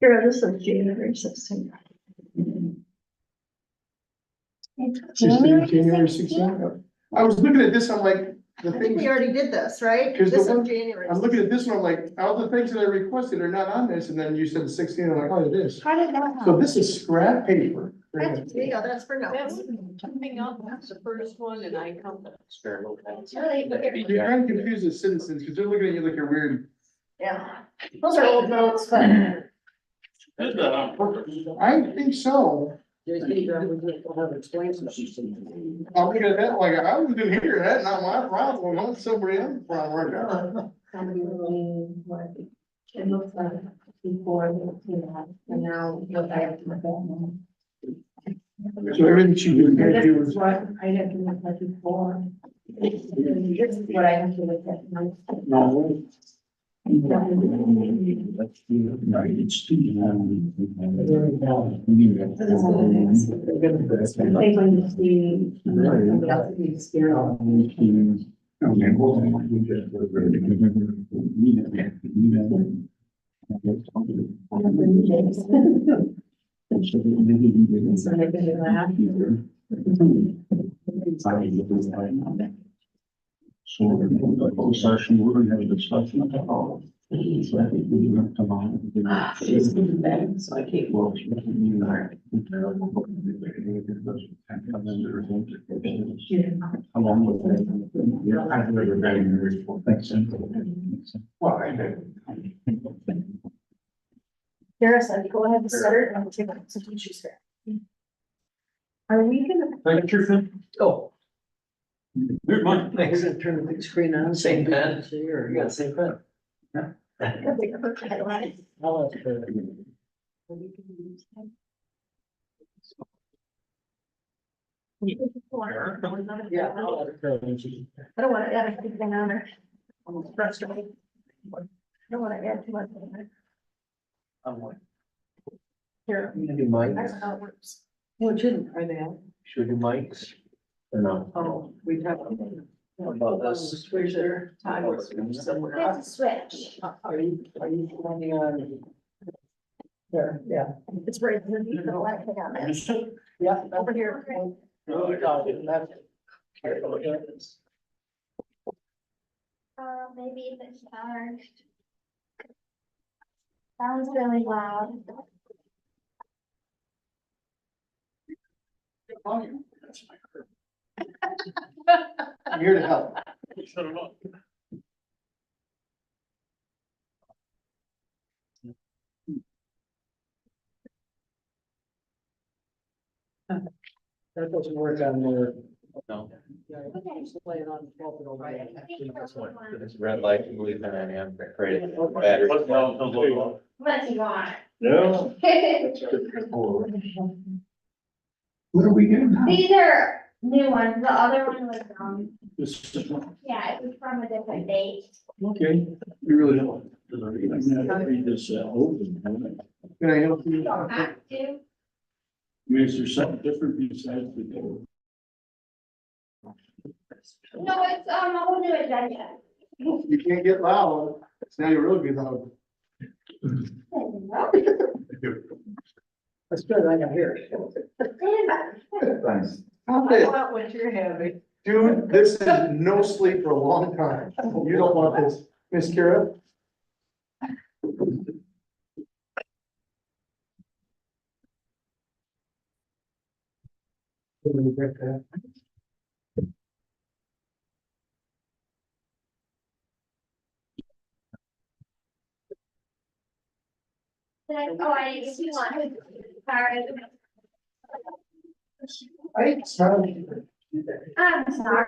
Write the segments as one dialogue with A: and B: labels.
A: Here, this is January 16th.
B: January 16th. I was looking at this, I'm like, the
A: I think
B: things,
A: we already did this, right?
B: Because the
A: This is
B: one-
A: January.
B: I'm looking at this one, I'm like, all the things that I requested are not on this, and then you said 16, I'm like, oh, it is.
A: How did that
B: So
A: happen?
B: this is scrap paper.
A: That's, yeah, that's for
C: That
A: notes.
C: was coming up, that's the first one, and I come.
B: You're trying to confuse the citizens, because they're looking at you like you're weird.
A: Yeah, those are old notes, but
B: I think so.
D: I'll look
B: at that, like, I was gonna hear that, not my problem, not somebody else's problem.
E: It looks like before, and now what I have to look at.
B: So everything she did
E: And
B: here,
E: this
B: she
E: is
B: was.
E: what I have to look at before. This is what I have to look at now.
B: No.
E: I think when you see somebody else's experience. So they're gonna laugh.
F: So, the session, we're gonna have a discussion about. So I think we have to mind.
E: She's coming back, so I can't.
F: Well, How long was it? Yeah, I've never been in the report. Thanks. Well, I did.
A: Harrison, go ahead and start and take some tissues here. Are we gonna?
F: Thank you, Tim.
D: Oh,
F: Good morning.
D: we're gonna turn the big screen on.
C: Same pen.
D: See, or
C: You got the same pen?
D: I'll ask her. Yeah, I'll ask her when she.
A: I don't wanna add anything on there. I'm frustrated. I don't wanna add too much on there.
C: I'm like,
A: Here.
C: you gonna do mics?
A: That's how it works.
E: Well, shouldn't, are they on?
C: Should we do mics? Or no?
E: Oh, we have.
C: About this?
E: Switch their time somewhere else.
A: Switch.
D: Are you planning on? There, yeah.
A: It's right underneath the black thing on there.
D: Yeah.
A: Over here.
D: Really talking, that's.
G: Maybe if it's charged. Sounds really loud.
B: I'm here to help.
F: Shut it off.
D: That doesn't work on their.
C: No.
D: Just lay it on. Flip it over.
G: I think
C: This one,
G: one.
C: this red light, can believe that I am, created battery.
G: What do you want?
F: No.
B: What are we getting now?
G: These are new ones. The other one was,
F: This is one.
G: yeah, it was from a different date.
F: Okay, we really don't. I'm gonna have to read this open.
B: Can I help
G: You
B: you?
G: don't have to.
F: I mean, is there something different besides the door?
G: No, it's, a whole new agenda.
B: You can't get loud. Now you're really be loud.
D: That's good, I can hear it.
B: Thanks.
E: I want what you're having.
B: Dude, this is no sleep for a long time. You don't want this. Miss Kira?
G: Oh, I didn't see one. Sorry.
B: I sorry.
G: I'm sorry.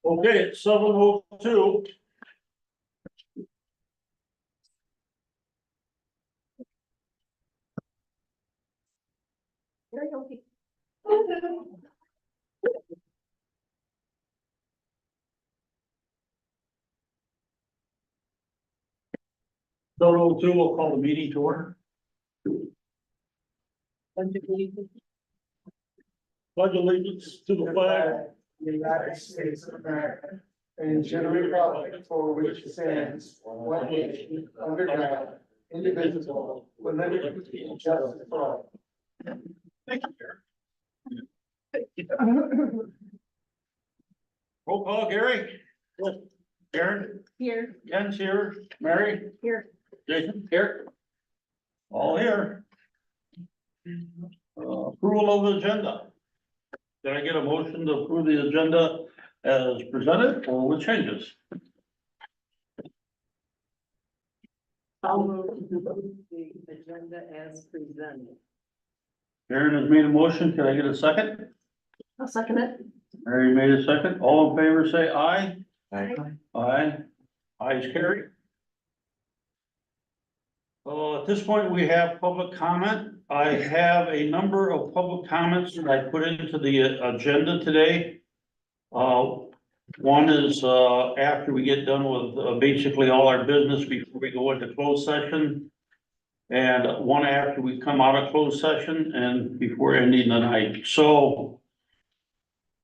F: Okay, it's 7:02. So, two, we'll call the meeting to order. Pledge allegiance to the flag.
B: The United States of America, and to the republic for which it stands, one nation, under God, indivisible, with liberty and justice for all.
F: Thank you, Gary. Roll call, Gary. Karen,
A: Here,
F: Ken's here, Mary,
A: here.
F: Jason, here. All here. Approval of the agenda. Did I get a motion to approve the agenda as presented or with changes?
D: I'll move the agenda as presented.
F: Karen has made a motion. Can I get a second?
A: I'll second it.
F: Mary made a second. All in favor, say aye.
C: Aye.
F: Aye. Ayes carried. At this point, we have public comment. I have a number of public comments that I put into the agenda today. One is, after we get done with, basically all our business before we go into closed session. And one after we come out of closed session and before ending the night. So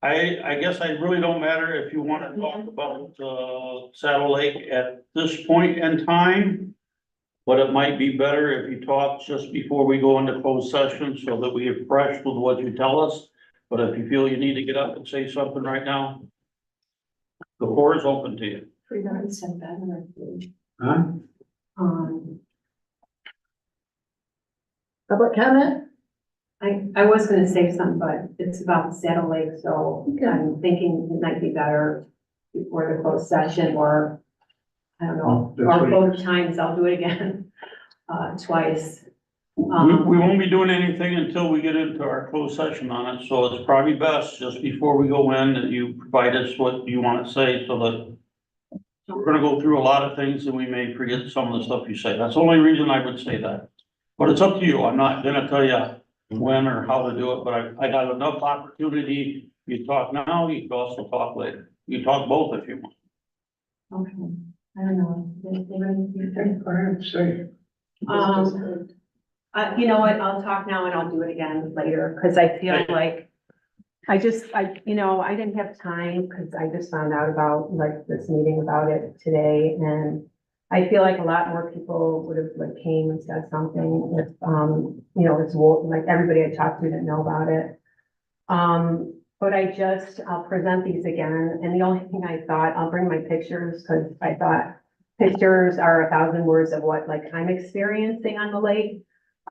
F: I guess I really don't matter if you want to talk about, Saddle Lake at this point in time. But it might be better if you talk just before we go into closed session so that we are fresh with what you tell us. But if you feel you need to get up and say something right now, the floor is open to you.
E: Pre-run sent that
F: Huh?
A: Public comment?
E: I was gonna say something, but it's about Saddle Lake, so
A: Okay.
E: I'm thinking it might be better before the closed session, or I don't know, or both times, I'll do it again, twice.
F: We won't be doing anything until we get into our closed session on it, so it's probably best just before we go in that you provide us what you want to say so that we're gonna go through a lot of things and we may forget some of the stuff you say. That's the only reason I would say that. But it's up to you. I'm not gonna tell you when or how to do it, but I got enough opportunity. You talk now, you can also talk later. You talk both if you want.
E: Okay, I don't know.
B: Say.
E: You know what, I'll talk now and I'll do it again later, because I feel like I didn't have time, because I just found out about like this meeting about it today, and I feel like a lot more people would have like came and said something if, it's like everybody I talked to didn't know about it. But I'll present these again, and the only thing I thought, I'll bring my pictures, because I thought pictures are 1,000 words of what like I'm experiencing on the lake.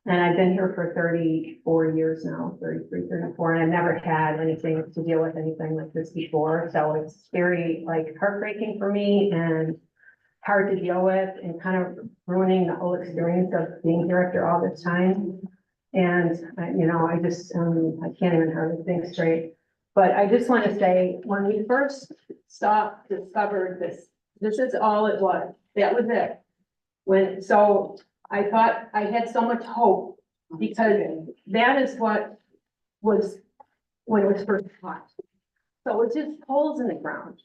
E: And I've been here for 34 years now, 33, 34, and I've never had anything to deal with anything like this before. So it's very like heartbreaking for me and hard to deal with, and kind of ruining the whole experience of being here after all this time. And, I just, I can't even hardly think straight. But I just want to say, when we first discovered this is all it was. That was it. So I thought I had so much hope, because that is what was when it was first taught. So it's just holes in the ground,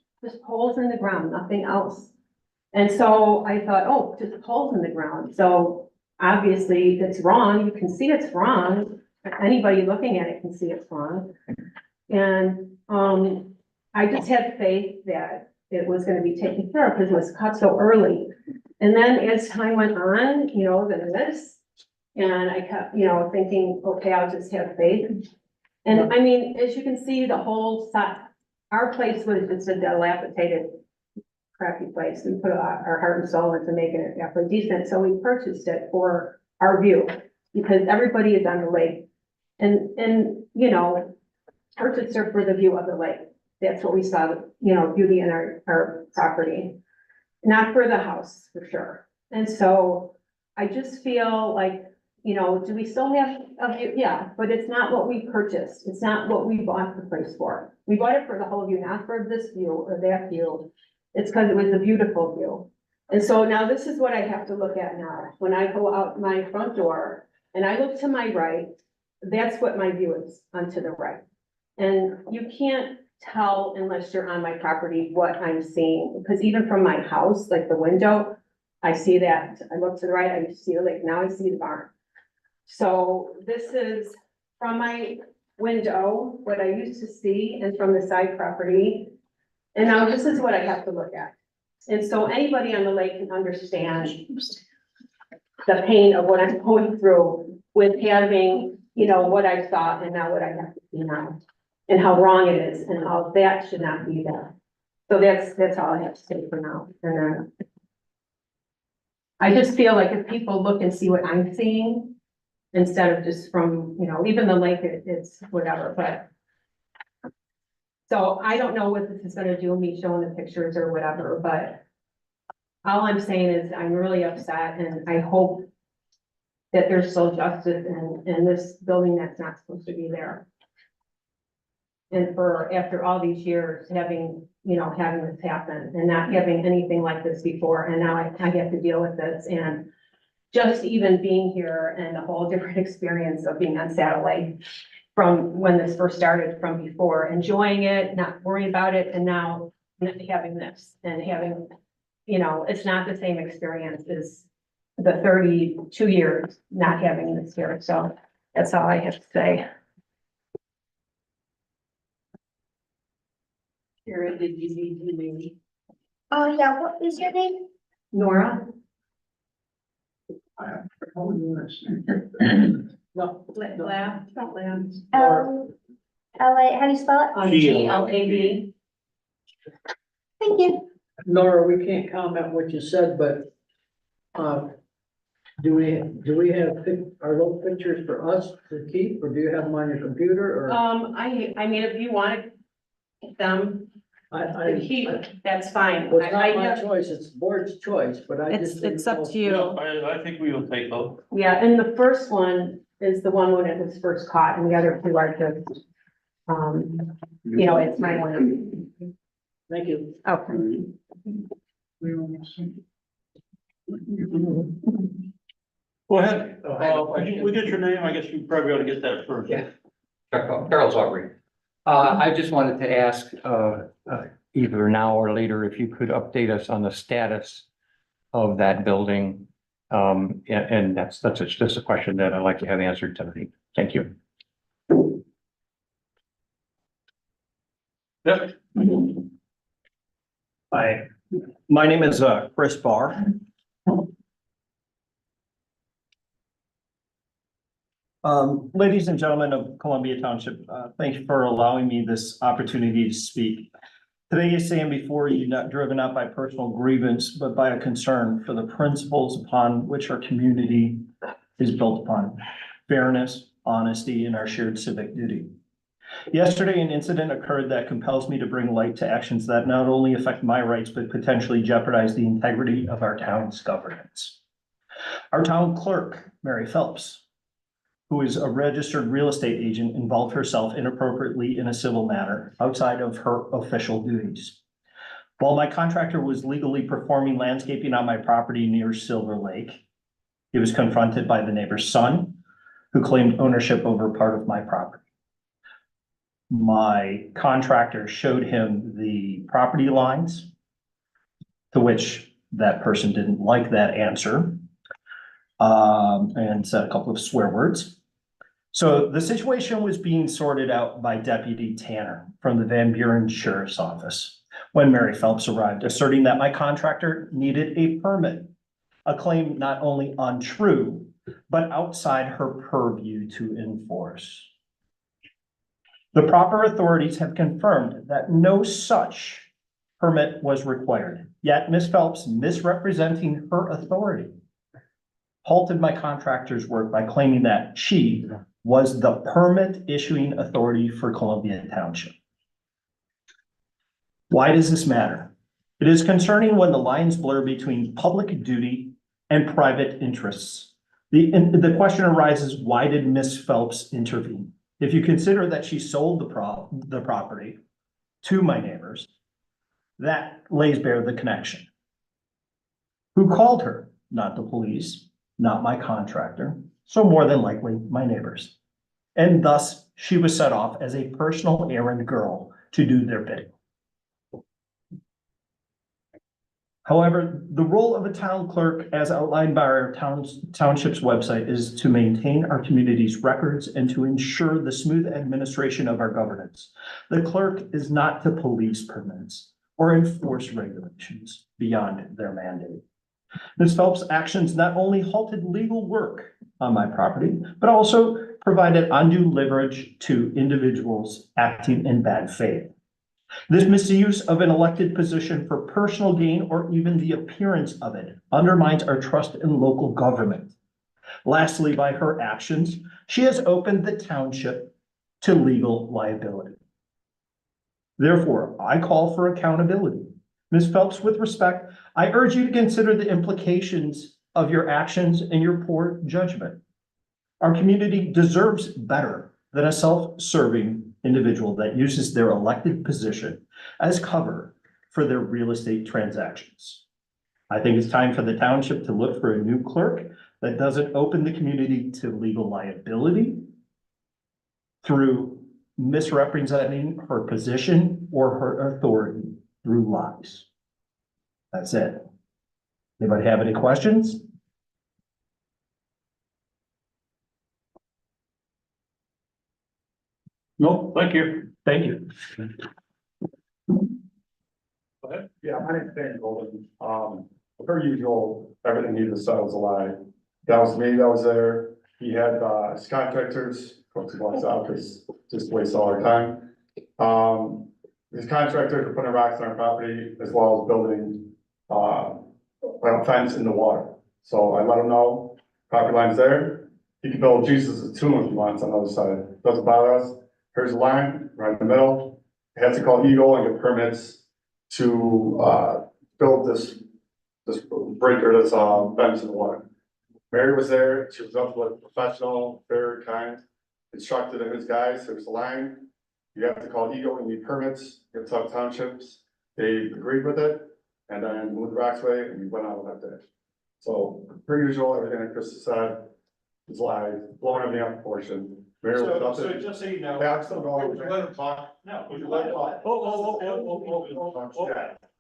E: nothing else. And so I thought, oh, just holes in the ground. So obviously it's wrong. You can see it's wrong. Anybody looking at it can see it's wrong. And I just had faith that it was going to be taken care of because it was cut so early. And then as time went on, then this, and I kept, thinking, okay, I'll just have faith. And I mean, as you can see, the whole side, our place was just a dilapidated, crappy place. We put our heart and soul into making it halfway decent. So we purchased it for our view, because everybody is on the lake. And purchased it for the view of the lake. That's what we saw, beauty in our property. Not for the house, for sure. And so I just feel like, do we still have a view? Yeah, but it's not what we purchased. It's not what we bought the place for. We bought it for the whole view, not for this view or that view. It's because it was a beautiful view. And so now this is what I have to look at now. When I go out my front door and I look to my right, that's what my view is onto the right. And you can't tell unless you're on my property what I'm seeing, because even from my house, like the window, I see that, I look to the right, I see the lake, now I see the barn. So this is from my window, what I used to see, and from the side property. And now this is what I have to look at. And so anybody on the lake can understand the pain of what I'm going through with having, you know, what I saw and now what I have to see now. And how wrong it is and how that should not be there. So that's all I have to say for now. And then I just feel like if people look and see what I'm seeing, instead of just from, you know, even the lake, it's whatever, but. So I don't know what this is gonna do, me showing the pictures or whatever, but. All I'm saying is I'm really upset and I hope that there's still justice in this building that's not supposed to be there. And for, after all these years, having, you know, having this happen and not having anything like this before, and now I have to deal with this, and just even being here and the whole different experience of being on satellite from when this first started, from before, enjoying it, not worrying about it, and now having this and having, you know, it's not the same experience as the 32 years not having this here. So that's all I have to say.
D: Karen, did you need to maybe?
G: Oh, yeah, what is your name?
E: Nora?
D: No.
E: Laugh, don't laugh.
G: L-A, how do you spell it?
E: GLAB.
G: Thank you.
D: Nora, we can't comment what you said, but, do we have, are those pictures for us to keep, or do you have them on your computer, or?
E: I mean, if you wanted them to keep, that's fine.
D: Well, it's
E: I
D: not my
E: have-
D: choice, it's the board's choice, but I just.
E: It's
D: didn't
E: up
D: know-
E: to you.
F: I think we will take those.
E: Yeah, and the first one is the one when it was first caught, and the other two are just, you know, it's my one.
D: Thank you.
E: Okay.
F: Go ahead. We get your name. I guess you probably ought to get that first.
H: Yeah. Charles Aubrey. I just wanted to ask, either now or later, if you could update us on the status of that building. And that's just a question that I'd like to have answered tonight. Thank you.
F: Yep.
I: Hi, my name is Chris Barr. Ladies and gentlemen of Columbia Township, thank you for allowing me this opportunity to speak. Today I stand before you not driven up by personal grievance, but by a concern for the principles upon which our community is built upon: fairness, honesty, and our shared civic duty. Yesterday, an incident occurred that compels me to bring light to actions that not only affect my rights, but potentially jeopardize the integrity of our town's governance. Our town clerk, Mary Phelps, who is a registered real estate agent, involved herself inappropriately in a civil matter outside of her official duties. While my contractor was legally performing landscaping on my property near Silver Lake, he was confronted by the neighbor's son, who claimed ownership over part of my property. My contractor showed him the property lines, to which that person didn't like that answer, and said a couple of swear words. So the situation was being sorted out by Deputy Tanner from the Van Buren Sheriff's Office when Mary Phelps arrived, asserting that my contractor needed a permit, a claim not only untrue, but outside her purview to enforce. The proper authorities have confirmed that no such permit was required, yet Ms. Phelps, misrepresenting her authority, halted my contractor's work by claiming that she was the permit issuing authority for Columbia Township. Why does this matter? It is concerning when the lines blur between public duty and private interests. The question arises, why did Ms. Phelps intervene? If you consider that she sold the property to my neighbors, that lays bare the connection. Who called her? Not the police, not my contractor, so more than likely my neighbors. and thus she was set off as a personal errand girl to do their bidding. However, the role of a town clerk, as outlined by our township's website, is to maintain our community's records and to ensure the smooth administration of our governance. The clerk is not to police permits or enforce regulations beyond their mandate. Ms. Phelps' actions not only halted legal work on my property, but also provided undue leverage to individuals acting in bad faith. This misuse of an elected position for personal gain or even the appearance of it undermines our trust in local government. Lastly, by her actions, she has opened the township to legal liability. Therefore, I call for accountability. Ms. Phelps, with respect, I urge you to consider the implications of your actions and your poor judgment. Our community deserves better than a self-serving individual that uses their elected position as cover for their real estate transactions. I think it's time for the township to look for a new clerk that doesn't open the community to legal liability through misrepresenting her position or her authority through lies. That's it. Anybody have any questions?
F: No, thank you.
I: Thank you.
J: Yeah, my name's Dan Golden. Per usual, everything he just said was a lie. That was me that was there. He had, his contractors, folks who walks out, because just waste all our time. His contractors were putting rocks on our property as well as building, a fence in the water. So I let him know, property line's there. He can build Jesus' tomb if he wants on the other side. Doesn't bother us. Here's a line right in the middle. He has to call Eagle and get permits to build this breaker, this fence in the water. Mary was there. She was up with professional, very kind, instructed his guys. There's a line. You have to call Eagle and need permits. Get tough townships. They agreed with it, and then moved the rocks away, and we went out with that day. So per usual, everything that Chris said is lies, blowing everything out of proportion. Mary was up
I: So
J: there.
I: just so you know.
J: Yeah, I'm still going.
I: Would you let him talk?
J: No, would you let him talk? Yeah.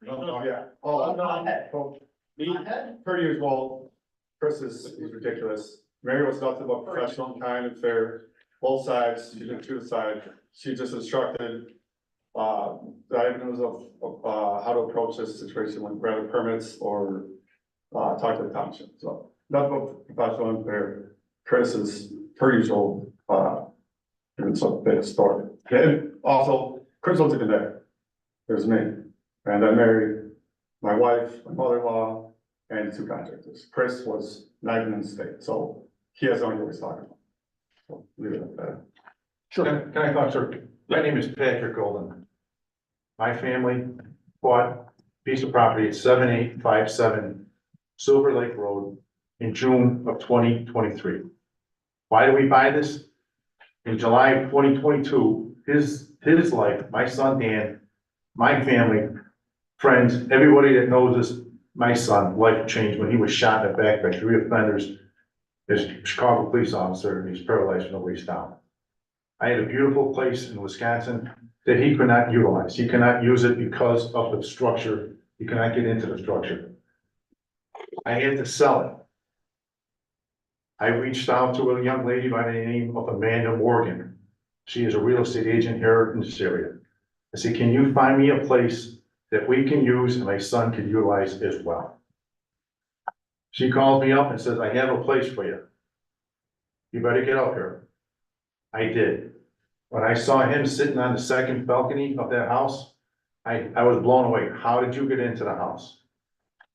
J: Oh, yeah. Oh, no. Me, per usual, Chris is ridiculous. Mary was nothing but professional, kind and fair, both sides, she didn't choose a side. She just instructed, the avenues of, how to approach this situation when granted permits or, talk to the township, so. Nothing but professional and fair. Chris is per usual, doing some big story. And also, Chris wasn't even there. There's me, and I married my wife, my mother-in-law, and 2 contractors. Chris was not even in the state, so he has no idea what he's talking about. So leave it at that.
K: Can I talk, sir? My name is Patrick Golden. My family bought a piece of property at 7857 Silver Lake Road in June of 2023. Why did we buy this? In July of 2022, his life, my son Dan, my family, friends, everybody that knows this, my son, life changed when he was shot in the back by 3 offenders. This Chicago police officer, and he's paralyzed from the waist down. I had a beautiful place in Wisconsin that he could not utilize. He cannot use it because of the structure. He cannot get into the structure. I had to sell it. I reached out to a young lady by the name of Amanda Morgan. She is a real estate agent here in this area. I said, can you find me a place that we can use and my son can utilize as well? She called me up and says, I have a place for you. You better get up here. I did. When I saw him sitting on the second balcony of that house, I was blown away. How did you get into the house?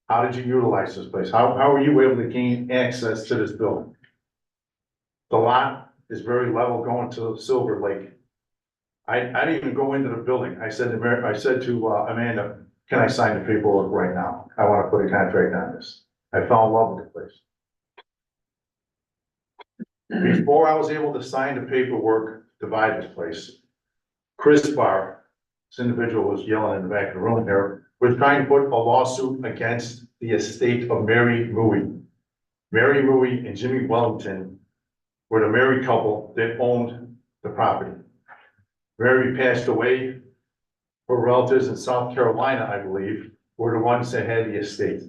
K: How did you utilize this place? How were you able to gain access to this building? The lot is very level going to Silver Lake. I didn't even go into the building. I said to Amanda, can I sign the paperwork right now? I want to put a contract on this. I fell in love with the place. Before I was able to sign the paperwork to buy this place, Chris Barr, this individual was yelling in the back of the room here, was trying to put a lawsuit against the estate of Mary Mui. Mary Mui and Jimmy Wellington were the married couple that owned the property. Mary passed away. Her relatives in South Carolina, I believe, were the ones that had the estate.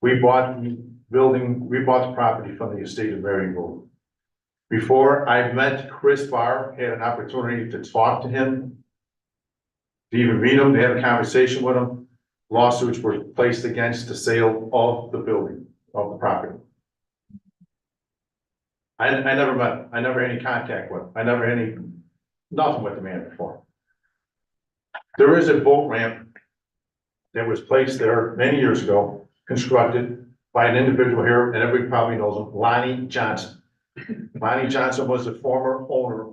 K: We bought the building, we bought the property from the estate of Mary Gould. Before I met Chris Barr, had an opportunity to talk to him, to even meet him, to have a conversation with him. Lawsuits were placed against the sale of the building, of the property. I never met him. I never had any contact with him. I never had any, nothing with the man before. There is a boat ramp that was placed there many years ago, constructed by an individual here, and everybody probably knows him, Lonnie Johnson. Lonnie Johnson was the former owner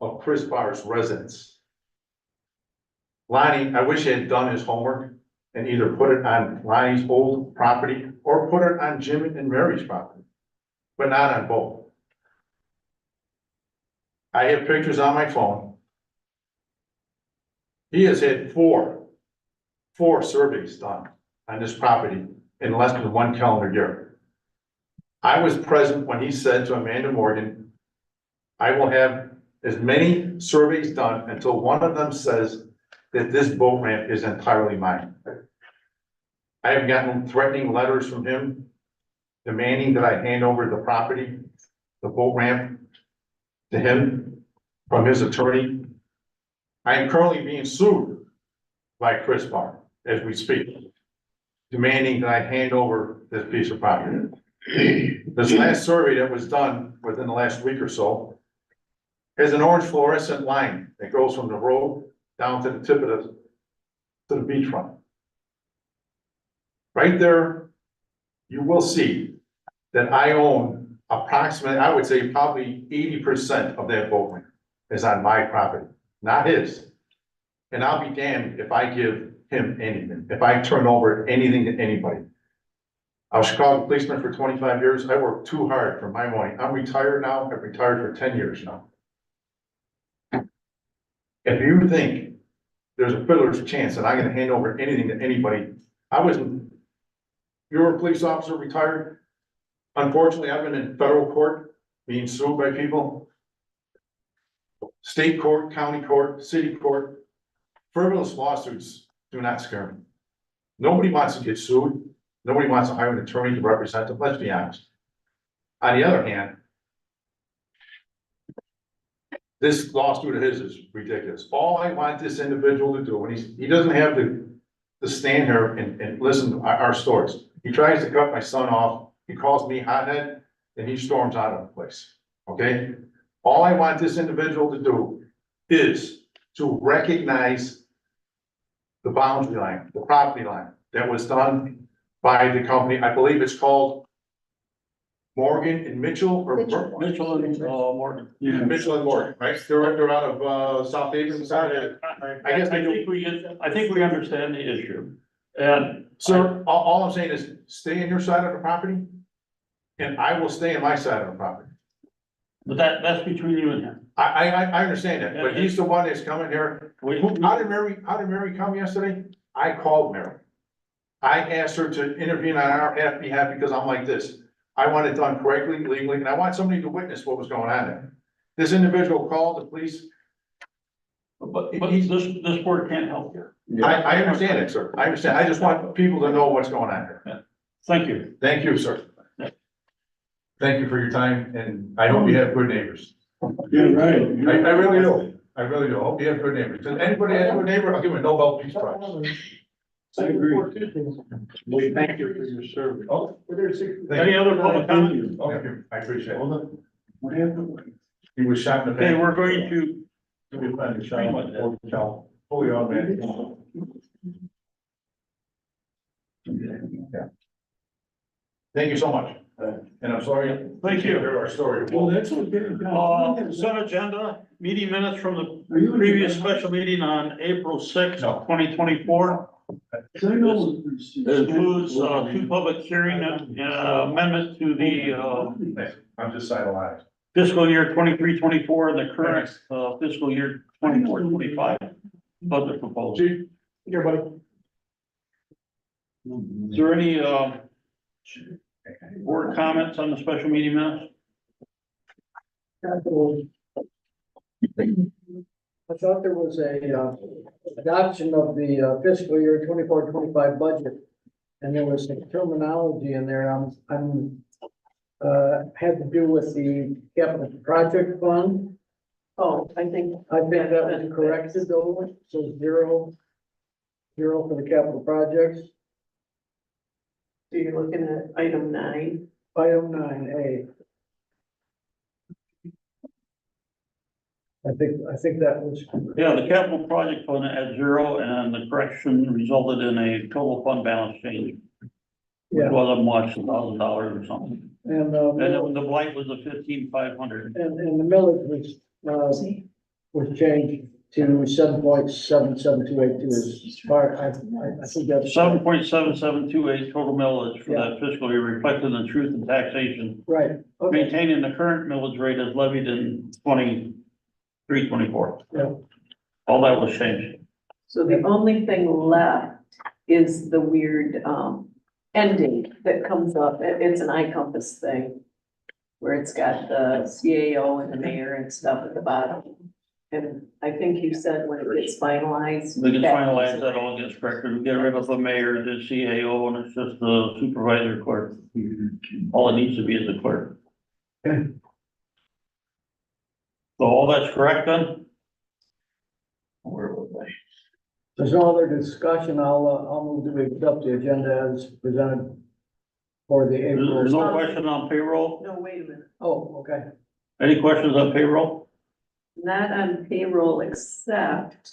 K: of Chris Barr's residence. Lonnie, I wish he had done his homework and either put it on Lonnie's old property or put it on Jim and Mary's property, but not on both. I have pictures on my phone. He has had four surveys done on this property in less than 1 calendar year. I was present when he said to Amanda Morgan, I will have as many surveys done until one of them says that this boat ramp is entirely mine. I have gotten threatening letters from him demanding that I hand over the property, the boat ramp, to him from his attorney. I am currently being sued by Chris Barr as we speak, demanding that I hand over this piece of property. This last survey that was done within the last week or so has an orange fluorescent line that goes from the road down to the tip of the beachfront. Right there, you will see that I own approximately, I would say probably 80% of that boat ramp is on my property, not his. And I'll be damned if I give him anything, if I turn over anything to anybody. I was a Chicago policeman for 25 years. I worked too hard for my money. I'm retired now. I've retired for 10 years now. If you think there's a fiddler's chance that I'm gonna hand over anything to anybody, you're a police officer, retired. Unfortunately, I've been in federal court, being sued by people. State court, county court, city court. Frivolous lawsuits do not scare me. Nobody wants to get sued. Nobody wants to hire an attorney to represent them, let's be honest. On the other hand, this lawsuit of his is ridiculous. All I want this individual to do, and he doesn't have to stand here and listen to our stories. He tries to cut my son off, he calls me hothead, and he storms out of the place, okay? All I want this individual to do is to recognize the boundary line, the property line that was done by the company. I believe it's called Morgan and Mitchell or
F: Mitchell and, Morgan. Yeah.
K: Mitchell and Morgan, right? They're out of South Haven. I guess
F: I think we understand the issue. And
K: sir, all I'm saying is stay on your side of the property and I will stay on my side of the property.
F: but that's between you and him.
K: I understand that, but he's the one that's coming here. How did Mary come yesterday? I called Mary. I asked her to intervene on our behalf because I'm like this. I want it done correctly, legally, and I want somebody to witness what was going on there. This individual called the police.
F: But this board can't help you.
K: I understand it, sir. I understand. I just want people to know what's going on here.
F: Thank you.
K: Thank you, sir. Thank you for your time, and I hope you have good neighbors.
F: Yeah, right.
K: I really do. I really do. I hope you have good neighbors. If anybody has a good neighbor, I'll give him a Nobel Peace Prize.
F: I agree. We thank you for your service.
K: Oh,
F: Any other public comment?
K: Thank you. I appreciate it.
F: What happened?
K: He was shot in the
F: Okay,
K: back.
F: we're going to,
K: Fully automatic. Thank you so much. And I'm sorry.
F: Thank you.
K: Hear our story.
F: that's okay. Consent agenda, meeting minutes from the previous special meeting on April sixth, 2024. It includes, two public hearing, amendment to the,
K: I'm just sidelined.
F: fiscal year 23-24 and the current, fiscal year 24-25 budget proposal.
K: Chief, here, buddy.
F: Is there any, board comments on the special meeting minutes?
D: I thought there was a, adoption of the fiscal year 24-25 budget. And there was some terminology in there, had to do with the capital project fund.
A: Oh, I think.
D: I think that was corrected though, so zero for the capital projects.
A: So you're looking at item 9.
D: Item 9A. I think that was.
F: Yeah, the capital project fund at 0 and the correction resulted in a total fund balance change. Which
D: Yeah,
F: wasn't much, $1,000 or something.
D: and,
F: And then the blight was a 15,500.
D: and the millage was changed to 7.77282 is part, I think that's.
F: 7.7728 total millage for that fiscal year, reflecting the truth in taxation.
D: Right, okay,
F: Maintaining the current millage rate as levied in 23-24.
D: yeah,
F: All that was changed.
A: So the only thing left is the weird, end date that comes up. It's an iCompass thing. Where it's got the CAO and the mayor and stuff at the bottom. And I think you said when it gets finalized.
F: We can finalize that, all gets corrected. We get rid of the mayor, the CAO, and it's just the supervisor clerk. All it needs to be is the clerk.
D: Okay.
F: So all that's correct then? Where was I?
D: there's no other discussion, I'll move to accept the agenda as presented for the April.
F: There's no question on payroll?
A: No, wait a minute.
D: Oh, okay,
F: Any questions on payroll?
A: Not on payroll except.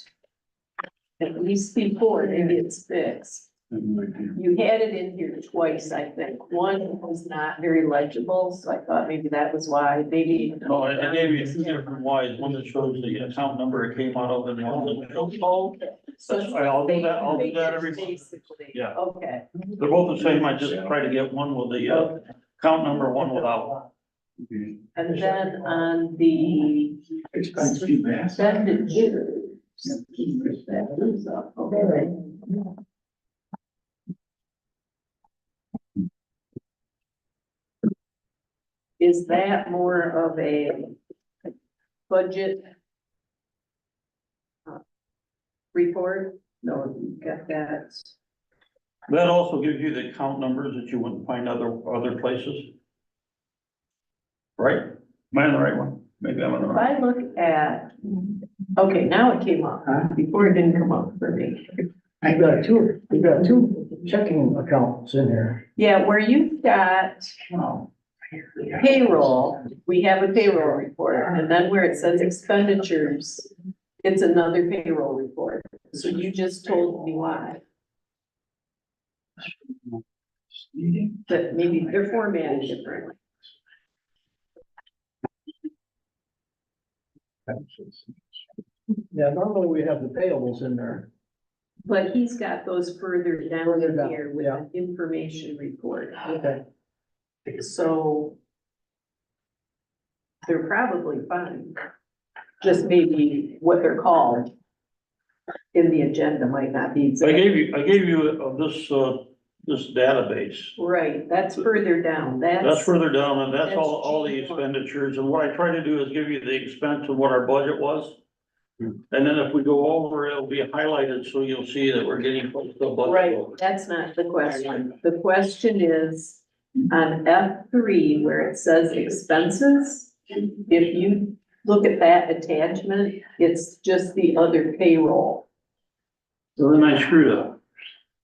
A: At least before, maybe it's fixed. You had it in here twice, I think. One was not very legible, so I thought maybe that was why, maybe.
F: No, I gave you two different whys. One that shows the account number it came out of and one that shows.
A: Okay. So
F: That's fine, I'll do that, I'll do that every month.
A: basically,
F: Yeah.
A: okay.
F: They're both the same, I just try to get one with the, account number, one without.
A: And then on the expenditures. That moves up, okay. Is that more of a budget report? No, you got that.
F: That also gives you the account numbers that you wouldn't find other places. Right? Am I on the right one? Maybe I'm on the
A: If
F: right.
A: I look at, okay, now it came up, before it didn't come up for me.
D: we've got two checking accounts in here.
A: Yeah, where you've got payroll, we have a payroll report, and then where it says expenditures, it's another payroll report. So you just told me why. That maybe they're formatted differently.
D: Yeah, normally we have the payables in there.
A: But he's got those further down
D: Further
A: in
D: down,
A: here with
D: yeah.
A: an information report.
D: Okay.
A: So they're probably fine. Just maybe what they're called in the agenda might not be
F: I
A: exact.
F: gave you, this database.
A: Right, that's further down.
F: That's further down and that's
A: that's
F: all the
A: G1.
F: expenditures. And what I try to do is give you the expense of what our budget was. And then if we go over, it'll be highlighted, so you'll see that we're getting close to the budget.
A: Right, that's not the question. The question is on F3 where it says expenses. If you look at that attachment, it's just the other payroll.
F: So then I screwed up.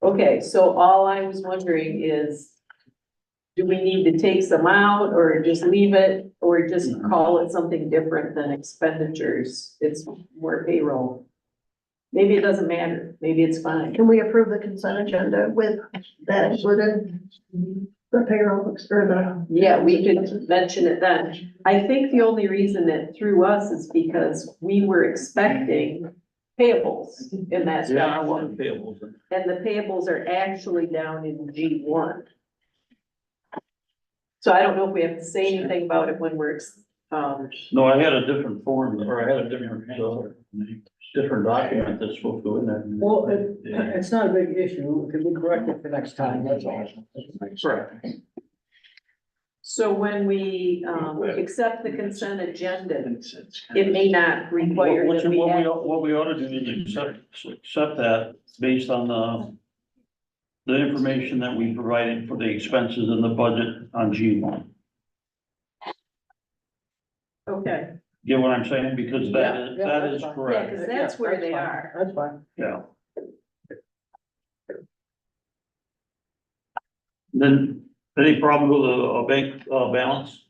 A: Okay, so all I was wondering is, do we need to take some out or just leave it or just call it something different than expenditures? It's more payroll. Maybe it doesn't matter. Maybe it's fine.
G: Can we approve the consent agenda with that included? The payroll or the.
A: Yeah, we could mention it then. I think the only reason it threw us is because we were expecting payables in that
F: Yeah, I
A: down
F: want
A: one.
F: payables.
A: And the payables are actually down in G1. So I don't know if we have to say anything about it when we're,
F: No, I had a different form, or I had a different document that's supposed to go in there.
D: Well, it's not a big issue, it can be corrected for next time, that's all.
F: Correct.
A: So when we, accept the consent agenda, it may not require
F: What
A: that we
F: we,
A: add.
F: what we ought to do is accept that based on the information that we provided for the expenses in the budget on G1.
A: Okay,
F: Get what I'm saying? Because that is
D: that's fine.
A: yeah,
F: correct,
A: because that's where they
D: fine.
A: are.
D: That's fine.
F: yeah. Then, any problem with a bank, balance?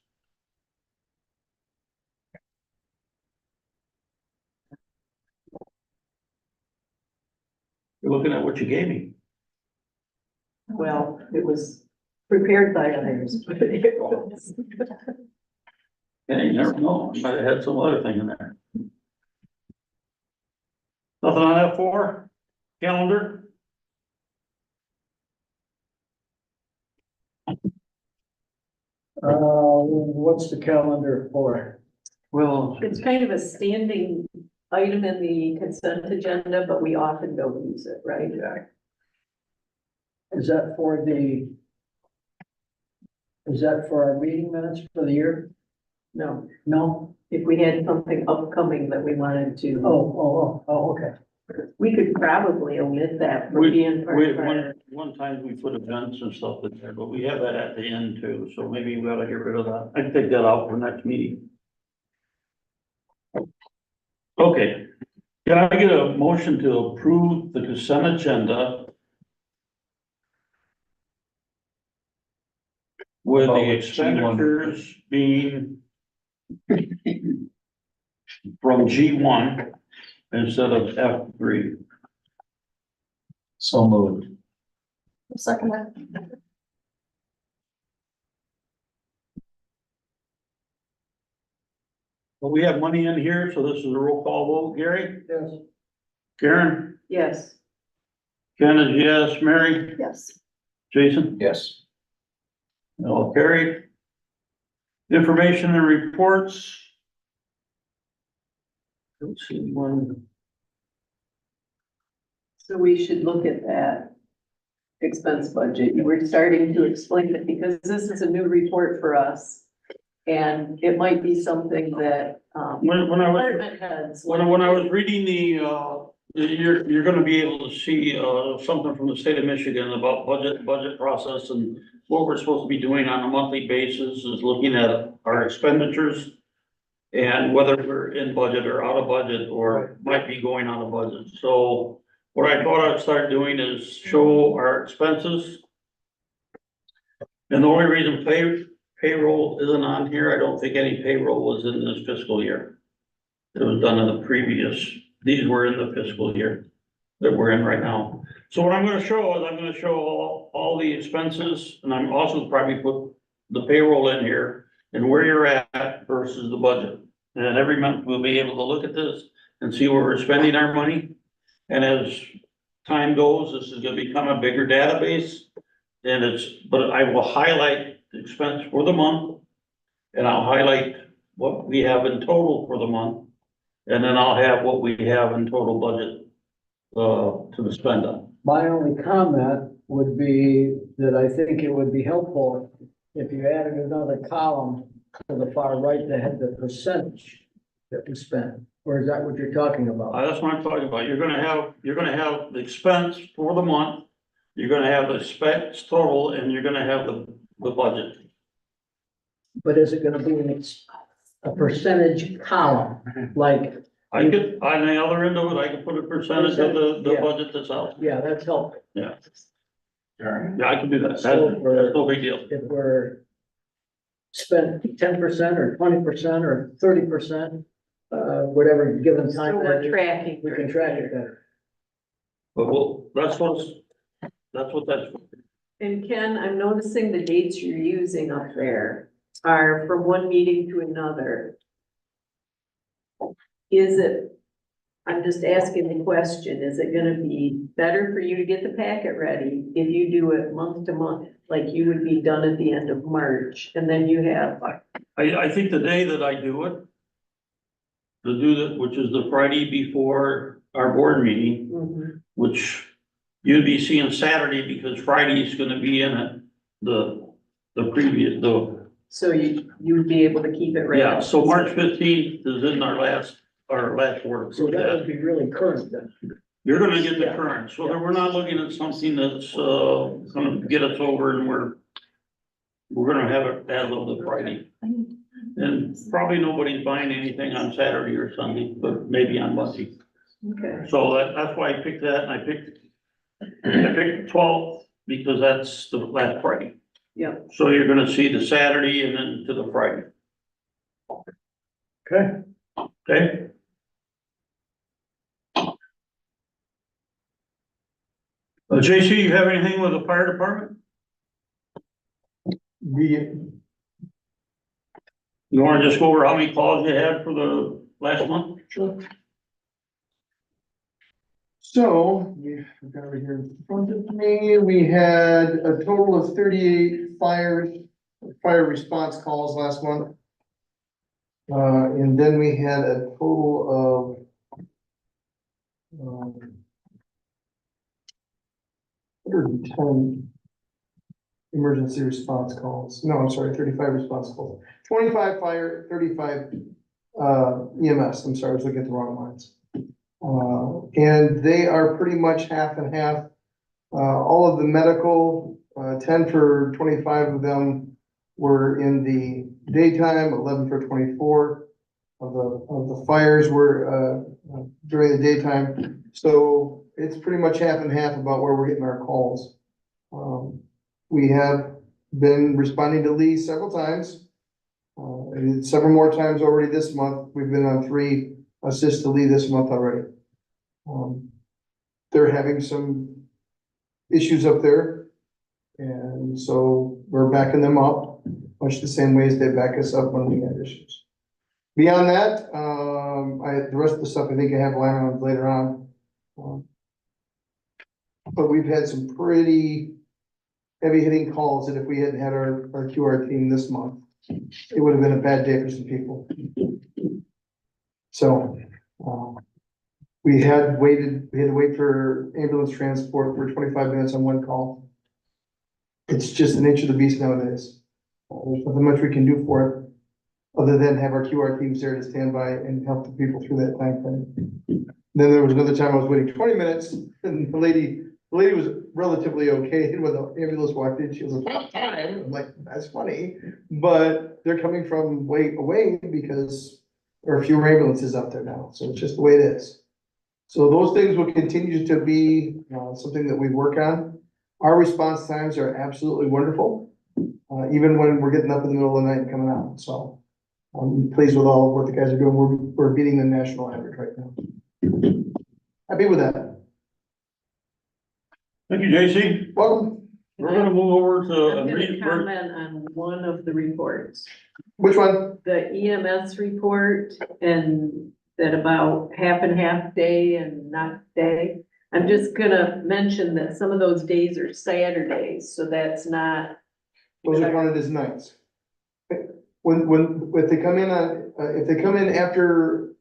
F: You're looking at what you gave me.
A: Well, it was prepared by others, but it was.
F: Yeah, you never know, I might have had some other thing in there. Nothing on F4, calendar?
D: What's the calendar for?
F: Well,
A: It's kind of a standing item in the consent agenda, but we often don't use it, right?
D: Is that for the? Is that for our meeting minutes for the year?
A: No,
D: No?
A: if we had something upcoming that we wanted to.
D: Okay.
A: We could probably omit that for
F: we,
A: being part of our.
F: one time we put events and stuff in there, but we have that at the end too, so maybe we ought to get rid of that. I'd take that out for next meeting. Okay, can I get a motion to approve the consent agenda with the
H: About G1.
F: expenditures being from G1 instead of F3?
H: So moved.
G: Second that.
F: Well, we have money in here, so this is a roll call vote. Gary?
D: Yes.
F: Karen?
A: Yes,
F: Ken is yes. Mary?
G: Yes.
F: Jason?
H: Yes.
F: All carried. Information and reports. Don't see one.
A: so we should look at that expense budget. We're starting to explain it because this is a new report for us. And it might be something that,
F: When I was,
A: department heads.
F: when I was reading you're gonna be able to see, something from the state of Michigan about budget process and what we're supposed to be doing on a monthly basis is looking at our expenditures and whether we're in budget or out of budget or might be going out of budget. So what I thought I'd start doing is show our expenses. And the only reason payroll isn't on here, I don't think any payroll was in this fiscal year. It was done in the previous, these were in the fiscal year that we're in right now. So what I'm gonna show is I'm gonna show all the expenses, and I'm also probably put the payroll in here and where you're at versus the budget. And every month we'll be able to look at this and see where we're spending our money. And as time goes, this is gonna become a bigger database. And but I will highlight the expense for the month. And I'll highlight what we have in total for the month. And then I'll have what we have in total budget, to spend on.
D: My only comment would be that I think it would be helpful if you added another column to the far right that had the percentage that we spent. Or is that what you're talking about?
F: That's what I'm talking about. You're gonna have the expense for the month. You're gonna have the expense total and you're gonna have the budget.
D: But is it gonna be a percentage column, like,
F: I could, on the other end of it, I could put a percentage of the
D: Yeah.
F: budget that's out.
D: yeah, that's helpful.
F: Yeah, I can do that. That's
D: So for-
F: no big deal.
D: If we're spent 10% or 20% or 30%, whatever given
A: So
D: time that
A: we're
D: is,
A: tracking.
D: we can track it better.
F: But that's what that's.
A: And Ken, I'm noticing the dates you're using up there are from one meeting to another. Is it, I'm just asking the question, is it gonna be better for you to get the packet ready if you do it month to month? Like you would be done at the end of March and then you have,
F: I think the day that I do it, to do that, which is the Friday before our board meeting,
A: Mhm.
F: which you'd be seeing Saturday because Friday is gonna be in it, the
A: So you would be able to keep it right
F: Yeah,
A: up.
F: so March 15th is in our last work.
D: So that would be really current then.
F: You're gonna get the current, so that we're not looking at something that's, gonna get us over and we're gonna have it as of the Friday. And probably nobody's buying anything on Saturday or Sunday, but maybe on Monday.
A: Okay,
F: So that's why I picked that, and I picked 12th, because that's the last Friday.
A: yep.
F: So you're gonna see the Saturday and then to the Friday.
I: Okay.
F: Okay? JC, you have anything with the fire department? You wanna just go over how many calls you had for the last month?
B: Sure. So, we've got over here in front of me, we had a total of 38 fire response calls last month. And then we had a total of 110 emergency response calls. No, I'm sorry, 35 response calls. 25 fire, 35 EMS. I'm sorry, I was looking at the wrong lines. And they are pretty much half and half. All of the medical, 10 for 25 of them were in the daytime, 11 for 24 of the fires were during the daytime. So it's pretty much half and half about where we're getting our calls. We have been responding to Lee several times. And several more times already this month. We've been on 3 assists to Lee this month already. They're having some issues up there. And so we're backing them up, much the same way as they back us up when we have issues. Beyond that, the rest of the stuff I think I have line on later on. But we've had some pretty heavy hitting calls that if we hadn't had our QR team this month, it would have been a bad day for some people. So, we had to wait for ambulance transport for 25 minutes on one call. It's just the nature of the beast nowadays. There's nothing much we can do for it, other than have our QR teams there to stand by and help the people through that time frame. Then there was another time I was waiting 20 minutes, and the lady was relatively okay, and when the ambulance walked in, she was like, I'm like, that's funny, but they're coming from way away because there are fewer ambulances out there now, so it's just the way it is. So those things will continue to be something that we work on. Our response times are absolutely wonderful, even when we're getting up in the middle of the night and coming out, so I'm pleased with all of what the guys are doing. We're beating the national average right now. Happy with that.
F: Thank you, JC.
B: Welcome.
F: We're gonna move over
A: I'm
F: to.
A: gonna comment on one of the reports.
B: Which one?
A: The EMS report, and that about half and half day and not day. I'm just gonna mention that some of those days are Saturdays, so that's not.
B: Those are counted as nights. If they come in after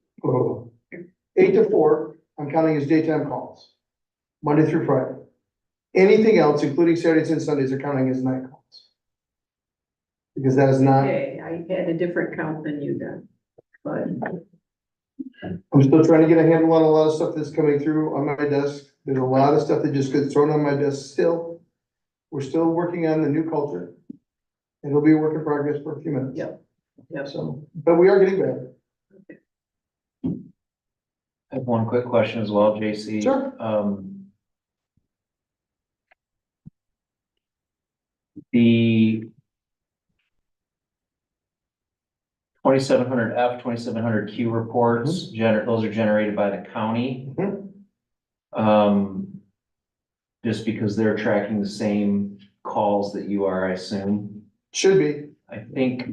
B: 8 to 4, I'm counting as daytime calls, Monday through Friday. Anything else, including Saturdays and Sundays, are counting as night calls. Because that is not,
A: Okay, I had a different count than you done, but
B: I'm still trying to get a handle on a lot of stuff that's coming through on my desk. There's a lot of stuff that just gets thrown on my desk still. We're still working on the new culture. It'll be a work in progress for a few minutes.
A: Yep. Yep.
B: So, but we are getting better.
C: I have one quick question as well, JC.
B: Sure.
C: The 2700F, 2700Q reports, those are generated by the county. Just because they're tracking the same calls that you are, I assume.
B: Should be.
C: I think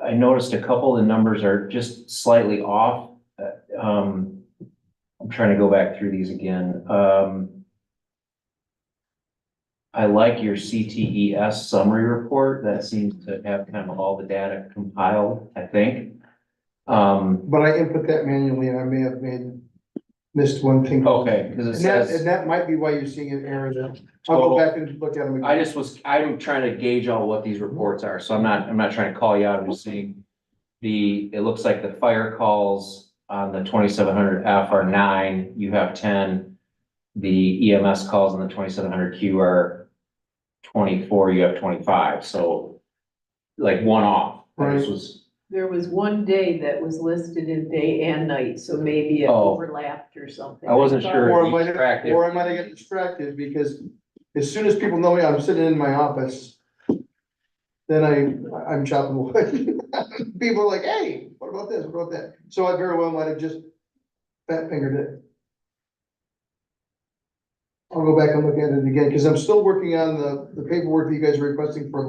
C: I noticed a couple of the numbers are just slightly off. I'm trying to go back through these again. I like your CTES summary report. That seems to have kind of all the data compiled, I think.
B: But I input that manually and I may have made missed one thing.
C: Okay, because it
B: And that,
C: says
B: and that might be why you're seeing it error there. I'll go
C: total.
B: back and look at them again.
C: I'm trying to gauge all what these reports are, so I'm not trying to call you out, I'm just saying. It looks like the fire calls on the 2700F are 9, you have 10. The EMS calls on the 2700Q are 24, you have 25, so like one off. This
B: Right.
C: was,
A: There was one day that was listed in day and night, so maybe it
C: Oh.
A: overlapped or something.
C: I wasn't sure.
B: Or I
C: if
B: might,
C: you tracked it.
B: or I might have got distracted because as soon as people know me, I'm sitting in my office. Then I'm chopping wood. People are like, hey, what about this? What about that? So I very well might have just fat fingered it. I'll go back and look at it again, because I'm still working on the paperwork that you guys are requesting for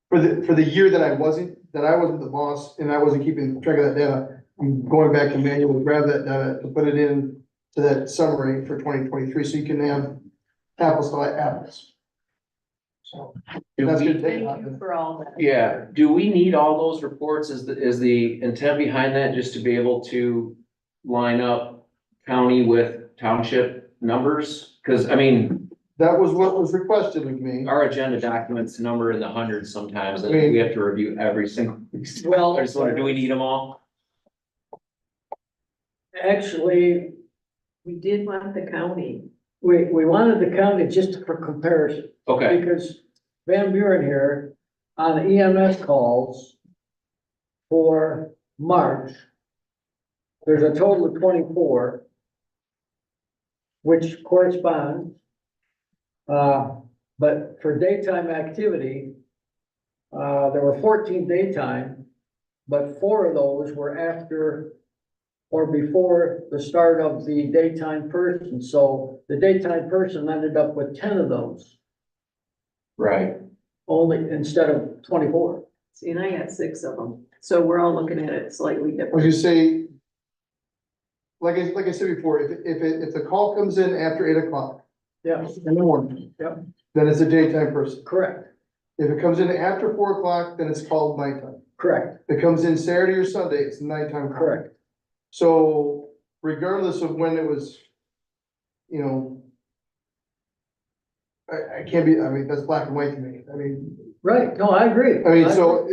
B: for the year that I wasn't the boss and I wasn't keeping track of that data. I'm going back to manual to grab that data to put it in to that summary for 2023, so you can have apples to apples. So
C: Do
B: that's
C: we-
B: gonna take a
A: Thank
B: lot.
A: you for all that.
C: Yeah, do we need all those reports? Is the intent behind that just to be able to line up county with township numbers? Cause I mean,
B: That was what was requested of me.
C: our agenda documents number in the hundreds sometimes, and
B: I mean-
C: we have to review every single.
D: Well-
C: I just wonder, do we need them all?
D: Actually,
A: We did want the county.
D: we wanted the county just for comparison.
C: Okay,
D: Because Van Buren here on the EMS calls for March, there's a total of 24, which corresponds. But for daytime activity, there were 14 daytime, but 4 of those were after or before the start of the daytime person. So the daytime person ended up with 10 of those,
C: right.
D: only instead of 24.
A: See, and I got 6 of them, so we're all looking at it slightly
B: Would
A: different.
B: you say, like I said before, if the call comes in after 8 o'clock
D: Yeah,
B: in the morning.
D: Yep.
B: Then it's a daytime person.
D: correct,
B: If it comes in after 4 o'clock, then it's called nighttime.
D: correct,
B: If it comes in Saturday or Sunday, it's nighttime. call.
D: correct.
B: So regardless of when it was, you know. I can't be, I mean, that's black and white to me. I mean,
D: Right, no, I agree.
B: I mean, so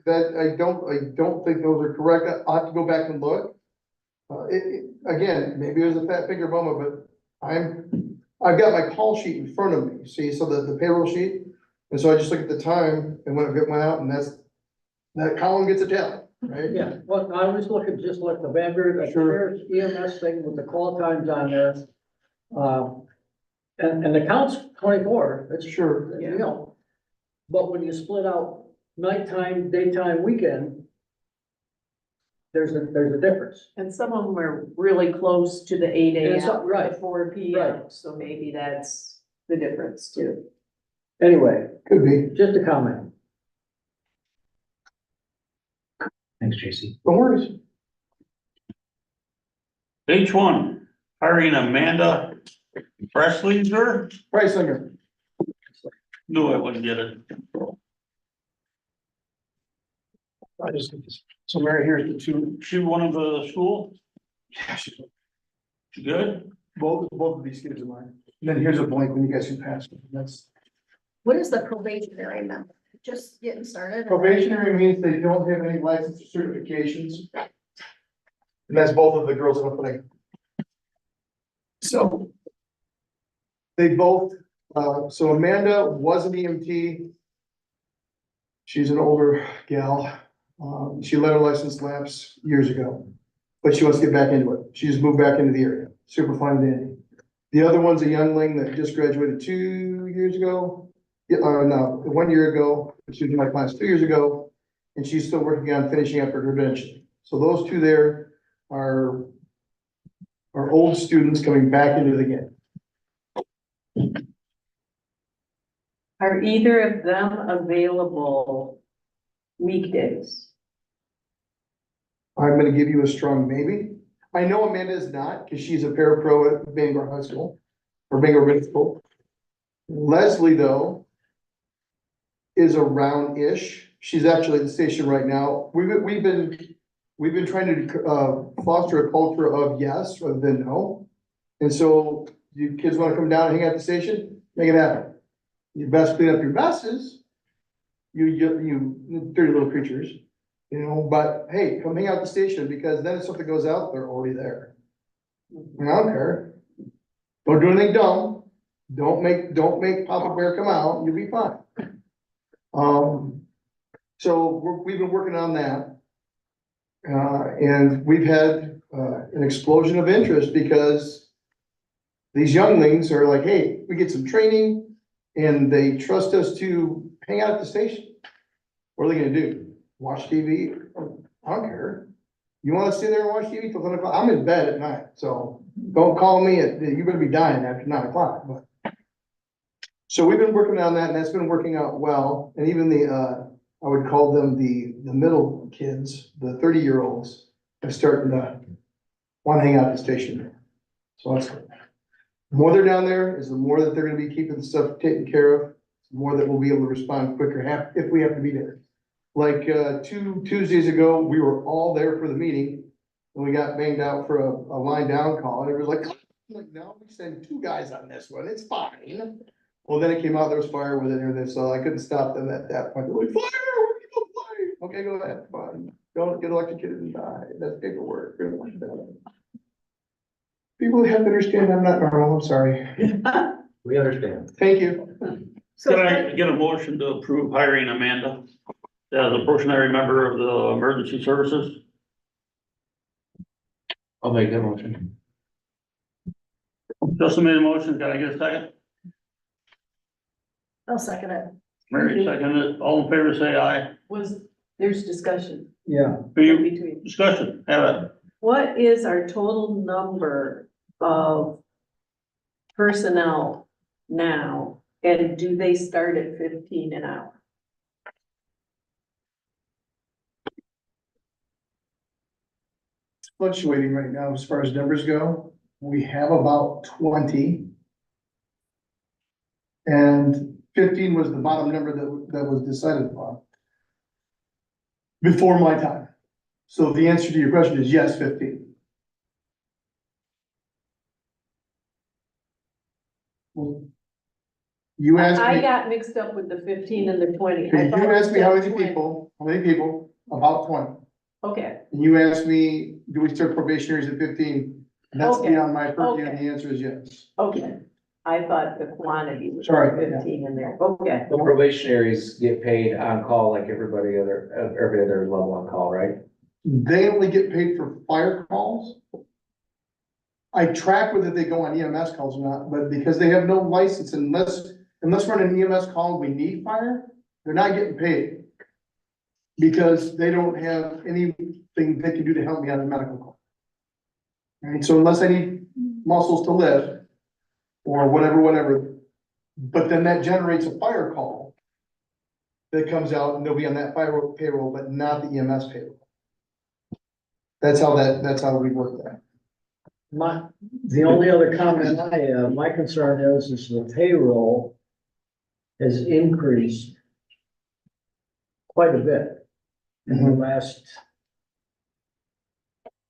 B: that, I don't think those are correct. I'll have to go back and look. Again, maybe it was a fat finger moment, but I've got my call sheet in front of me, see, so the payroll sheet. And so I just look at the time and when it went out and that column gets a tally, right?
D: Yeah, well, I was looking just like the Van Buren,
B: Sure.
D: sheriff's EMS thing with the call times on there. And the count's 24, that's
B: Sure.
D: you know. But when you split out nighttime, daytime, weekend, there's a difference.
A: And some of them are really close to the 8
D: And
A: AM,
D: some-
A: or
D: right,
A: the 4 PM,
D: right.
A: so maybe that's the difference too.
D: Anyway,
B: Could be.
D: just a comment.
C: Thanks, JC.
B: No worries.
F: H1, hiring Amanda Presslinger,
B: Pricelinger.
F: knew I wouldn't get it.
B: So Mary, here's the two,
F: She one of the school, good?
B: both of these kids are mine. And then here's a blank when you guys can pass it. That's
G: What is the probationary amendment? Just getting started?
B: probationary means they don't have any license or certifications. And that's both of the girls in the play. So. They both, so Amanda was an EMT. She's an older gal. She let her license lapse years ago. But she wants to get back into it. She just moved back into the area. Super fun dandy. The other one's a youngling that just graduated 2 years ago. Yeah, no, 1 year ago. She was in my class 2 years ago. And she's still working on finishing up her credentialing. So those two there are old students coming back into the game.
A: Are either of them available weekdays?
B: I'm gonna give you a strong maybe. I know Amanda is not, because she's a parapro at Bangor High School, or Bangor Middle School. Leslie, though, is around-ish. She's actually at the station right now. We've been we've been trying to, foster a culture of yes rather than no. And so you kids wanna come down and hang out at the station, make it happen. You best clean up your messes. You dirty little creatures, you know, but hey, come hang out at the station because then if something goes out, they're already there. And I don't care. Don't do anything dumb. Don't make Papa Bear come out, you'll be fine. So we've been working on that. And we've had, an explosion of interest because these younglings are like, hey, we get some training and they trust us to hang out at the station. What are they gonna do? Watch TV? I don't care. You wanna sit there and watch TV till 10 o'clock? I'm in bed at night, so don't call me you better be dying after 9 o'clock, but. So we've been working on that and that's been working out well. And even I would call them the middle kids, the 30-year-olds, are starting to want to hang out at the station. So that's good. The more they're down there is the more that they're gonna be keeping the stuff taken care of, the more that we'll be able to respond quicker if we have to be there. Like, 2 Tuesdays ago, we were all there for the meeting and we got banged out for a line down call and it was like, no, we send 2 guys on this one, it's fine. Well, then it came out, there was fire with it and everything, so I couldn't stop them at that point. They're like, fire, we're gonna go fire. Okay, go ahead, fine. Don't get electrocuted and die. That's paperwork. People have to understand I'm not normal, I'm sorry.
H: We understand.
B: Thank you.
F: Can I get a motion to approve hiring Amanda as a probationary member of the emergency services?
C: I'll make that motion.
F: Justin made a motion, can I get a second?
G: I'll second it.
F: Mary seconded it, all in favor, say aye.
A: There's discussion
D: Yeah,
F: Are you,
A: between,
F: discussion, have it.
A: what is our total number of personnel now? And do they start at 15 an hour?
B: Fluctuating right now as far as numbers go. We have about 20. And 15 was the bottom number that was decided upon. Before my time. So the answer to your question is yes, 15. You asked
A: I
B: me,
A: got mixed up with the 15 and the 20. I
B: you
A: thought it
B: asked me how
A: said
B: many
A: 20.
B: people, about 20.
A: Okay,
B: And you asked me, do we start probationaries at 15? And that's
A: Okay.
B: beyond my purview, and
A: Okay.
B: the answer is yes.
A: okay. I thought the quantity was
B: Sorry, yeah.
A: 15 in there. Okay.
C: The probationaries get paid on call like every other level on call, right?
B: They only get paid for fire calls. I track whether they go on EMS calls or not, but because they have no license unless we're on an EMS call, we need fire, they're not getting paid. Because they don't have anything they can do to help me on a medical call. Right, so unless I need muscles to lift or whatever, but then that generates a fire call that comes out and they'll be on that fire payroll, but not the EMS payroll. That's how we work that.
D: the only other comment I have, my concern is the payroll has increased quite a bit in the last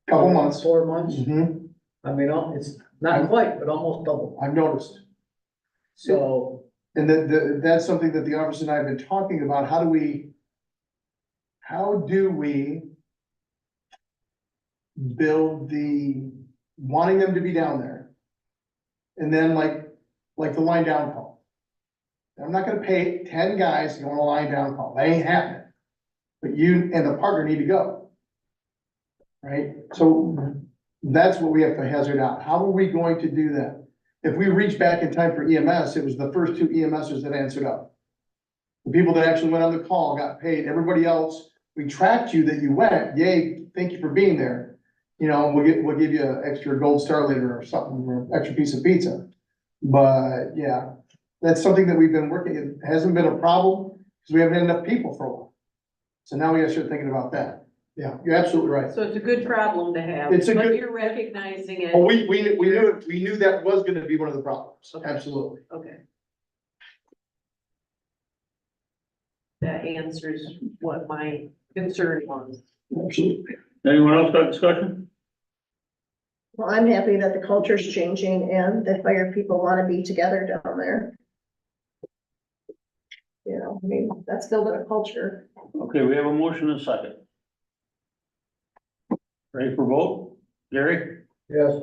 B: Couple months.
D: 4 months.
B: Mhm.
D: I mean, it's not quite, but almost double.
B: I've noticed.
D: So,
B: And that's something that the officer and I have been talking about. How do we build wanting them to be down there? And then like the line down call. I'm not gonna pay 10 guys to go on a line down call. That ain't happening. But you and the partner need to go. Right? So that's what we have to hazard out. How are we going to do that? If we reach back in time for EMS, it was the first 2 EMSers that answered up. The people that actually went on the call got paid. Everybody else, we tracked you that you went. Yay, thank you for being there. You know, we'll give you an extra gold star later or something, or an extra piece of pizza. But yeah, that's something that we've been working. It hasn't been a problem because we haven't had enough people for a while. So now we gotta start thinking about that. Yeah, you're absolutely right.
A: So it's a good problem to have,
B: It's a
A: but
B: good-
A: you're recognizing it.
B: Oh, we knew that was gonna be one of the problems.
A: Okay.
B: Absolutely.
A: Okay. That answers what my concern was.
B: Absolutely.
F: Anyone else got discussion?
G: Well, I'm happy that the culture's changing and the fire people wanna be together down there. You know, I mean, that's building a culture.
F: Okay, we have a motion and a second. Ready for vote? Gary?
D: Yes,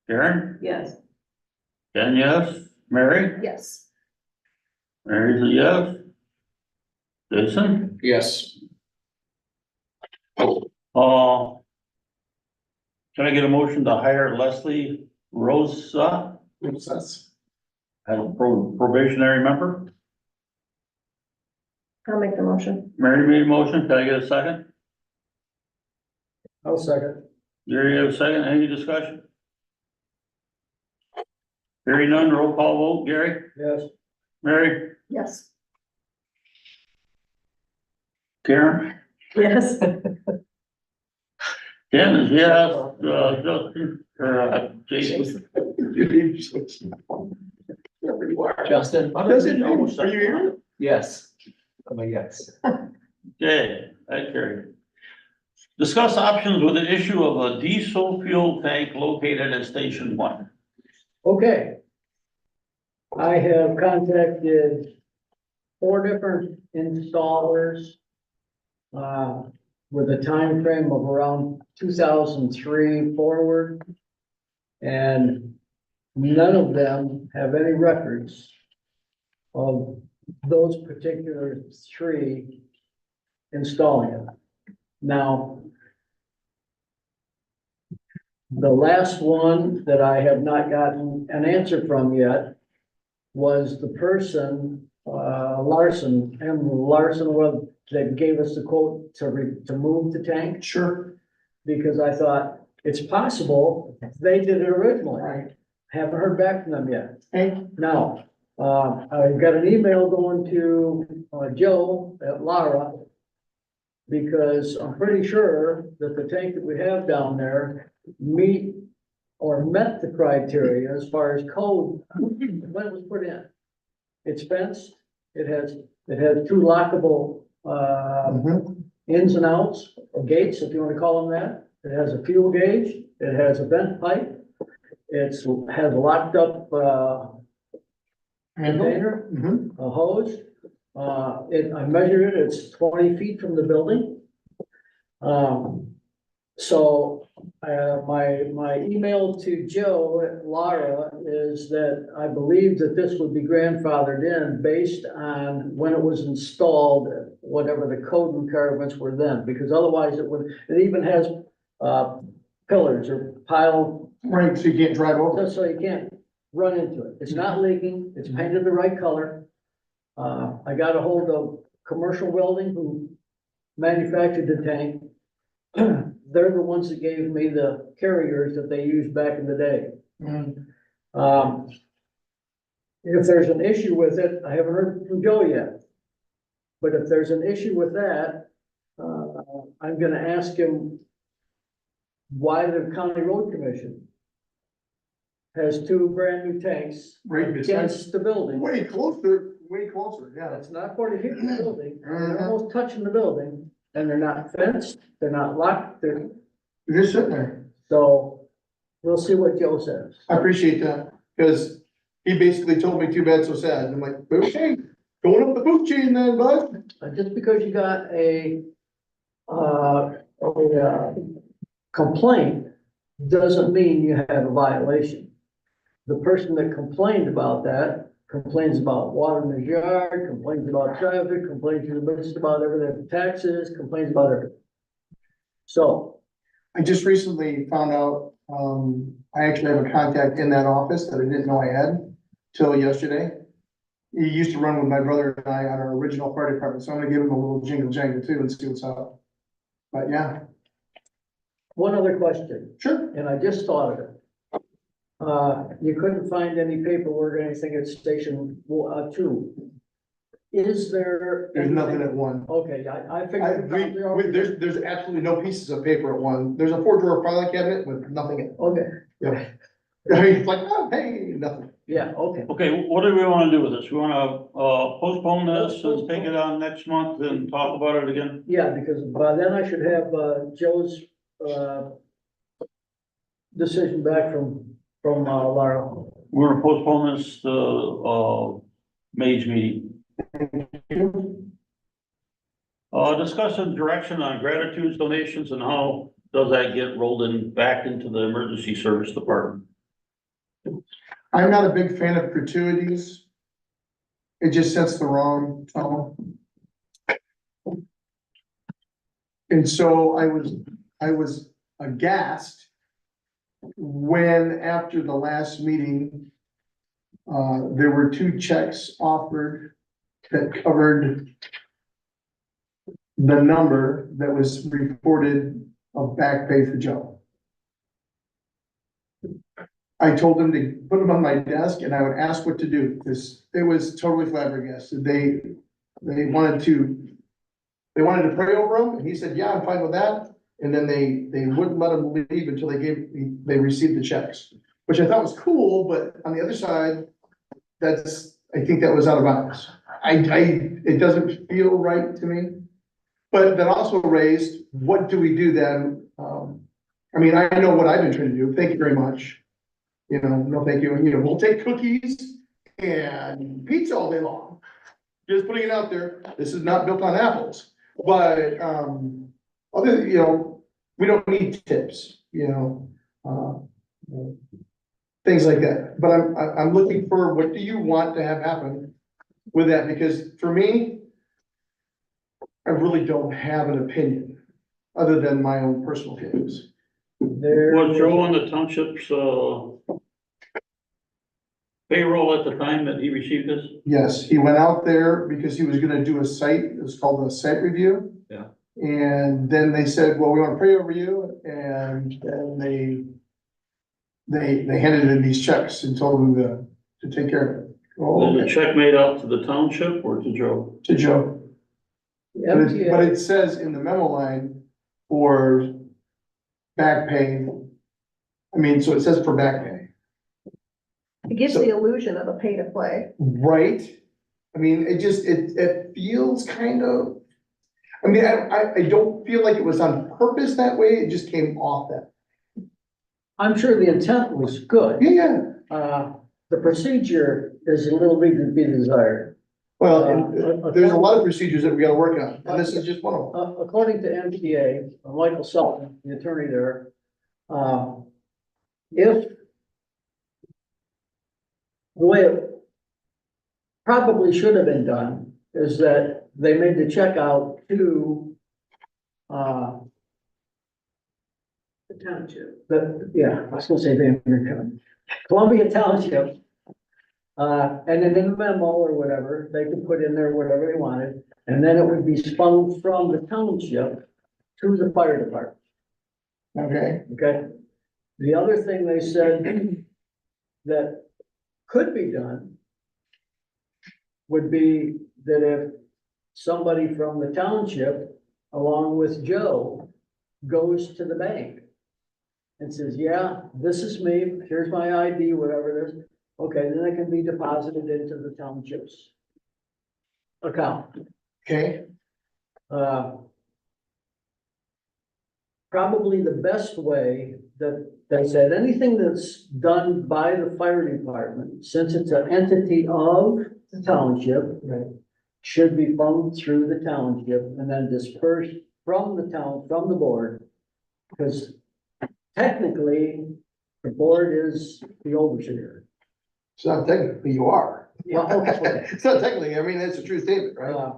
F: Karen?
A: Yes.
F: Ken, yes. Mary?
G: Yes.
F: Mary's a yes. Jason?
C: Yes.
F: Can I get a motion to hire Leslie Rosa
B: That's-
F: as a probationary member?
G: I'll make the motion.
F: Mary made a motion. Can I get a second?
D: I'll second.
F: Gary, you have a second? Any discussion? Hearing none, roll call vote. Gary?
D: Yes,
F: Mary?
G: Yes.
F: Karen?
A: Yes.
F: Ken is yes, Justin, Jason.
C: Justin?
F: Are you here?
C: Yes. I'm a yes.
F: Okay, that carried. Discuss options with the issue of a diesel fuel tank located at Station One.
D: okay. I have contacted 4 different installers. With a time frame of around 2003 forward. And none of them have any records of those particular 3 installing it. Now, the last one that I have not gotten an answer from yet was the person, Larson, M. Larson, well, that gave us the quote to move the tank.
B: Sure.
D: Because I thought, it's possible they did it originally.
B: Right.
D: Haven't heard back from them yet.
B: Hey,
D: Now, I've got an email going to, Joe at Lara. Because I'm pretty sure that the tank that we have down there meet or met the criteria as far as code when it was put in. It's fenced, it has 2 lockable,
B: mhm.
D: ins and outs, or gates, if you wanna call them that. It has a fuel gauge, it has a vent pipe, has a locked up, container,
B: Mhm.
D: a hose. I measured it, it's 20 feet from the building. So, my email to Joe at Lara is that I believe that this would be grandfathered in based on when it was installed, whatever the code requirements were then, because otherwise it even has, pillars or pile,
B: Right, so you can't drive over.
D: just so you can't run into it. It's not leaking, it's painted the right color. I got a hold of Commercial Welding who manufactured the tank. They're the ones that gave me the carriers that they used back in the day. If there's an issue with it, I haven't heard from Joe yet. But if there's an issue with that, I'm gonna ask him why the County Road Commission has 2 brand new tanks
B: Right beside,
D: against the building.
B: way closer, yeah.
D: That's not 40 feet from the building, they're almost touching the building, and they're not fenced, they're not locked,
B: You're just sitting there.
D: so we'll see what Joe says.
B: I appreciate that, because he basically told me too bad, so sad. I'm like, okay, going up the food chain then, bud.
D: Just because you got a complaint doesn't mean you have a violation. The person that complained about that complains about water in his yard, complains about traffic, complains just about everything, taxes, complains about everything. So,
B: I just recently found out, I actually have a contact in that office that I didn't know I had till yesterday. He used to run with my brother and I on our original fire department, so I'm gonna give him a little jingle jangle too and see what's up. But yeah,
D: one other question,
B: sure.
D: and I just thought of it. You couldn't find any paperwork or anything at Station 2. Is there?
B: There's nothing at one.
D: Okay, I figured.
B: There's absolutely no pieces of paper at one. There's a 4-drawer filing cabinet with nothing in it.
D: Okay.
B: Yeah. I mean, it's like, oh, hey, nothing.
D: Yeah, okay.
F: Okay, what do we wanna do with this? We wanna, postpone this and take it on next month and talk about it again?
D: Yeah, because by then I should have, Joe's, decision back from Laura.
F: We're gonna postpone this to, May's meeting. Discussion direction on gratitude donations and how does that get rolled in back into the emergency service department?
B: I'm not a big fan of gratuities. It just sets the wrong tone. And so I was aghast when, after the last meeting, there were 2 checks offered that covered the number that was reported of back pay for Joe. I told them to put them on my desk and I would ask what to do, because it was totally flabbergasted. They wanted to pray over him, and he said, yeah, I'm fine with that. And then they wouldn't let him leave until they received the checks, which I thought was cool, but on the other side, I think that was out of bounds. It doesn't feel right to me. But that also raised, what do we do then? I mean, I know what I've been trying to do. Thank you very much. You know, no, thank you. You know, we'll take cookies and pizza all day long. Just putting it out there. This is not built on apples, but, other, you know, we don't need tips, you know, things like that. But I'm looking for, what do you want to have happen with that? Because for me, I really don't have an opinion other than my own personal feelings.
F: Was Joe on the township's, payroll at the time that he received this?
B: Yes, he went out there because he was gonna do a site, it was called a site review.
F: Yeah.
B: And then they said, well, we wanna pray over you, and then they handed in these checks and told him to take care of it. Oh,
F: Was the
B: okay.
F: check made out to the township or to Joe?
B: To Joe. But it
D: MTA,
B: says in the memo line for back pay. I mean, so it says for back pay,
G: It gives the illusion of a pay to play.
B: right? I mean, it feels kind of, I mean, I don't feel like it was on purpose that way, it just came off that.
D: I'm sure the intent was good.
B: Yeah,
D: The procedure is a little bit to be desired.
B: well, and there's a lot of procedures that we gotta work on, and this is just one of them.
D: According to MTA, Michael Sullivan, the attorney there, if the way it probably should have been done is that they made the check out to,
A: The township.
D: I was gonna say Van Buren County, Columbia Township. And then in the memo or whatever, they could put in there whatever they wanted, and then it would be spun from the township to the fire department,
B: Okay,
D: okay? The other thing they said that could be done would be that if somebody from the township, along with Joe, goes to the bank and says, yeah, this is me, here's my ID, whatever it is, okay, then it can be deposited into the township's account.
B: okay,
D: Probably the best way that they said, anything that's done by the fire department, since it's an entity of the township, should be funded through the township and then dispersed from the town, from the board. Because technically, the board is the overseer.
B: it's not technically, you are.
D: Well, okay.
B: It's not technically, I mean, that's a true statement, right?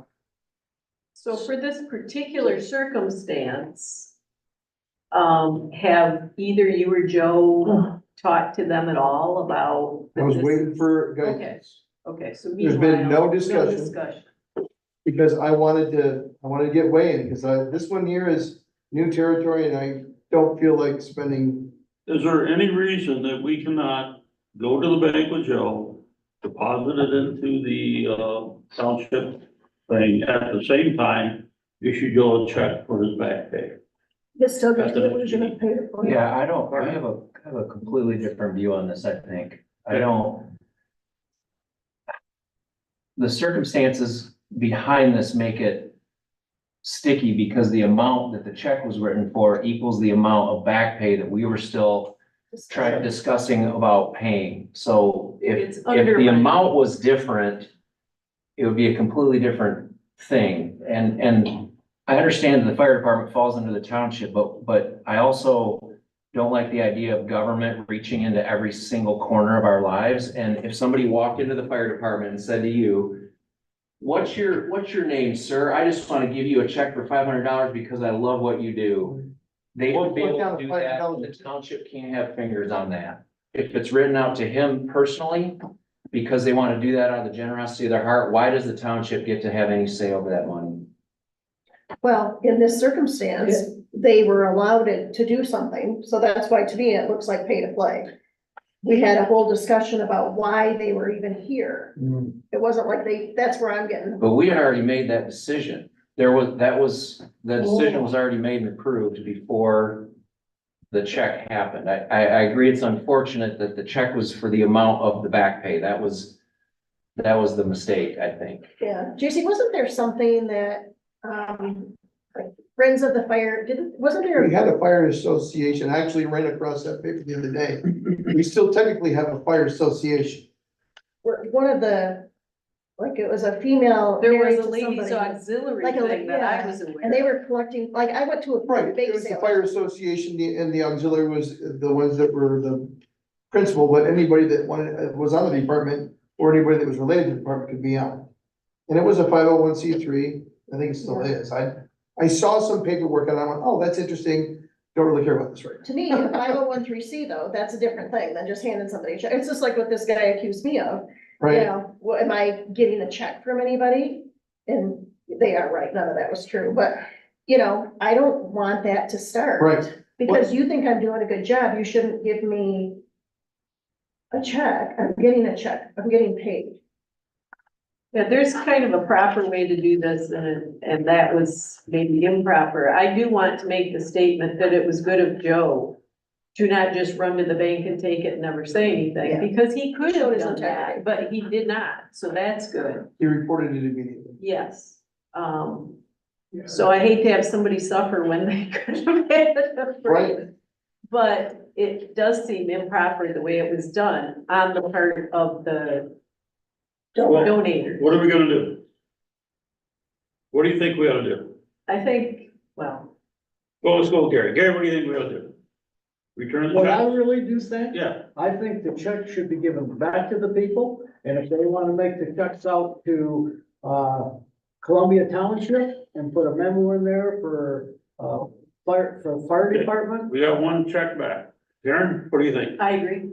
A: So for this particular circumstance, have either you or Joe talked to them at all about?
B: I was
A: this?
B: waiting for guidance,
A: Okay, so
B: There's been
A: meanwhile,
B: no discussion.
A: discussion.
B: because I wanted to get way in, because this one here is new territory, and I don't feel like spending.
F: Is there any reason that we cannot go to the bank with Joe, deposit it into the, township thing, at the same time, issue Joe a check for his back pay?
G: It's still got
F: That's
G: the
F: the-
G: illusion of pay to play.
C: Yeah, I have a completely different view on this, I think. I don't. The circumstances behind this make it sticky because the amount that the check was written for equals the amount of back pay that we were still discussing about paying. So
A: It's
C: if
A: under
C: the
A: my-
C: amount was different, it would be a completely different thing. And I understand that the fire department falls under the township, but I also don't like the idea of government reaching into every single corner of our lives. And if somebody walked into the fire department and said to you, what's your name, sir? I just want to give you a check for $500 because I love what you do. They would be able to do that, and the township can't have fingers on that. If it's written out to him personally, because they want to do that out of the generosity of their heart, why does the township get to have any say over that money?
G: Well, in this circumstance, they were allowed to do something, so that's why to me it looks like pay to play. We had a whole discussion about why they were even here. It wasn't like that's where I'm getting.
C: But we had already made that decision. The decision was already made and approved before the check happened. I agree it's unfortunate that the check was for the amount of the back pay. That was the mistake, I think.
G: Yeah, JC, wasn't there something that, like Friends of the Fire, wasn't there?
B: We had a fire association. I actually ran across that paper the other day. We still technically have a fire association.
G: One of the, like, it was a female.
A: There
G: married
A: was a
G: to
A: ladies
G: somebody,
A: auxiliary
G: like a-
A: thing that I
G: yeah,
A: was aware of.
G: And they were collecting, like, I went to a
B: Right,
G: bake
B: it was the
G: sale.
B: fire association, and the auxiliary was the ones that were the principal, but anybody that was on the department or anybody that was related to the department could be on. And it was a 501(c)(3), I think it still is. I saw some paperwork and I went, oh, that's interesting. Don't really care about this right now.
G: To me, a 501(c)(3) though, that's a different thing than just handing somebody a check. It's just like what this guy accused me of. You
B: Right?
G: know, what, am I getting a check from anybody? And they are right, none of that was true, but, you know, I don't want that to start.
B: Right.
G: Because you think I'm doing a good job, you shouldn't give me a check. I'm getting a check, I'm getting paid.
A: Yeah, there's kind of a proper way to do this and that was maybe improper. I do want to make the statement that it was good of Joe to not just run to the bank and take it and never say anything,
G: Yeah.
A: because he could
G: Showed
A: have
G: his
A: done
G: integrity.
A: that, but he did not. So that's good.
B: He reported it immediately.
A: Yes. So I hate to have somebody suffer when they could have had it free.
B: Right.
A: But it does seem improper the way it was done on the part of the
F: Well,
A: donator.
F: what are we gonna do? What do you think we ought to do?
A: I think, well,
F: Well, let's go, Gary. Gary, what do you think we ought to do? Return the
D: What I
F: check?
D: really do think,
F: Yeah,
D: I think the check should be given back to the people, and if they wanna make the checks out to, Columbia Township and put a memo in there for fire department,
F: we got one check back. Karen, what do you think?
A: I agree.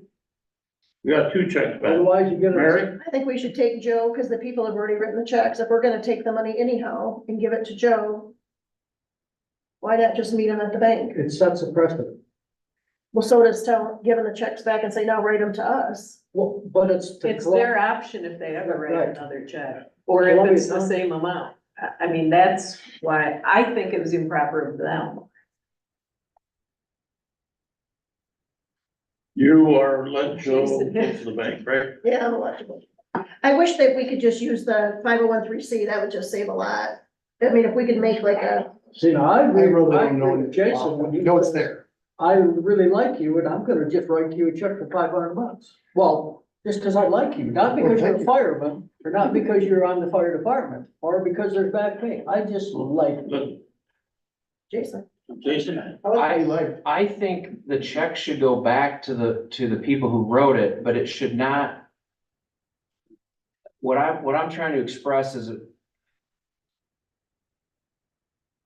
F: We got two checks back.
D: otherwise you get a.
F: Mary?
G: I think we should take Joe, because the people have already written the checks. If we're gonna take the money anyhow and give it to Joe, why not just meet him at the bank?
D: It sets a precedent.
G: Well, so does giving the checks back and say, now write them to us.
D: Well, but it's. to
A: It's
D: collect-
A: their option if they ever write
D: Right.
A: another check, or if it's the same amount. I mean, that's why I think it was improper of them.
F: You are letting Joe
A: Jason.
F: go to the bank, right?
G: Yeah, I'm electable. I wish that we could just use the 501(c), that would just save a lot. I mean, if we could make like a,
D: See, now I
B: I
D: agree,
B: really
D: I
B: don't know.
D: agree with Jason, when
B: You
D: he
B: know it's
D: says,
B: there.
D: I really like you, and I'm gonna just write you a check for $500. Well, just because I like you, not because you're a fireman, or not because you're on the fire department, or because there's back pay. I just like you.
F: Look,
G: Jason.
F: Jason,
B: I like what he liked.
C: I think the check should go back to the people who wrote it, but it should not. What I'm trying to express is.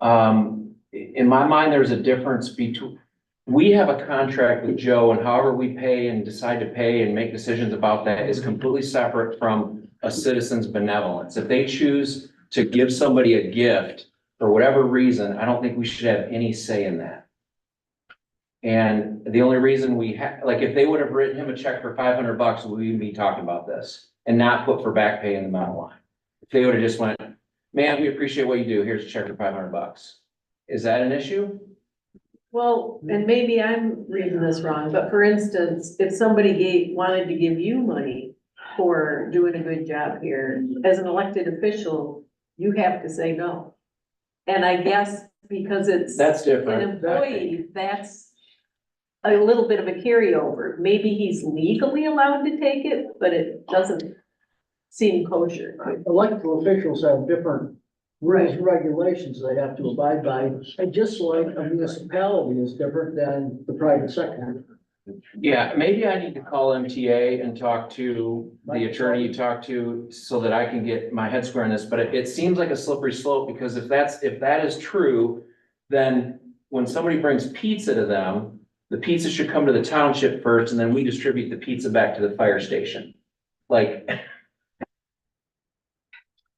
C: In my mind, there's a difference between, we have a contract with Joe, and however we pay and decide to pay and make decisions about that is completely separate from a citizen's benevolence. If they choose to give somebody a gift for whatever reason, I don't think we should have any say in that. And the only reason we have, like, if they would have written him a check for $500, we'd be talking about this and not put for back pay in the amount line. If they would have just went, man, we appreciate what you do. Here's a check for $500. Is that an issue?
A: Well, and maybe I'm reading this wrong, but for instance, if somebody wanted to give you money for doing a good job here, as an elected official, you have to say no. And I guess because it's
C: That's
A: an
C: different.
A: employee, that's a little bit of a carryover. Maybe he's legally allowed to take it, but it doesn't seem kosher.
D: Elected officials have different rules and regulations they have to abide by, and just like a municipality is different than the private sector.
C: Yeah, maybe I need to call MTA and talk to the attorney you talked to so that I can get my head square on this, but it seems like a slippery slope, because if that is true, then when somebody brings pizza to them, the pizza should come to the township first, and then we distribute the pizza back to the fire station. Like,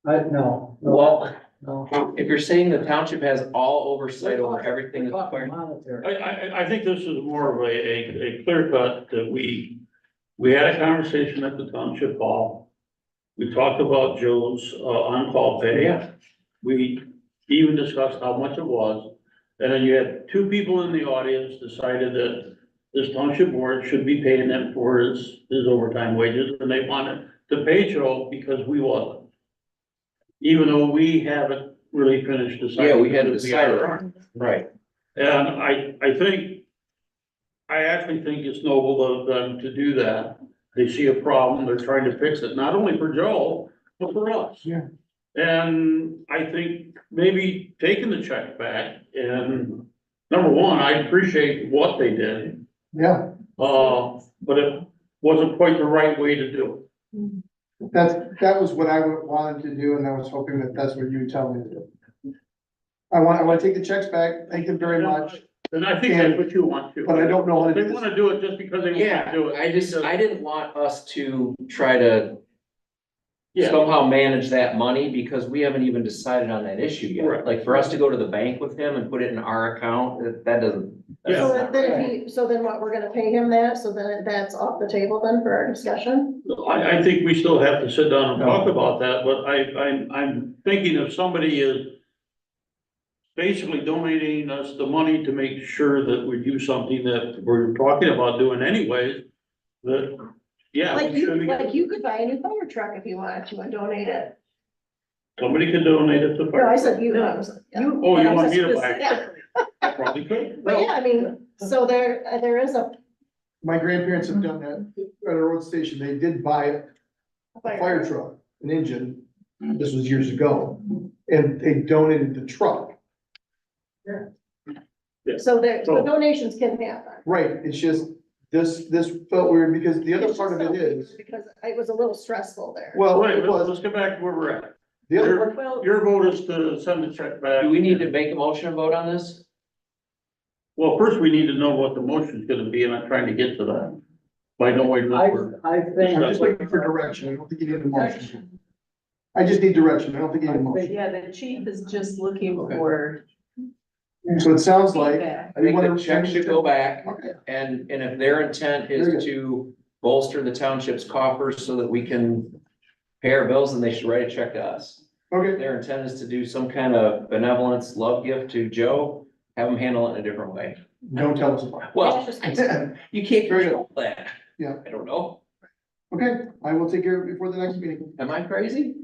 D: No.
C: well,
D: No.
C: if you're saying the township has all oversight over everything that's
D: Talking
C: fire.
D: monetary.
F: I think this is more of a clear cut that we had a conversation at the township hall. We talked about Joe's, on-call pay.
C: Yeah.
F: We even discussed how much it was. And then you had two people in the audience decided that this township board should be paying them for his overtime wages, and they wanted to pay Joe because we wasn't. Even though we haven't really finished deciding.
C: Yeah, we had to
F: who
C: decide it.
F: are.
C: Right.
F: And I actually think it's noble of them to do that. They see a problem, they're trying to fix it, not only for Joe, but for us.
B: Yeah.
F: And I think maybe taking the check back, and number one, I appreciate what they did.
B: Yeah,
F: But it wasn't quite the right way to do
B: that was what I wanted to do, and I was hoping that that's what you would tell me to do. I want to take the checks back, thank you very much,
F: it. And I think that's what you want to.
B: but I don't know how to
F: They
B: do this.
F: wanna do it just because they
C: Yeah,
F: wanna do it.
C: I didn't want us to try to
F: Yeah.
C: somehow manage that money, because we haven't even decided on that issue yet.
F: Right.
C: Like, for us to go to the bank with him and put it in our account, that doesn't. that's
F: Yeah.
G: So
C: not
G: then
C: right.
G: if he, so then what, we're gonna pay him that, so then that's off the table then for our discussion?
F: I think we still have to sit down and talk about that, but I'm thinking if somebody is basically donating us the money to make sure that we do something that we're talking about doing anyways, that, yeah.
G: Like
F: we should
G: you,
F: be-
G: like you could buy a new fire truck if you wanted to and donate it.
F: Somebody could donate it to.
G: No, I said you,
A: No,
G: I was, yeah.
A: You.
F: Oh, you
A: but I
F: want
A: was
F: me to buy it?
A: specifically-
F: I Probably could.
G: But yeah, I mean, so there is a
B: My grandparents have done that at a road station, they did buy a fire truck, an engine, this was years ago, and they donated the truck.
G: So so donations can happen.
B: Right, it's just, this felt weird, because the other
G: It's
B: part of
G: just
B: it
G: so weird
B: is,
G: Because it was a little stressful there.
B: well,
F: Wait,
B: it was,
F: let's get back to where we're at.
B: the other part,
A: Well,
F: Your vote is to send the check back.
C: Do we need to make a motion and vote on this?
F: Well, first we need to know what the motion's gonna be, and I'm trying to get to that. By no way.
D: I think.
B: I'm just looking for direction, I don't think you need a motion. I just need direction, I don't think you need a motion.
A: yeah, the chief is just looking for
B: So it sounds like,
A: feedback.
C: I think the check should go back,
B: okay,
C: and if their intent
B: Very
C: is
B: good.
C: to bolster the township's coffers so that we can pay our bills, then they should write a check to us. If
B: okay,
C: their intent is to do some kind of benevolence, love gift to Joe, have them handle it in a different way.
B: don't tell us about
C: Well,
B: it.
C: you can't
B: Very good.
C: control that.
B: Yeah.
C: I don't know.
B: Okay, I will take care of it before the next meeting.
C: Am I crazy?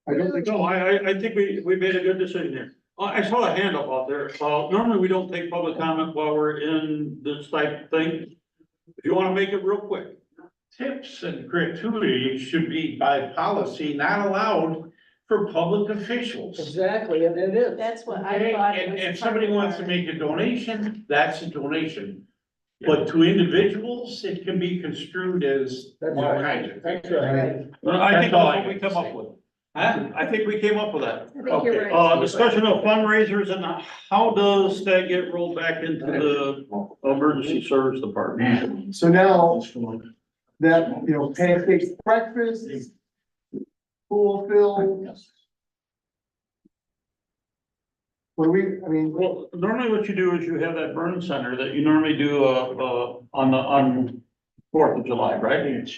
B: I don't think
F: No,
B: so.
F: I think we made a good decision here. I saw a hand up out there. Normally we don't take public comment while we're in this type of thing. If you wanna make it real quick.
L: Tips and gratuities should be by policy not allowed for public officials.
D: Exactly, and it is.
A: That's what I
L: Okay,
A: thought. it
L: and
A: was
L: if
A: part
L: somebody
A: of
L: wants to
A: our-
L: make a donation, that's a donation. But to individuals, it can be construed as
D: That's
L: all
D: right.
L: kinds of things.
D: That's right.
F: I think
L: That's all
F: that's
L: I
F: what we
L: got to
F: come up
L: say.
F: with. Huh? I think we came up with that.
G: I think you're
F: Okay,
G: right.
F: discussion of fundraisers and how does that get rolled back into the emergency service department?
B: So now that, pancakes breakfast, pool fill. What do we?
F: Well, normally what you do is you have that burn center that you normally do, on 4th of July, right?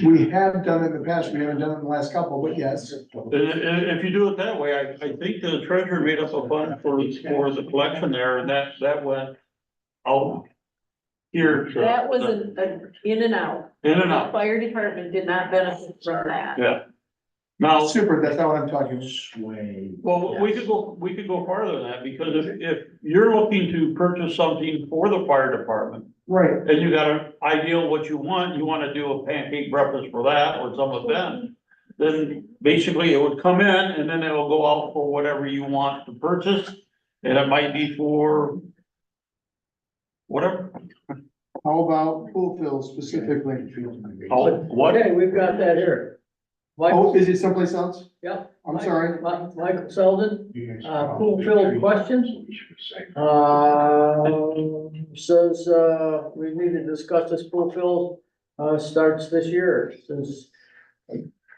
B: We have done it in the past, we haven't done it in the last couple, but yes.
F: If you do it that way, I think the treasurer made up a fund for the collection there, and that went out here to.
A: That was an in and out.
F: In and
A: The
F: out,
A: fire department did not benefit from that.
F: yeah. Now,
B: Super, that's not what I'm talking about.
F: well, we could go farther than that, because if you're looking to purchase something for the fire department,
B: Right,
F: and you got an idea of what you wanna do a pancake breakfast for that, or some event, then basically it would come in, and then it'll go out for whatever you want to purchase, and it might be for whatever,
B: how about pool fills specifically?
F: what?
D: Okay, we've got that here.
B: Oh,
D: Michael,
B: is it someplace else?
D: yep.
B: I'm sorry.
D: Michael Selden, pool filled questions. Says, we need to discuss this pool fill, starts this year. Says,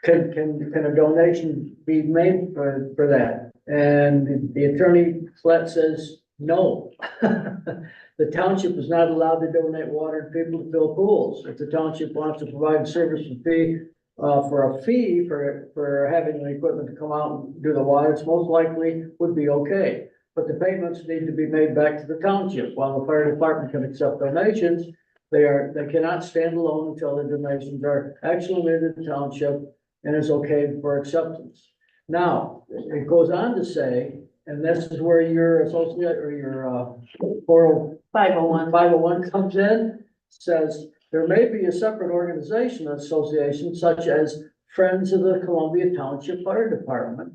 D: can a donation be made for that? And the attorney flat says, no. The township is not allowed to donate water to people to fill pools. If the township wants to provide service and fee, for a fee for having the equipment to come out and do the water, it's most likely would be okay. But the payments need to be made back to the township. While the fire department can accept donations, they cannot stand alone until the donations are actually made to the township and is okay for acceptance. Now, it goes on to say, and this is where your associate or your,
A: 501.
D: 501 comes in, says, there may be a separate organization or association such as Friends of the Columbia Township Fire Department.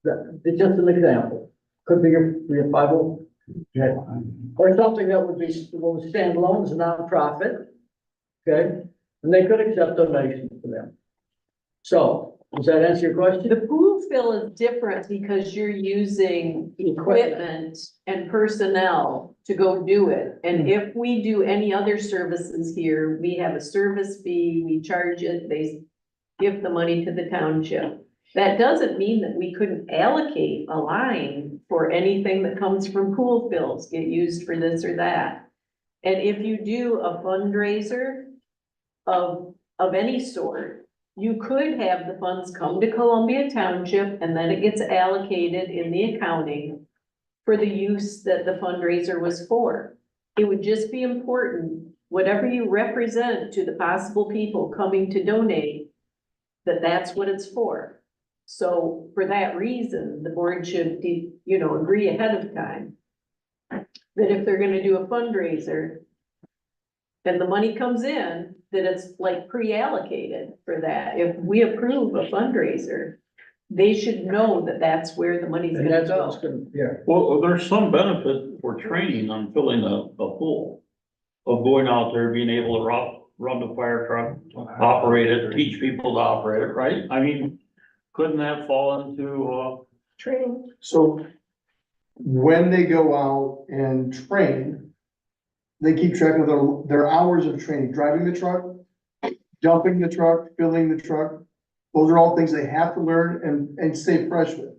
D: That's just an example. Could be your 50, or something that would stand alone as a nonprofit. Okay, and they could accept donations for them. So, does that answer your question?
A: The pool fill is different because you're using equipment and personnel to go do it. And if we do any other services here, we have a service fee, we charge it, they give the money to the township. That doesn't mean that we couldn't allocate a line for anything that comes from pool fills, get used for this or that. And if you do a fundraiser of any sort, you could have the funds come to Columbia Township and then it gets allocated in the accounting for the use that the fundraiser was for. It would just be important, whatever you represent to the possible people coming to donate, that's what it's for. So for that reason, the board should, agree ahead of time that if they're gonna do a fundraiser and the money comes in, that it's like pre-allocated for that. If we approve a fundraiser, they should know that that's where the money's
D: And
A: gonna
D: that's what's
A: go.
D: gonna, yeah.
F: Well, there's some benefit for training on filling a pool. Of going out there, being able to run the fire truck, operate it, teach people to operate it, right? I mean, couldn't that fall into,
A: Training.
B: So when they go out and train, they keep track of their hours of training, driving the truck, dumping the truck, filling the truck. Those are all things they have to learn and stay fresh with.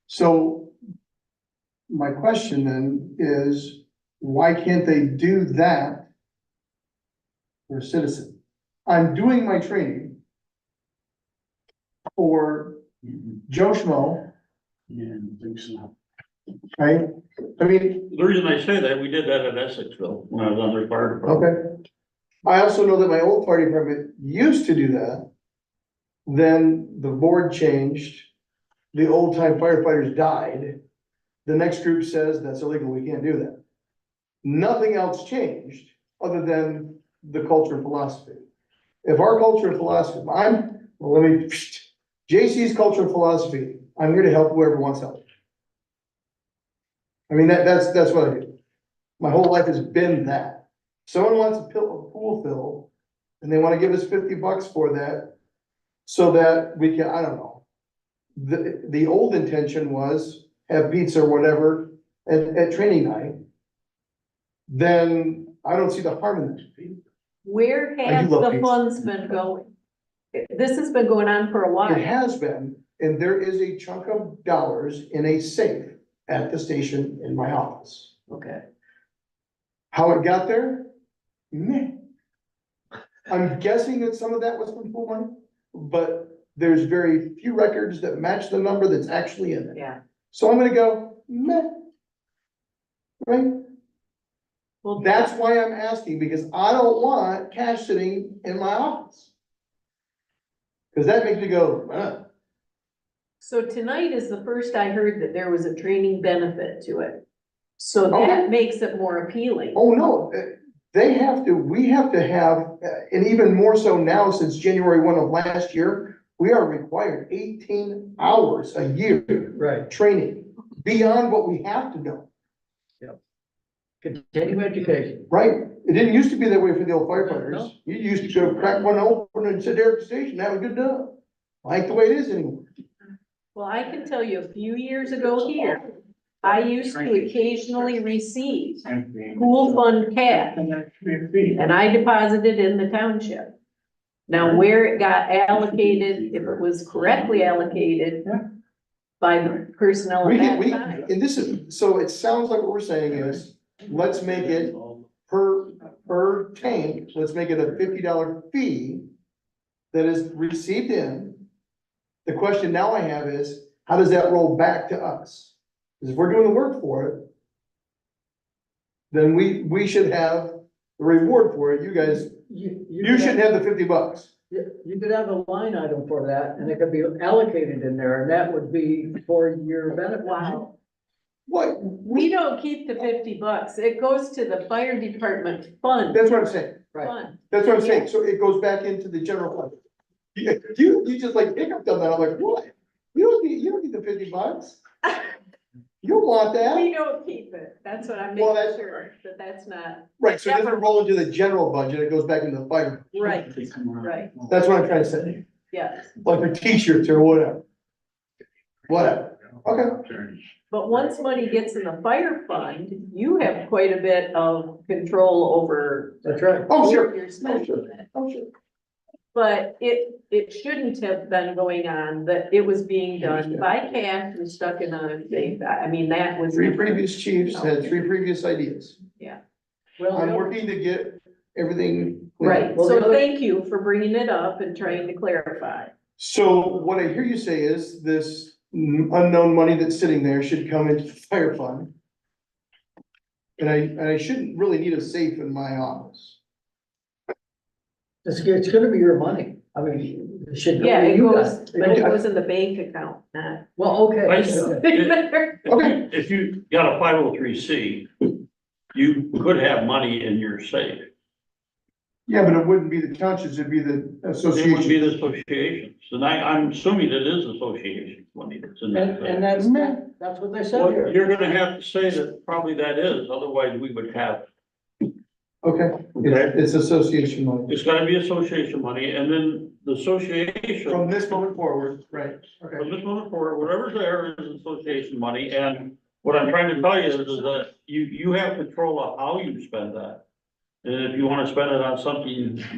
B: So my question then is, why can't they do that for a citizen? I'm doing my training for Joe Schmo, right? I mean,
F: the reason I say that, we did that at Essexville when I was on their fire department.
B: okay. I also know that my old fire department used to do that. Then the board changed. The old time firefighters died. The next group says that's illegal, we can't do that. Nothing else changed other than the culture and philosophy. If our culture and philosophy, JC's culture and philosophy, I'm here to help whoever wants help. I mean, that's what I do. My whole life has been that. Someone wants a pool fill, and they wanna give us $50 for that, so that we can, I don't know. The old intention was have pizza or whatever at training night. Then I don't see the harm in that.
A: Where
B: I
A: have
B: do love
A: the
B: pizza.
A: funds been going? This has been going on for a
B: It
A: while.
B: has been, and there is a chunk of dollars in a safe at the station in my office.
A: Okay.
B: How it got there? Meh. I'm guessing that some of that was from pool money, but there's very few records that match the number that's actually in there.
A: Yeah.
B: So I'm gonna go, meh. Right?
A: Well,
B: That's why I'm asking, because I don't want cash sitting in my office. Cause that makes me go,
A: so tonight is the first I heard that there was a training benefit to it. So
B: Oh.
A: that makes it more appealing.
B: oh no, we have to have, and even more so now since January 1 of last year, we are required 18 hours a year
D: Right,
B: training beyond what we have to know,
D: continue education.
B: right? It didn't used to be that way for the old
D: No.
B: firefighters. You used to go crack one open and sit there at the station, that was good enough. Like the way it is anymore.
A: Well, I can tell you a few years ago here, I used to occasionally receive pool fund cash, and I deposited in the township. Now, where it got allocated, if it was correctly allocated by the personnel
B: We
A: at
B: can,
A: that time.
B: and this is, so it sounds like what we're saying is, let's make it per tank, let's make it a $50 fee that is received in. The question now I have is, how does that roll back to us? Because if we're doing the work for it, then we should have the reward for it. You guys, you shouldn't have the $50.
D: You could have a line item for that, and it could be allocated in there, and that would be for your benefit.
A: Wow.
B: What?
A: We don't keep the $50. It goes to the fire department fund.
B: That's what I'm saying.
A: Fund.
B: That's what I'm saying. So it goes back into the general fund. You just like hiccuped on that. I'm like, what? You don't need the $50. You don't want that.
A: We don't keep it. That's what I'm
B: Well,
A: making
B: that's-
A: sure, that that's not,
B: Right, so it doesn't roll into the general budget. It goes back into the fire.
A: right, right,
B: That's what I'm trying to say.
A: yes.
B: Like the t-shirts or whatever. Whatever. Okay.
A: But once money gets in the fire fund, you have quite a bit of control over
D: That's right.
B: Oh,
A: where
B: sure.
A: you're spending it.
B: Oh, sure.
A: But it shouldn't have been going on, that it was being done by cash and stuck in a safe. I mean, that was.
B: Three previous chiefs had three previous ideas.
D: Well,
B: I'm working to get everything. cleaned up.
A: Right,
D: Well, the
A: so
D: other-
A: thank you for bringing it up and trying to clarify.
B: So what I hear you say is this unknown money that's sitting there should come into the fire fund. And I shouldn't really need a safe in my office.
D: it's gonna be your money. I mean, it should go
A: Yeah,
D: to
A: it
D: you
A: goes,
D: guys.
A: but it goes in the bank account, not.
D: Well, okay.
B: Okay.
F: If you got a 503C, you could have money in your safe.
B: Yeah, but it wouldn't be the townships, it'd be the
F: It would be
B: association.
F: the associations, and I'm assuming it is association money that's in
D: And
F: there.
D: that's what they said
F: Well,
D: here.
F: you're gonna have to say that probably that is, otherwise we would have,
B: Okay, it's association money.
F: it's gotta be association money, and then the association.
B: From this moment forward, right,
F: From
B: okay.
F: this moment forward, whatever's there is association money, and what I'm trying to tell you is that you have control of how you spend that. And if you wanna spend it on something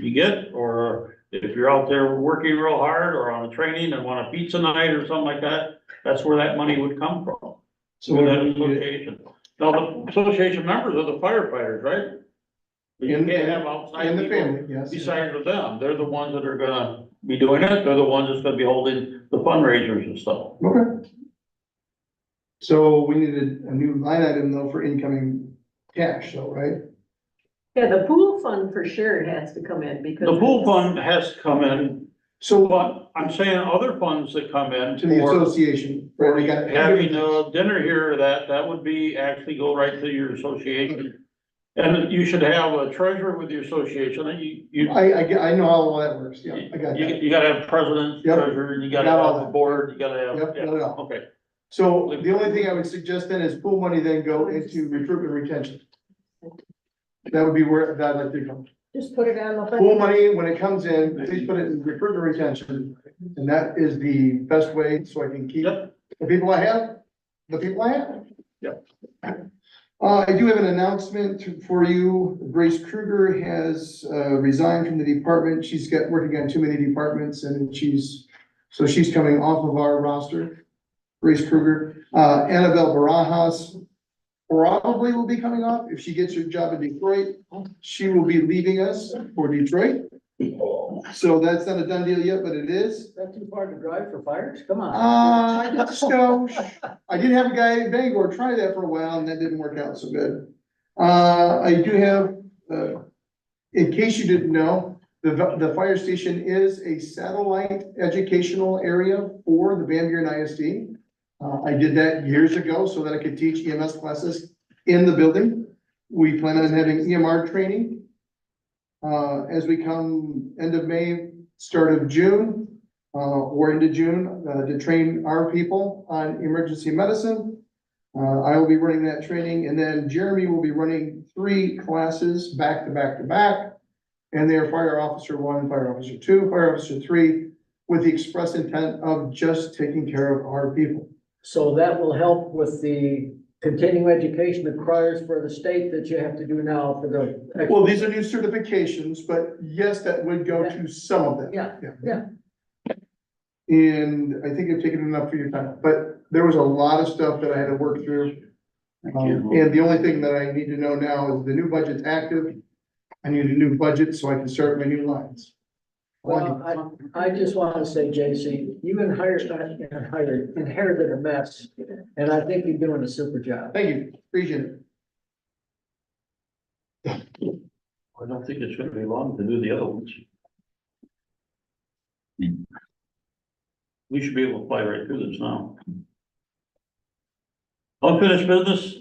F: you get, or if you're out there working real hard, or on a training and want a pizza night or something like that, that's where that money would come from.
B: So
F: With
B: what
F: that
B: do we need?
F: association. Now, the association members are the firefighters, right? But you
B: And-
F: can't have outside
B: And the
F: people
B: family, yes.
F: besides of them, they're the ones that are gonna be doing it, they're the ones that's gonna be holding the fundraisers and stuff.
B: Okay. So we needed a new line item though for incoming cash, though, right?
A: Yeah, the pool fund for sure has to come in because.
F: The pool fund has to come in,
B: So
F: but I'm saying other funds that come in
B: to the
F: for
B: association, right, we got.
F: having a dinner here, that would be actually go right to your association. And you should have a treasurer with your association, and you,
B: I know how all that works, yeah, I got that.
F: you gotta have president,
B: Yep.
F: treasurer, and you gotta
B: Got all
F: have a
B: that.
F: board, you gotta
B: Yep,
F: have, yeah,
B: got it all.
F: okay.
B: So the only thing I would suggest then is pool money then go into recruitment retention. That would be where that'd like to come.
G: Just put it on the.
B: Pool money, when it comes in, please put it in recruitment retention, and that is the best way, so I can keep
F: Yep.
B: the people I have, the people I have.
F: Yep.
B: I do have an announcement for you. Grace Kruger has resigned from the department. She's working on too many departments and she's coming off of our roster. Grace Kruger, Annabelle Barajas probably will be coming off. If she gets her job in Detroit, she will be leaving us for Detroit. So that's not a done deal yet, but it is.
D: That's too far to drive for fires? Come on.
B: I just go, I did have a guy in Bangor try that for a while and that didn't work out so good. I do have, in case you didn't know, the fire station is a satellite educational area for the Van Buren ISD. I did that years ago so that I could teach EMS classes in the building. We plan on having EMR training. As we come end of May, start of June, or into June, to train our people on emergency medicine. I will be running that training, and then Jeremy will be running 3 classes back to back to back. And they're fire officer 1, fire officer 2, fire officer 3, with the express intent of just taking care of our people.
D: So that will help with the continuing education requires for the state that you have to do now for the.
B: Well, these are new certifications, but yes, that would go to some of them.
D: Yeah.
B: And I think I've taken enough for your time, but there was a lot of stuff that I had to work through. And the only thing that I need to know now is the new budget's active. I need a new budget so I can start my new lines.
D: Well, I just want to say, JC, you inherited a mess, and I think you're doing a super job.
B: Thank you, appreciate it.
F: I don't think it's gonna be long to do the other ones. We should be able to fly right through this now. Unfinished business?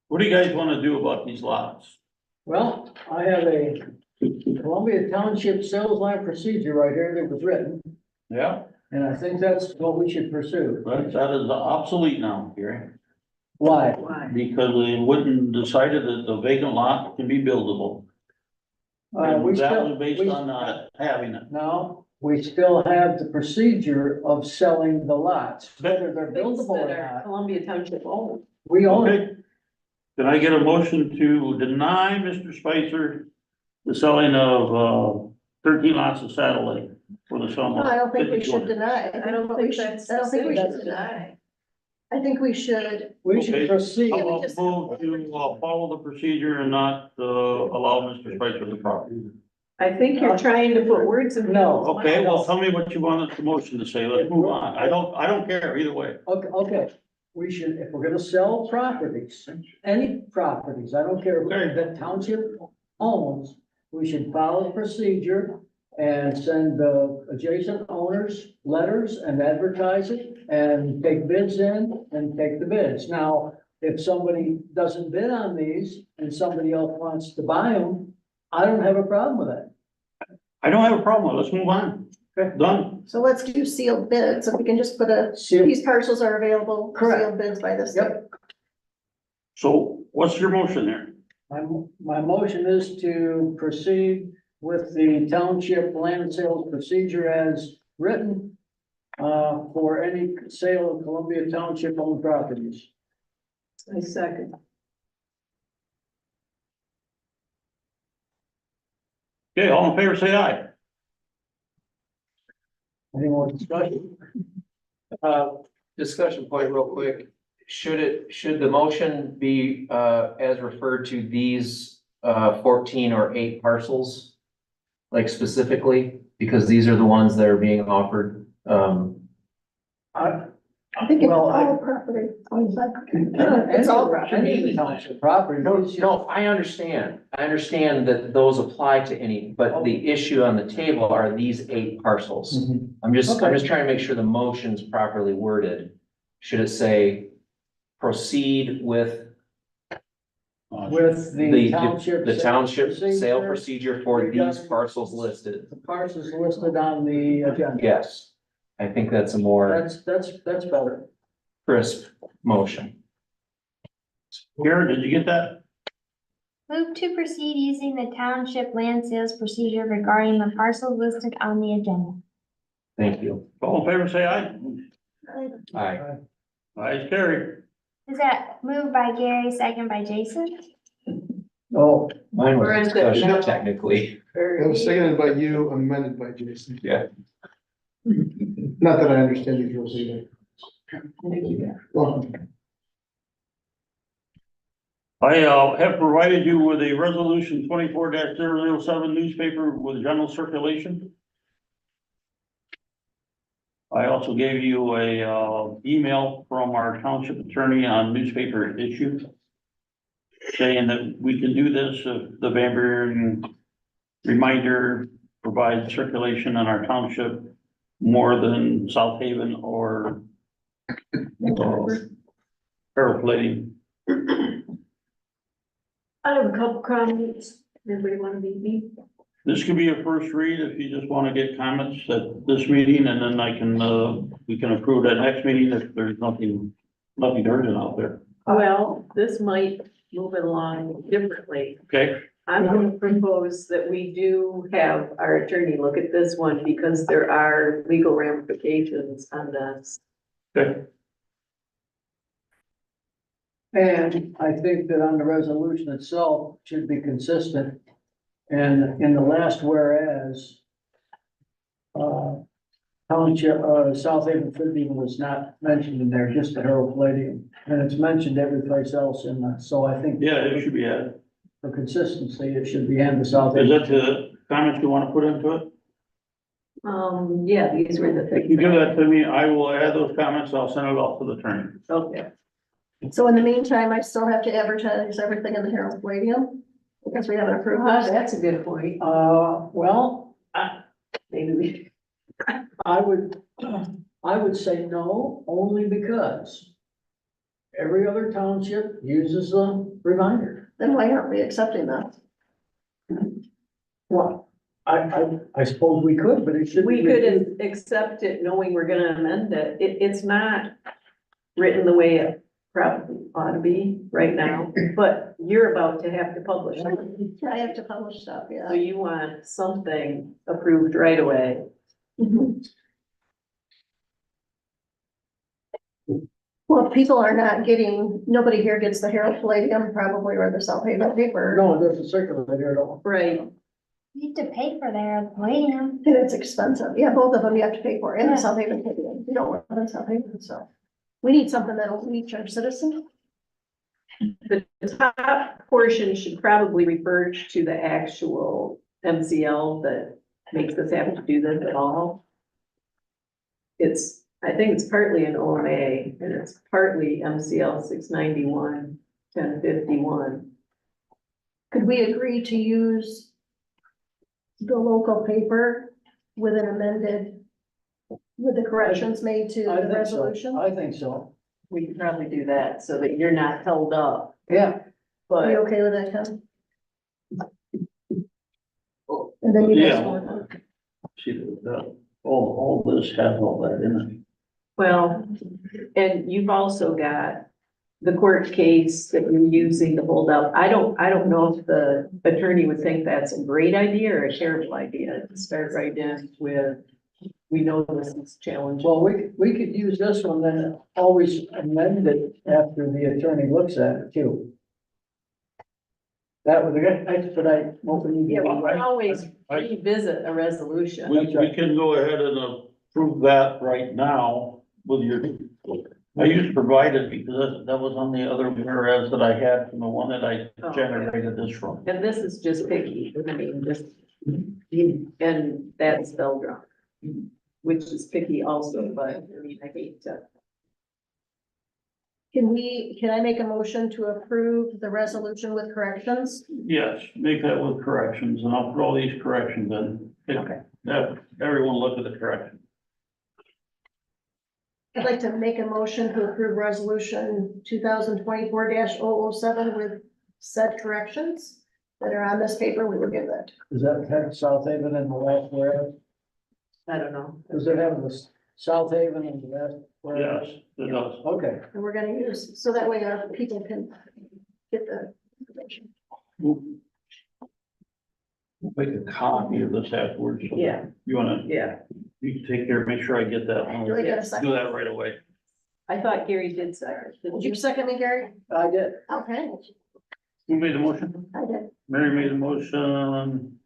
F: What do you guys wanna do about these lots?
D: Well, I have a Columbia Township sales line procedure right here that was written,
F: Yeah,
D: and I think that's what we should pursue.
F: that is obsolete now, Gary,
D: Why?
A: Why?
F: because they wouldn't decided that the vacant lot can be buildable.
D: We
F: And that
D: still,
F: was based on not having it.
D: no, we still have the procedure of selling the lots, whether they're
A: Things
D: buildable
A: that
D: or
A: are
D: not.
A: Columbia Township owned.
D: We own it.
F: Okay. Can I get a motion to deny Mr. Spicer the selling of 13 lots of satellite for the sum
G: No,
F: of
G: I don't think we
F: 50?
G: should deny.
A: I don't think that's.
G: I don't think we should
A: that's-
G: deny. I think we should,
D: We
F: Okay.
D: should proceed.
F: I'll move to follow the procedure and not allow Mr. Spicer the property.
A: I think you're trying to put words in.
D: No.
A: people's
F: Okay, well,
A: mouths.
F: tell me what you wanted the motion to say. Let's move on. I don't care either way.
D: Okay, we should, if we're gonna sell properties, any properties, I don't care who
F: Okay.
D: the township owns, we should follow the procedure and send the adjacent owners letters and advertise it and take bids in and take the bids. Now, if somebody doesn't bid on these and somebody else wants to buy them, I don't have a problem with that.
F: I don't have a problem. Let's move on.
D: Okay.
F: Done.
G: so let's do sealed bids, if we can just put
D: See,
G: these parcels are available,
D: Correct.
G: sealed bids by this
D: Yep.
G: date.
F: So what's your motion there?
D: my motion is to proceed with the township land sales procedure as written for any sale of Columbia Township owned properties.
A: I second.
F: Okay, all in favor, say aye.
D: Any more discussion?
C: Discussion point real quick. Should the motion be, as referred to these, 14 or 8 parcels? Like specifically, because these are the ones that are being offered,
G: I think it's
D: Well,
G: all property. It's all property.
D: Any township property.
C: No, I understand that those apply to any, but the issue on the table are these 8 parcels.
D: Mhm.
C: I'm just
D: Okay.
C: trying to make sure the motion's properly worded. Should it say proceed with
D: With the township.
C: the township sale
D: procedure,
C: procedure for these parcels listed?
D: the parcels listed on the agenda.
C: Yes, I think that's a more
D: That's better.
C: crisp motion.
F: Karen, did you get that?
M: Move to proceed using the township land sales procedure regarding the parcels listed on the agenda.
C: Thank you.
F: All in favor, say aye.
C: Aye.
F: Aye, carried.
M: Is that moved by Gary, second by Jason?
D: Oh,
C: Mine
A: Or
C: was
A: is it-
C: discussion technically.
B: It was seconded by you, amended by Jason.
C: Yeah.
B: Not that I understand these rules either. Welcome.
F: I have provided you with a resolution 24-007 newspaper with general circulation. I also gave you a email from our township attorney on newspaper issue. saying that we can do this if the Van Buren reminder provides circulation in our township more than South Haven or Harold Palladium.
A: I have a couple comments. Everybody want to meet me?
F: This could be a first read if you just want to get comments at this meeting, and then I can, we can approve that next meeting if there's nothing urgent out there.
A: Well, this might move it along differently.
F: Okay?
A: I'm going to propose that we do have our attorney look at this one because there are legal ramifications on this.
F: Okay.
D: And I think that on the resolution itself should be consistent. And in the last whereas, township, South Haven Tribune was not mentioned in there, just the Herald Palladium. And it's mentioned every place else in that, so I think.
F: Yeah, it should be added.
D: For consistency, it should be in the South
F: Is
D: Haven.
F: that the comments you want to put into it?
A: Yeah, these were the
F: If you
A: things.
F: give that to me, I will add those comments. I'll send it off to the attorney.
A: Okay.
G: So in the meantime, I still have to advertise everything in the Herald Palladium because we haven't approved this.
A: That's a good point.
D: Well,
A: Maybe we.
D: I would say no, only because every other township uses a reminder.
G: Then why aren't we accepting that?
D: Well, I suppose we could, but it should.
A: We could accept it knowing we're gonna amend it. It's not written the way it probably ought to be right now, but you're about to have to publish it.
G: I have to publish stuff, yeah.
A: So you want something approved right away.
G: Mhm. Well, people are not getting, nobody here gets the Herald Palladium probably or the South Haven paper.
D: No, it doesn't circulate here at all.
A: Right.
M: You have to pay for their Palladium.
G: And it's expensive. Yeah, both of them you have to pay for, and
M: Yeah.
G: the South Haven Palladium. You don't want the South Haven, so. We need something that'll reach our citizens.
A: The top portion should probably refer to the actual MCL that makes us have to do this at all. I think it's partly an OMA and it's partly MCL 691-1051.
G: Could we agree to use the local paper with an amended, with the corrections made to
D: I
G: the
D: think so.
G: resolution?
D: I think so.
A: We can probably do that so that you're not held up,
D: Yeah.
G: Are
A: but
G: you okay with that, Ken? And then you guys
F: Yeah.
G: want,
F: See, all this has all that in it.
A: well, and you've also got the court case that you're using to hold up. I don't know if the attorney would think that's a great idea or a terrible idea to start right in with, we know this is challenging.
D: Well, we could use this one, then always amend it after the attorney looks at it too. That would expedite what we need.
A: Yeah,
D: to
A: we
D: do.
A: can always
F: I-
A: revisit a resolution.
F: We can go ahead and approve that right now with your, I used to provide it because that was on the other whereas that I had from the one that I generated this from.
A: And this is just picky, I mean, just, and that's spelled wrong, which is picky also, but I mean, I hate to.
G: can I make a motion to approve the resolution with corrections?
F: Yes, make that with corrections and I'll put all these corrections in.
A: Okay.
F: Everyone look at the correction.
G: I'd like to make a motion to approve resolution 2024-007 with said corrections that are on this paper. We will give that.
D: Does that have South Haven and the last whereas?
A: I don't know.
D: Does it have the South Haven and the last whereas?
F: Yes, it does.
D: Okay.
G: And we're gonna use, so that way our people can get the information.
F: We'll make a copy of this afterwards.
A: Yeah.
F: You wanna,
A: Yeah,
F: you can take care, make sure I get that.
G: Do I get a second?
F: Do that right away.
A: I thought Gary did second.
G: Did
A: Did
G: you
A: you?
G: second me, Gary?
D: I did.
G: Okay,
F: Who made the motion?
G: I did.
F: Mary made the motion.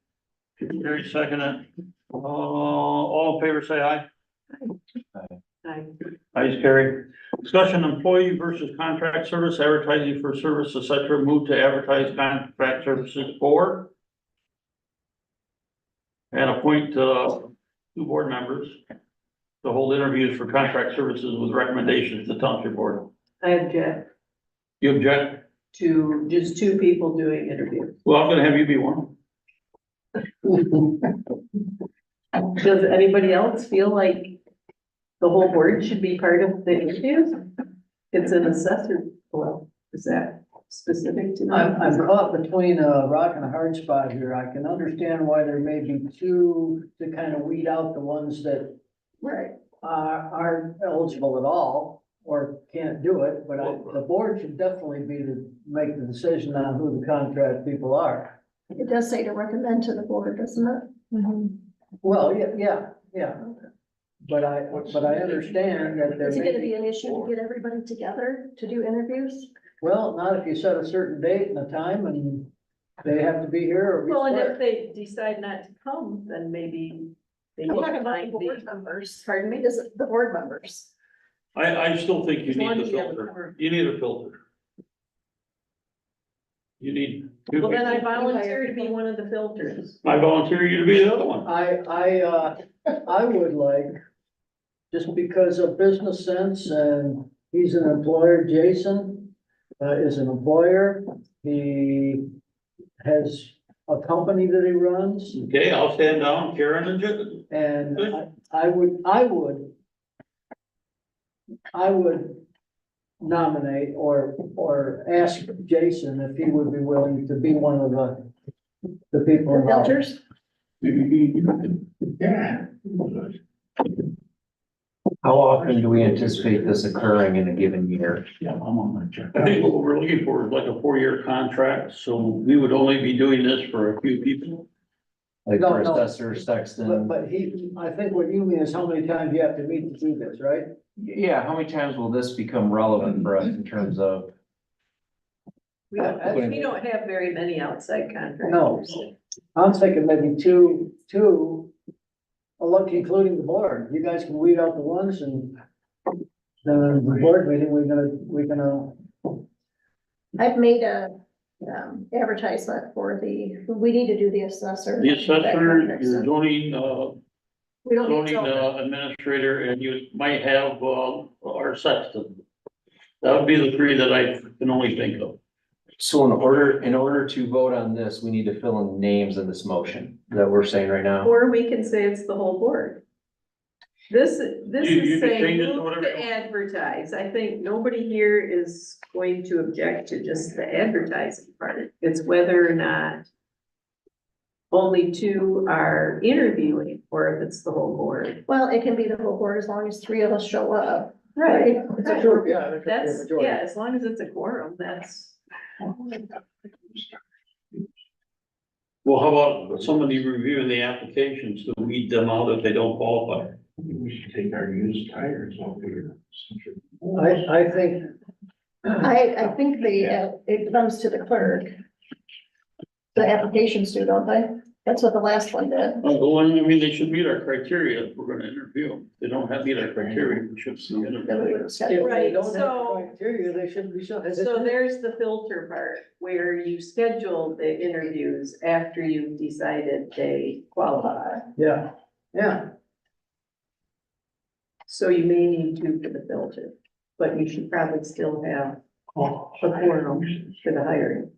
F: Gary seconded. All in favor, say aye.
A: Aye.
F: Ayes, carry. Discussion employee versus contract service, advertising for service, et cetera, move to advertise contract services for. And appoint, 2 board members to hold interviews for contract services with recommendations to township board.
A: I object.
F: You object?
A: to just two people doing interviews.
F: Well, I'm gonna have you be one.
A: Does anybody else feel like the whole board should be part of the interviews? It's an assessor, well, is that specific to
D: I'm
A: them?
D: caught between a rock and a hard spot here. I can understand why there may be two to kind of weed out the ones that
G: Right.
D: aren't eligible at all or can't do it, but the board should definitely be to make the decision on who the contract people are.
G: It does say to recommend to the board, doesn't it?
D: Well, yeah. But I understand that there
G: Is it
D: may
G: gonna
D: be,
G: be an issue to get everybody together to do interviews?
D: well, not if you set a certain date and a time and they have to be here or be
A: Well, and if
D: square.
A: they decide not to come, then maybe they
G: I'm
A: need
G: talking
A: to
G: about
A: find
G: the board
A: the,
G: members.
A: pardon me?
G: Is it the board members?
F: I still think you
A: As long
F: need
A: as
F: the
A: you have a
F: filter.
A: quorum.
F: You need a filter. You need. two
A: Well, then I
F: people.
A: volunteer to be one of the filters.
F: I volunteer you to be the other one.
D: I would like, just because of business sense and he's an employer, Jason, is an employer. He has a company that he runs
F: Okay, I'll stand down, Karen and Jim.
D: and I would nominate or ask Jason if he would be willing to be one of the people
G: The
D: involved.
G: filters?
L: Yeah.
C: How often do we anticipate this occurring in a given year?
L: Yeah, I'm on my check.
F: I think what we're looking for is like a 4-year contract, so we would only be doing this for a few people.
C: Like
D: No,
C: for
D: no.
C: assessor, Sexton?
D: But I think what you mean is how many times you have to meet to do this, right?
C: Yeah, how many times will this become relevant for us in terms of?
A: We don't have very many outside contractors.
D: I'm thinking maybe two, look, including the board. You guys can weed out the ones and then the board meeting, we're gonna,
G: I've made a, advertisement for we need to do the assessor.
F: The assessor, your zoning,
G: We don't need
F: zoning
G: to.
F: administrator, and you might have, our sexton. That would be the three that I can only think of.
C: So in order to vote on this, we need to fill in names in this motion that we're saying right now.
A: Or we can say it's the whole board. This
F: You
A: is
F: can
A: saying
F: change it to
A: move
F: whatever
A: to
F: you want.
A: advertise. I think nobody here is going to object to just the advertising part. It's whether or not only two are interviewing, or if it's the whole board.
G: Well, it can be the whole board as long as 3 of us show up.
A: Right.
D: it's a group, yeah. there could be a
A: That's,
D: majority.
A: yeah, as long as it's a quorum, that's.
F: Well, how about somebody reviewing the applications to weed them out if they don't qualify?
L: We should take our used tires off here.
D: I think,
G: I think it comes to the clerk. The applications do, don't they? That's what the last one did.
F: Well, I mean, they should meet our criteria if we're gonna interview them. If they don't have meet our criteria, we should see
G: Then we
F: interview.
G: would
D: if
G: schedule.
D: they
A: Right,
D: don't have
A: so-
D: criteria, they shouldn't be shut.
A: So there's the filter part, where you schedule the interviews after you've decided they qualify.
D: Yeah.
A: So you may need two for the filter, but you should probably still have a quorum for the hiring.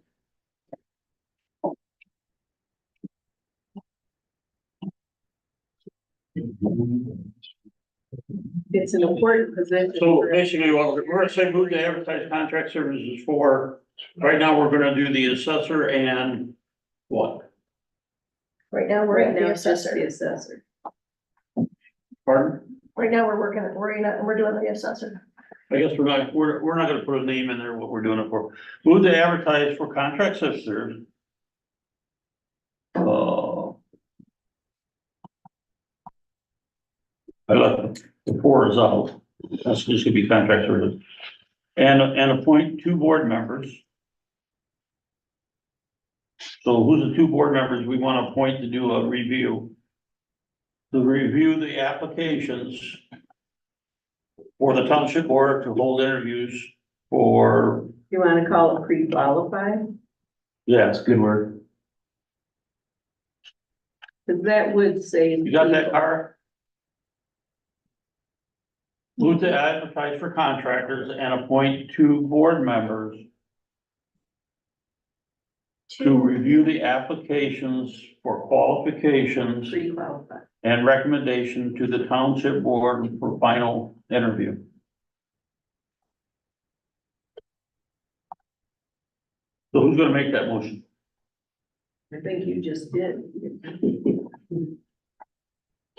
A: It's an important position.
F: So basically, what we're gonna say, move to advertise contract services for, right now, we're gonna do the assessor and what?
G: Right now, we're
A: Right
G: at
A: now,
G: the
A: it's just the
G: assessor.
A: assessor.
F: Pardon?
G: Right now, we're doing the assessor.
F: I guess we're not gonna put a name in there, what we're doing it for. Move to advertise for contract services. I left the 4 is out. That's just gonna be contract service. And appoint 2 board members. So who's the 2 board members we wanna appoint to do a review? To review the applications for the township board to hold interviews for,
A: You wanna call it pre-qualified?
C: That's a good word.
A: Cause that would say.
F: You got that, Cara? Move to advertise for contractors and appoint 2 board members to review the applications for qualifications
A: Pre-qualified.
F: and recommendation to the township board for final interview. So who's gonna make that motion?
A: I think you just did.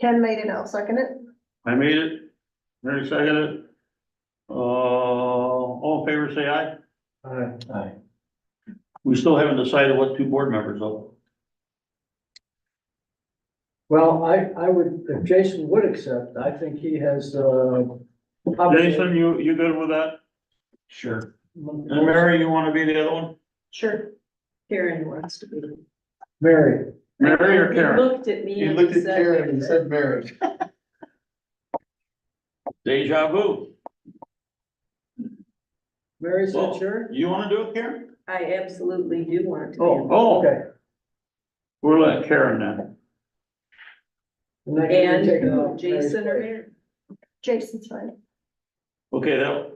G: Ken made it, I'll second it.
F: I made it, Mary seconded it. All in favor, say aye.
C: Aye.
F: We still haven't decided what two board members are.
D: Well, I would, if Jason would accept, I think he has,
F: Jason, you good with that?
C: Sure.
F: And Mary, you wanna be the other one?
A: Sure. Karen wants to be.
D: Mary,
F: Mary or
A: He
F: Karen?
A: looked at me
B: He
A: and
B: looked
A: he
B: at
A: said.
B: Karen and said Mary.
F: Deja vu.
D: Mary said
F: Well,
D: sure?
F: You wanna do it, Karen?
A: I absolutely do want to be.
F: Oh,
D: Okay.
F: we'll let Karen then.
D: Next, you're
A: And
D: taking
A: who,
D: off Mary's
A: Jason or
D: place.
A: Mary?
G: Jason's fine.
F: Okay,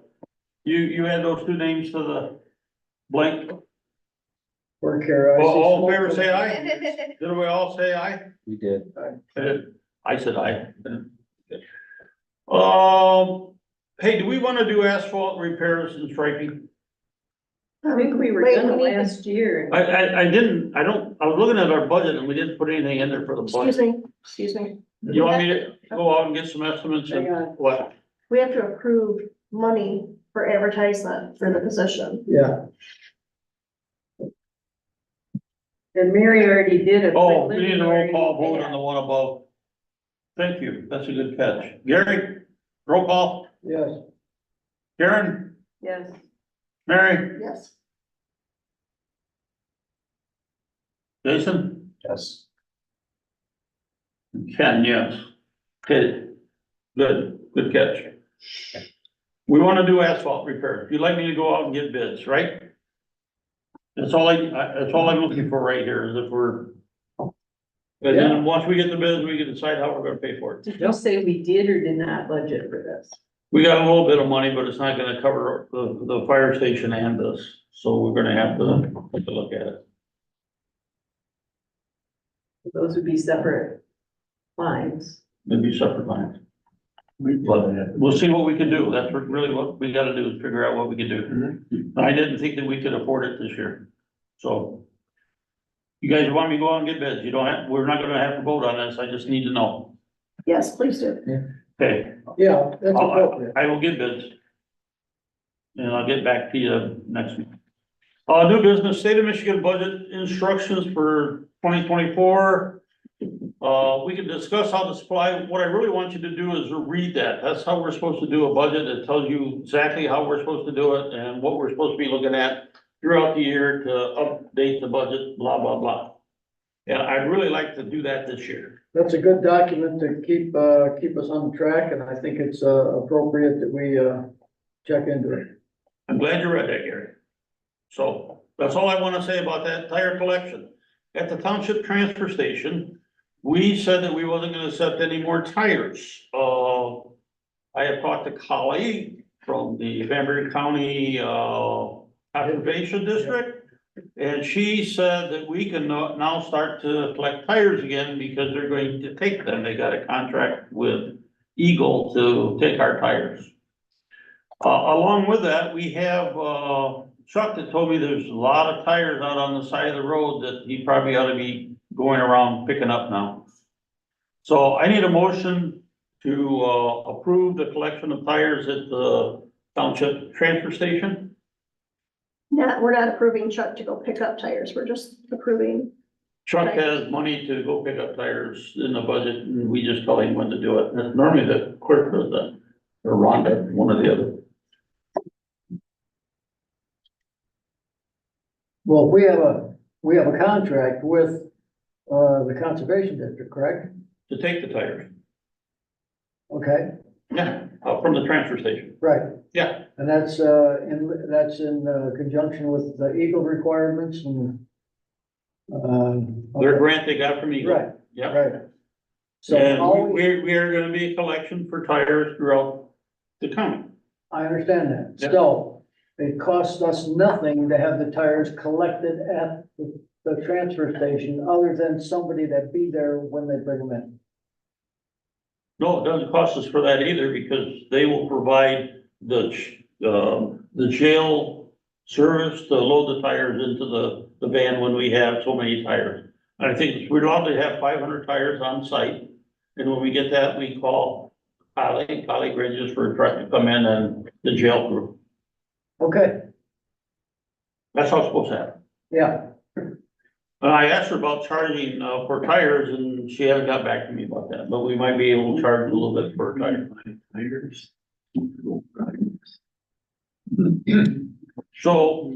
F: you add those two names to the blank.
D: Work here. I see
F: All in
D: smoke
F: favor, say
D: coming.
F: aye. Did we all say aye?
C: We did.
F: I said aye. Hey, do we wanna do asphalt repairs and striping?
A: I think we were
G: Wait,
A: done
G: we need to-
A: last year.
F: I didn't, I was looking at our budget and we didn't put anything in there for the
G: Excuse
F: budget.
G: me.
F: You want me to go out and get some estimates and
A: Hang on.
F: what?
G: We have to approve money for advertisement for the position.
D: Yeah,
A: And Mary already did a.
F: Oh, we need a roll
A: preliminary
F: call vote on
A: ad.
F: the one above. Thank you, that's a good catch. Gary, roll call.
D: yes.
F: Karen,
A: Yes.
F: Mary,
G: Yes.
F: Jason,
C: Yes.
F: Ken, yes. Okay, good catch. We wanna do asphalt repair. You'd like me to go out and get bids, right? That's all that's all I'm looking for right here is if we're. And then once we get the bids, we can decide how we're gonna pay for it.
A: Did you say we did or did not budget for this?
F: We got a little bit of money, but it's not gonna cover the fire station and this, so we're gonna have to take a look at it.
A: Those would be separate lines.
F: Maybe separate lines. We'll see what we can do. That's really what we gotta do is figure out what we can do. I didn't think that we could afford it this year, so. You guys want me to go out and get bids? You don't have, we're not gonna have to vote on this. I just need to know.
G: Yes, please do.
F: Okay,
D: Yeah, that's appropriate.
F: I will get bids. And I'll get back to you next week. New business, state of Michigan budget instructions for 2024. We can discuss how to supply, what I really want you to do is read that. That's how we're supposed to do a budget. It tells you exactly how we're supposed to do it and what we're supposed to be looking at throughout the year to update the budget, blah, blah, blah. And I'd really like to do that this year.
D: That's a good document to keep us on track, and I think it's, appropriate that we, check into it.
F: I'm glad you read that, Gary. So that's all I want to say about that tire collection. At the township transfer station, we said that we wasn't gonna accept any more tires. I have talked to Collie from the Van Buren County, Conservation District. And she said that we can now start to collect tires again because they're going to take them. They got a contract with Eagle to take our tires. Along with that, we have, Chuck that told me there's a lot of tires out on the side of the road that he probably ought to be going around picking up now. So I need a motion to, approve the collection of tires at the township transfer station.
G: We're not approving Chuck to go pick up tires. We're just approving.
F: Chuck has money to go pick up tires in the budget and we just tell him when to do it. And normally the clerk does that, or Rhonda, one or the other.
D: Well, we have a contract with, the Conservation District, correct?
F: To take the tires.
D: Okay,
F: Yeah, from the transfer station.
D: right.
F: Yeah.
D: And that's in conjunction with the Eagle requirements and.
F: Their grant they got from Eagle.
D: Right,
F: Yeah.
D: right. So how
F: And we are gonna be a collection for tires throughout the county.
D: I understand that.
F: Yep.
D: So it costs us nothing to have the tires collected at the transfer station, other than somebody that be there when they bring them in.
F: No, it doesn't cost us for that either, because they will provide the jail service to load the tires into the van when we have so many tires. I think we're allowed to have 500 tires on site, and when we get that, we call Holly arranges for a truck to come in and the jail crew.
D: Okay,
F: That's how it's supposed to happen.
D: yeah,
F: And I asked her about charging, for tires, and she hasn't got back to me about that, but we might be able to charge a little bit for a tire. So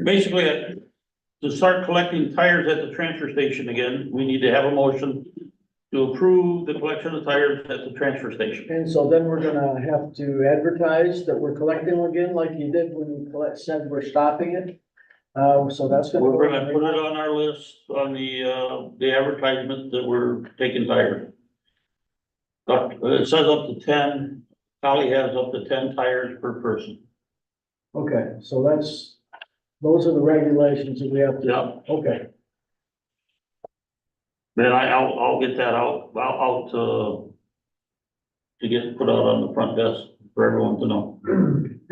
F: basically, to start collecting tires at the transfer station again, we need to have a motion to approve the collection of tires at the transfer station.
D: and so then we're gonna have to advertise that we're collecting again, like you did when you said we're stopping it. So that's gonna.
F: We're gonna put it on our list, on the advertisement that we're taking tires. It says up to 10, Holly has up to 10 tires per person.
D: Okay, so those are the regulations that we have to.
F: Yeah.
D: Okay,
F: Then I'll get that out to get put out on the front desk for everyone to know.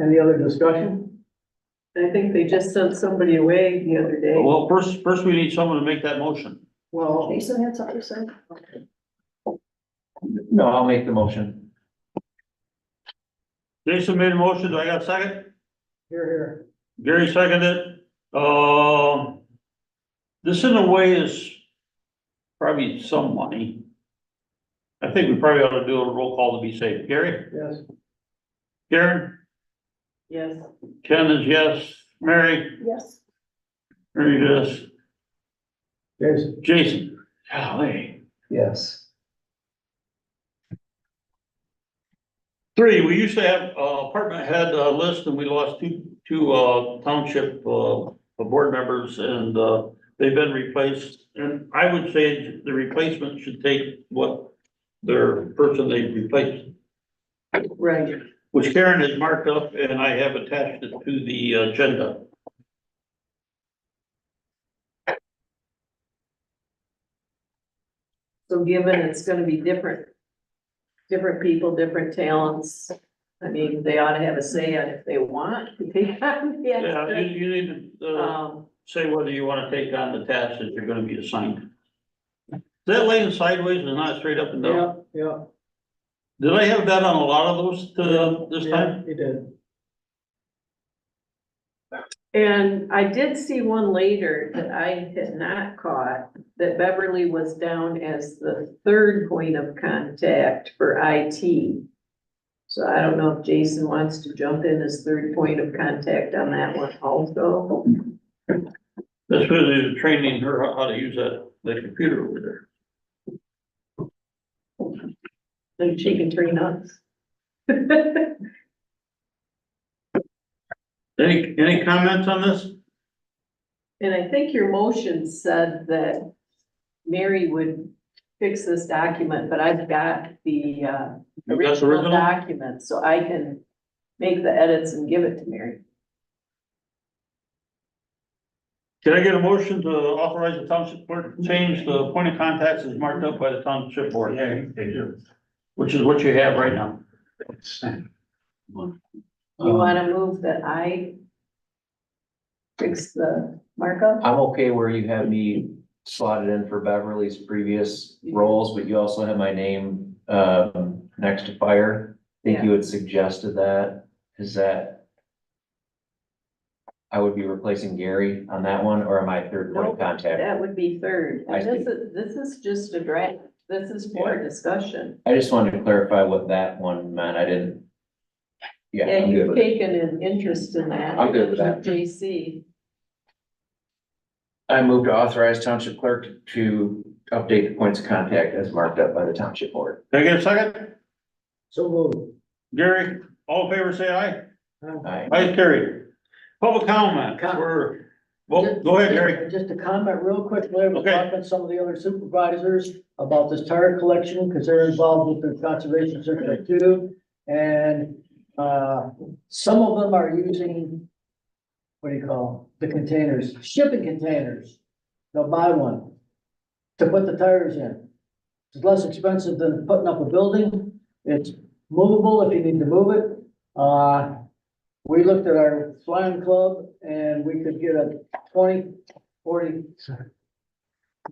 D: any other discussion?
A: I think they just sent somebody away the other day.
F: Well, first we need someone to make that motion.
D: Well,
G: Jason had something to say?
C: No, I'll make the motion.
F: Jason made a motion, do I got a second?
D: here,
F: Gary seconded. This in a way is probably some money. I think we probably ought to do a roll call to be safe. Gary?
D: yes,
F: Karen?
A: Yes,
F: Ken is yes. Mary?
G: Yes.
F: Mary, yes.
D: Jason,
F: Jason? Golly.
D: yes.
F: 3, we used to have apartment head list, and we lost two township board members, and they've been replaced. And I would say the replacement should take what their person they replaced,
A: right.
F: which Karen has marked up, and I have attached it to the agenda.
A: So given it's gonna be different people, different talents, I mean, they ought to have a say on if they want to take on the
F: Yeah,
A: extra.
F: you need to say whether you wanna take on the tasks that you're gonna be assigned. Is that laying sideways and not straight up and down?
D: Yeah,
F: Did I have that on a lot of those this
D: yeah,
F: time?
D: you did.
A: And I did see one later that I had not caught, that Beverly was down as the third point of contact for IT. So I don't know if Jason wants to jump in as third point of contact on that one also.
F: That's because they're training her how to use that computer over there.
A: Then she can train us.
F: Any comments on this?
A: And I think your motion said that Mary would fix this document, but I've got the
F: You got the
A: original
F: original?
A: document, so I can make the edits and give it to Mary.
F: Can I get a motion to authorize the township clerk to change the point of contacts as marked up by the township board? Which is what you have right now.
A: You wanna move that I fix the markup?
C: I'm okay where you have me slotted in for Beverly's previous roles, but you also have my name, next to fire. I think you had suggested that, is that I would be replacing Gary on that one, or am I third point of
A: Nope,
C: contact?
A: that would be third.
C: I
A: And this is just a draft. This is for discussion.
C: I just wanted to clarify what that one meant. I didn't. Yeah,
A: And
C: I'm good
A: you've
C: with it.
A: taken an interest in that.
C: I'm good with that.
A: JC.
C: I move to authorize township clerk to update the points of contact as marked up by the township board.
F: Can I get a second?
D: So moved.
F: Gary, all in favor, say aye.
C: Aye.
F: Aye, carried. Public comment, well, go ahead, Gary.
D: Just a comment real quickly, I was
F: Okay.
D: talking to some of the other supervisors about this tire collection, because they're involved with the conservation circuit too. And Some of them are using, what do you call, the containers, shipping containers. They'll buy one to put the tires in. It's less expensive than putting up a building. It's movable if you need to move it. We looked at our flying club and we could get a 20, 40,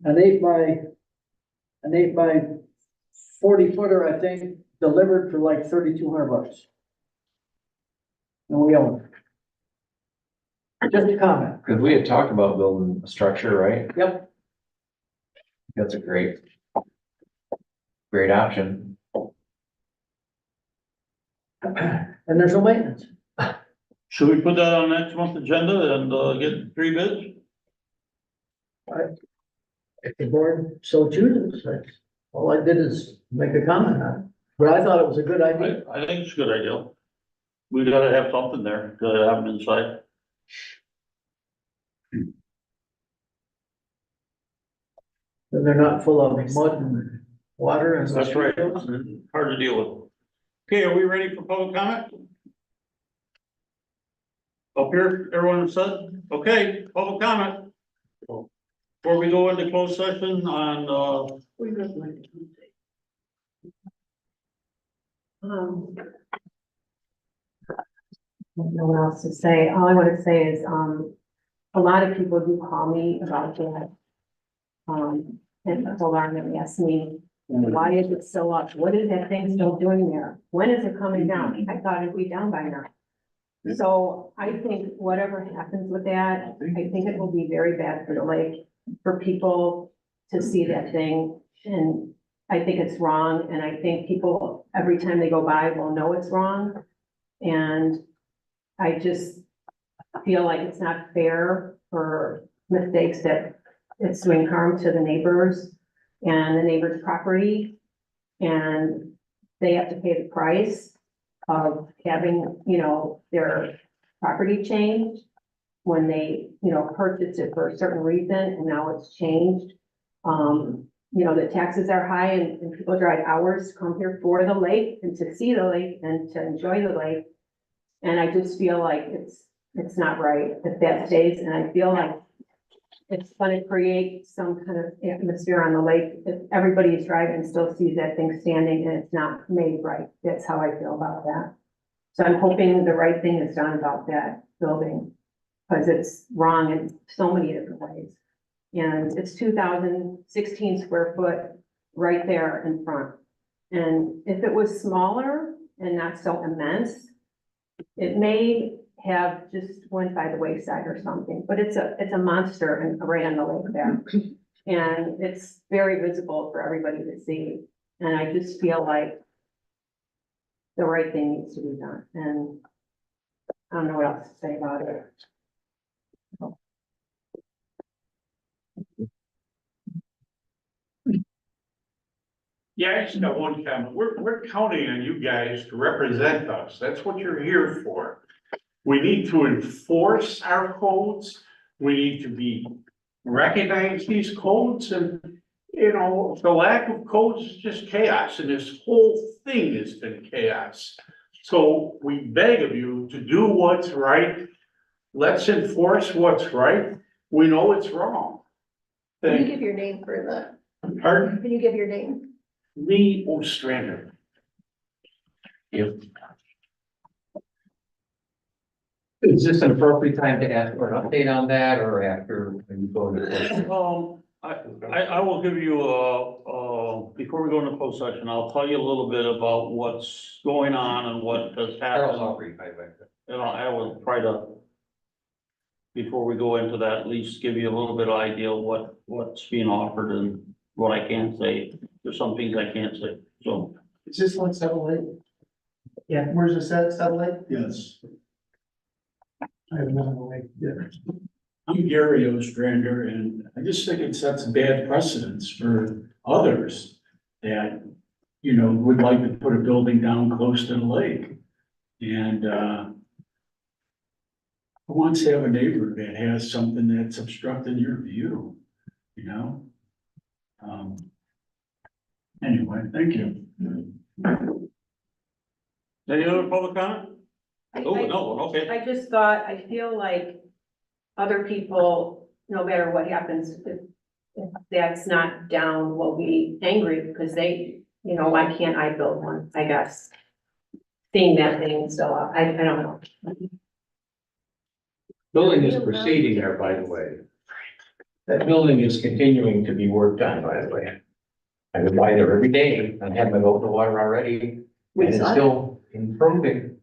D: an 8 by 40 footer, I think, delivered for like $3,200. And we own it. Just a comment.
C: Cause we had talked about building a structure, right?
D: Yep.
C: That's a great option.
D: And there's no maintenance.
F: Should we put that on next month's agenda and, get 3 bids?
D: If the board so chooses, that's, all I did is make a comment on it. But I thought it was a good idea.
F: I think it's a good idea. We gotta have something there, gotta have them inside.
D: And they're not full of mud and water and.
F: That's right, hard to deal with. Okay, are we ready for public comment? Up here, everyone said, okay, public comment. Before we go into closed session on,
E: I don't know what else to say. All I want to say is, a lot of people do call me about that. And people are gonna ask me, why is it still up? What is that thing still doing there? When is it coming down? I thought it'd be down by now. So I think whatever happens with that, I think it will be very bad for the lake, for people to see that thing. And I think it's wrong, and I think people, every time they go by, will know it's wrong. And I just feel like it's not fair for mistakes that it's doing harm to the neighbors and the neighbor's property. And they have to pay the price of having, you know, their property changed when they, you know, purchased it for a certain reason and now it's changed. You know, the taxes are high and people drive hours to come here for the lake and to see the lake and to enjoy the lake. And I just feel like it's not right if that stays, and I feel like it's gonna create some kind of atmosphere on the lake if everybody is driving and still sees that thing standing and it's not made right. That's how I feel about that. So I'm hoping the right thing is done about that building, because it's wrong in so many different ways. And it's 2,016 square foot right there in front. And if it was smaller and not so immense, it may have just went by the wayside or something, but it's a monster and right on the lake there. And it's very visible for everybody to see. And I just feel like the right thing needs to be done. And I don't know what else to say about it.
L: Yeah, I just got one comment. We're counting on you guys to represent us. That's what you're here for. We need to enforce our codes. We need to recognize these codes, and, you know, the lack of codes is just chaos, and this whole thing has been chaos. So we beg of you to do what's right. Let's enforce what's right. We know it's wrong.
G: Can you
L: Thank
G: give your name for
L: you. Pardon?
G: can you give your name?
L: Lee Ostrander.
H: Is this an appropriate time to ask for an update on that or after you go to?
F: I will give you before we go into closed session, I'll tell you a little bit about what's going on and what has happened. And I will try to, before we go into that, at least give you a little bit of idea of what's being offered and what I can say. There's some things I can't say, so.
B: Is this one satellite? Yeah. Where's the satellite?
L: Yes.
B: I have no idea.
L: I'm Gary Ostrander, and I just think it sets bad precedents for others that, you know, would like to put a building down close to the lake. And, who wants to have a neighbor that has something that's obstructing your view, you know? Anyway, thank you.
F: Any other public comment? Oh, no, okay.
E: I just thought, I feel like other people, no matter what happens, if that's not down, will be angry because they, you know, why can't I build one, I guess? Seeing that thing, so I don't know.
H: Building is proceeding there, by the way. That building is continuing to be worked on, by the way. I go by there every day and have my open water already, and it's still improving.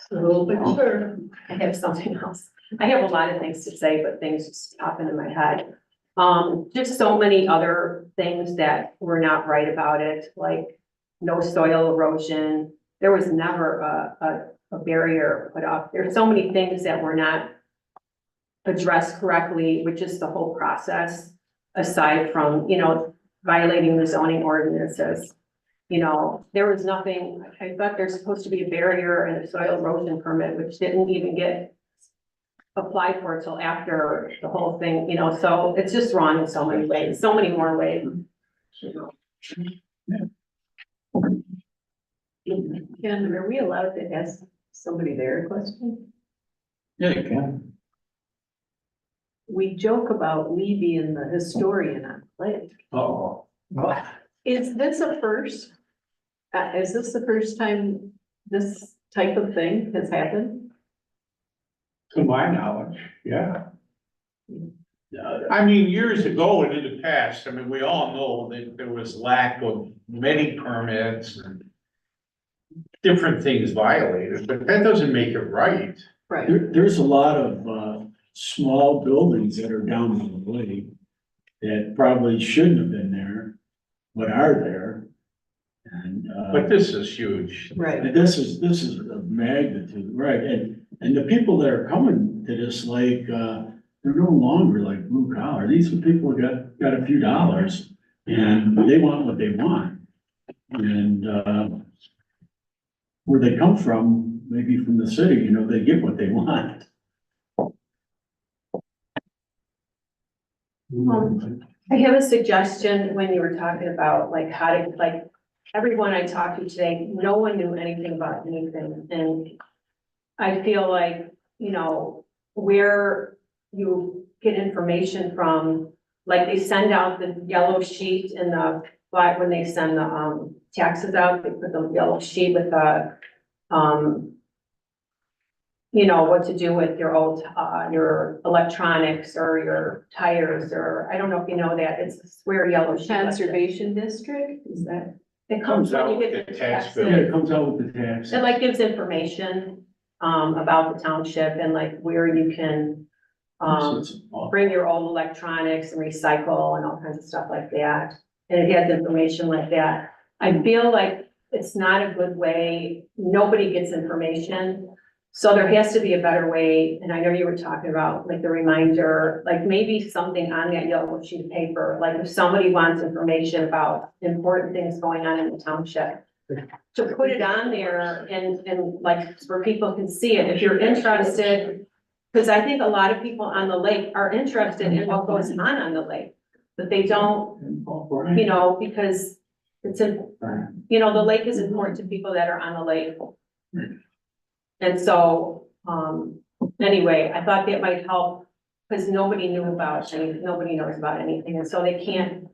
E: Sure. I have something else. I have a lot of things to say, but things just pop into my head. Just so many other things that were not right about it, like no soil erosion. There was never a barrier put up. There's so many things that were not addressed correctly, with just the whole process, aside from, you know, violating the zoning ordinances. You know, there was nothing, I thought there's supposed to be a barrier and a soil erosion permit, which didn't even get applied for till after the whole thing, you know, so it's just wrong in so many ways, so many more ways. You know.
A: Ken, are we allowed to ask somebody there a question?
F: Yeah, you can.
A: We joke about me being the historian on the lake.
F: Oh.
A: Is this a first? Is this the first time this type of thing has happened?
L: To my knowledge, yeah. I mean, years ago and in the past, I mean, we all know that there was lack of many permits and different things violated, but that doesn't make it right.
A: Right.
N: There's a lot of, small buildings that are down in the lake that probably shouldn't have been there, but are there. And,
L: But this is huge.
A: Right.
N: and this is a magnitude, right? And the people that are coming to this lake, they're no longer like blue collar. These are people who got a few dollars and they want what they want. And, where they come from, maybe from the city, you know, they get what they want.
E: I have a suggestion when you were talking about like how to, like, everyone I talked to today, no one knew anything about anything, and I feel like, you know, where you get information from, like they send out the yellow sheet and the, like when they send the taxes out, they put the yellow sheet with the you know, what to do with your old, your electronics or your tires, or I don't know if you know that, it's a square yellow sheet.
A: Conservation district, is that?
E: It comes when you
L: Comes out
E: get
L: with
E: the
L: the tax
E: tax.
L: bill.
N: Yeah, it comes out with the tax.
E: It like gives information, about the township and like where you can, bring your old electronics and recycle and all kinds of stuff like that. And it has information like that. I feel like it's not a good way, nobody gets information. So there has to be a better way, and I know you were talking about like the reminder, like maybe something on that yellow sheet of paper, like if somebody wants information about important things going on in the township, to put it on there and like where people can see it, if you're interested. Because I think a lot of people on the lake are interested in what goes on the lake, but they don't, you know, because it's, you know, the lake is important to people that are on the lake. And so, anyway, I thought that might help, because nobody knew about anything, nobody knows about anything, and so they can't,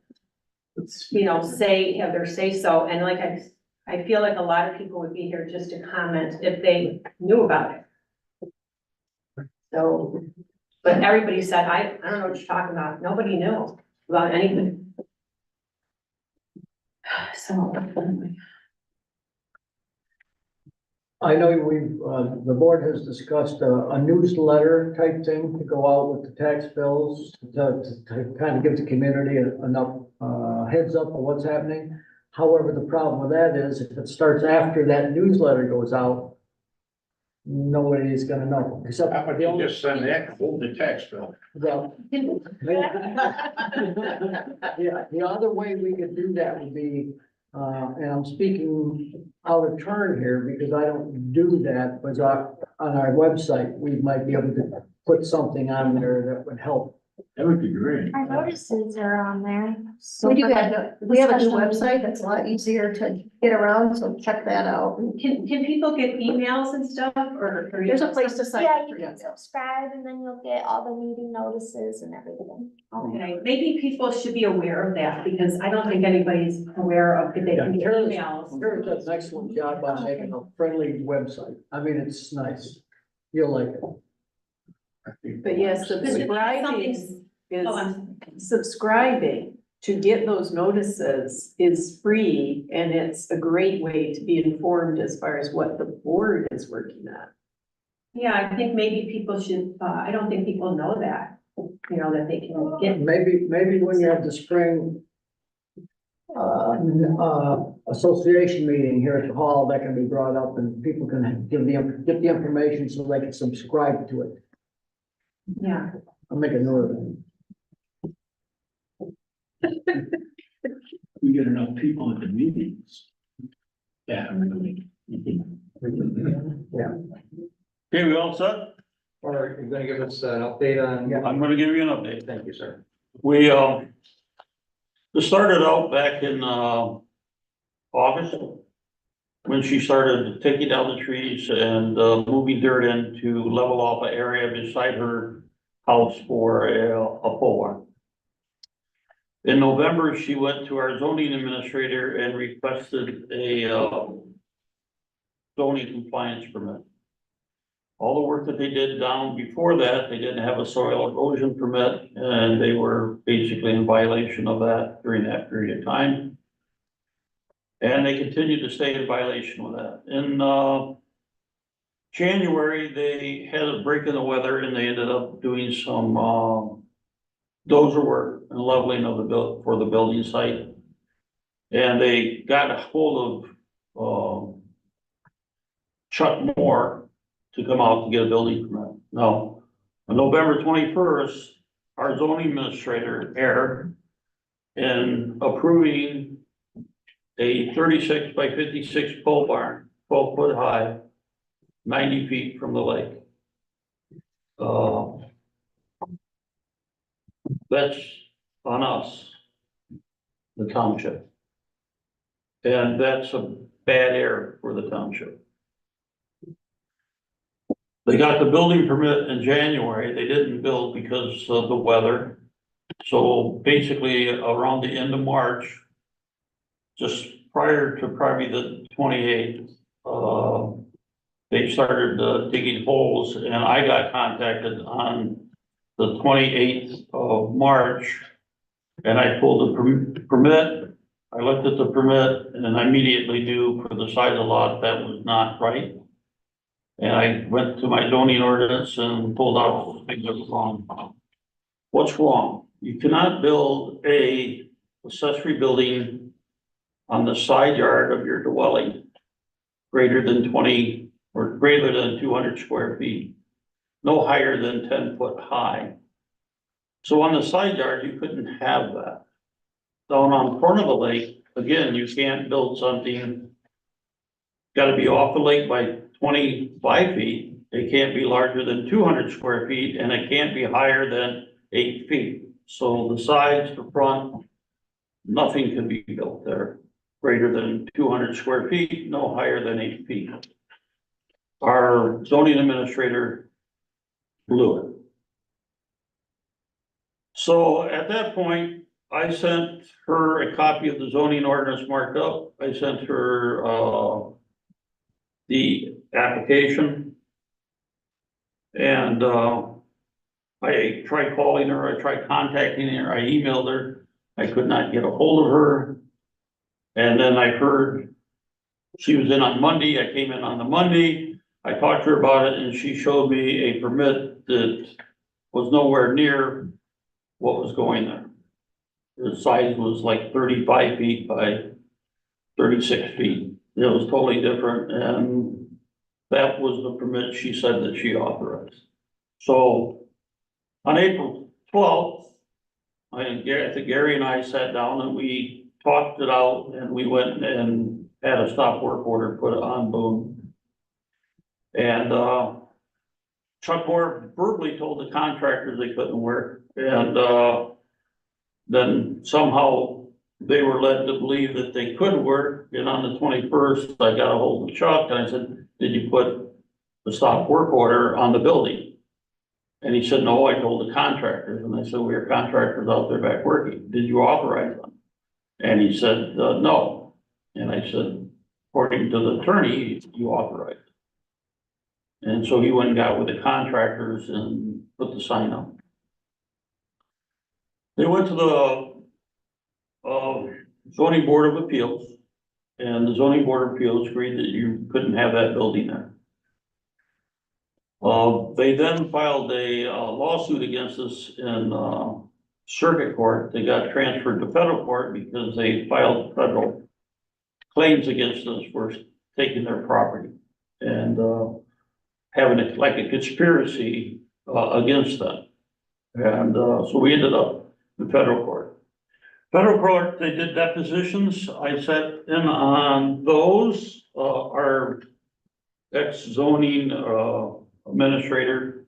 E: you know, have their say so, and like I feel like a lot of people would be here just to comment if they knew about it. So, but everybody said, I don't know what you're talking about, nobody knew about anything. So.
D: I know we've, the board has discussed a newsletter type thing to go out with the tax bills to kind of give the community enough, heads up of what's happening. However, the problem with that is if it starts after that newsletter goes out, nobody's gonna know, except.
L: How about you just send that, hold the tax bill?
D: Well, yeah, the other way we could do that would be, and I'm speaking out of turn here because I don't do that, but on our website, we might be able to put something on there that would help
N: That would be great.
M: Our notices are on there.
G: We do
M: for
G: have,
M: the
G: we have a new
M: special
G: website that's a lot easier to get around, so check that out.
A: Can people get emails and stuff or?
G: There's a place to sign
M: Yeah,
G: up
M: you
G: for
M: can
G: that.
M: subscribe and then you'll get all the meeting notices and everything.
A: Okay, maybe people should be aware of that because I don't think anybody's aware of if they
D: Yeah,
A: can get
D: Karen
A: emails.
D: does an excellent job on making a friendly website. I mean, it's nice. You'll like it.
A: But yes, subscribing to get those notices is free and it's a great way to be informed as far as what the board is working on. Yeah, I think maybe people should, I don't think people know that, you know, that they can get.
D: Maybe when you have the spring association meeting here at the hall, that can be brought up and people can get the information so they can subscribe to it.
A: Yeah.
D: I'll make a note of it.
N: We get enough people at the meetings. Yeah, really.
D: Yeah.
F: Okay, we all set?
H: Or you're gonna give us an update on?
F: I'm gonna give you an update.
H: Thank you, sir.
F: We, this started out back in, August. When she started taking down the trees and, moving dirt in to level off an area beside her house for a pole barn. In November, she went to our zoning administrator and requested a, zoning compliance permit. All the work that they did down before that, they didn't have a soil erosion permit, and they were basically in violation of that during that period of time. And they continued to stay in violation with that. In, January, they had a break in the weather and they ended up doing some, dozer work and leveling of the for the building site. And they got a hold of, Chuck Moore to come out to get a building permit. Now, on November 21st, our zoning administrator erred in approving a 36 by 56 pole barn, 12 foot high, 90 feet from the lake. That's on us, the township. And that's a bad error for the township. They got the building permit in January. They didn't build because of the weather. So basically around the end of March, just prior to probably the 28th, they started digging holes and I got contacted on the 28th of March. And I pulled the permit, I looked at the permit and I immediately knew for the size of the lot, that was not right. And I went to my zoning ordinance and pulled out things that was wrong. What's wrong? You cannot build a accessory building on the side yard of your dwelling greater than 20 or greater than 200 square feet, no higher than 10 foot high. So on the side yard, you couldn't have that. Down on front of the lake, again, you can't build something, gotta be off the lake by 25 feet. It can't be larger than 200 square feet and it can't be higher than 8 feet. So the sides, the front, nothing can be built there greater than 200 square feet, no higher than 8 feet. Our zoning administrator blew it. So at that point, I sent her a copy of the zoning ordinance marked up. I sent her, the application. And, I tried calling her, I tried contacting her, I emailed her, I could not get a hold of her. And then I heard she was in on Monday, I came in on the Monday, I talked to her about it and she showed me a permit that was nowhere near what was going there. The size was like 35 feet by 36 feet. It was totally different and that was the permit she said that she authorized. So on April 12th, I think Gary and I sat down and we talked it out and we went and had a stop work order put on Boone. And, Chuck Moore verbally told the contractors they couldn't work, and, then somehow they were led to believe that they could work, and on the 21st, I got a hold of Chuck, and I said, did you put the stop work order on the building? And he said, no, I told the contractors, and I said, we have contractors out there back working, did you authorize them? And he said, no, and I said, according to the attorney, you authorized. And so he went and got with the contractors and put the sign up. They went to the zoning board of appeals, and the zoning board of appeals agreed that you couldn't have that building there. They then filed a lawsuit against us in circuit court. They got transferred to federal court because they filed federal claims against us for taking their property and having it like a conspiracy against them. And so we ended up in federal court. Federal court, they did depositions. I sat in on those. Our ex-zoning administrator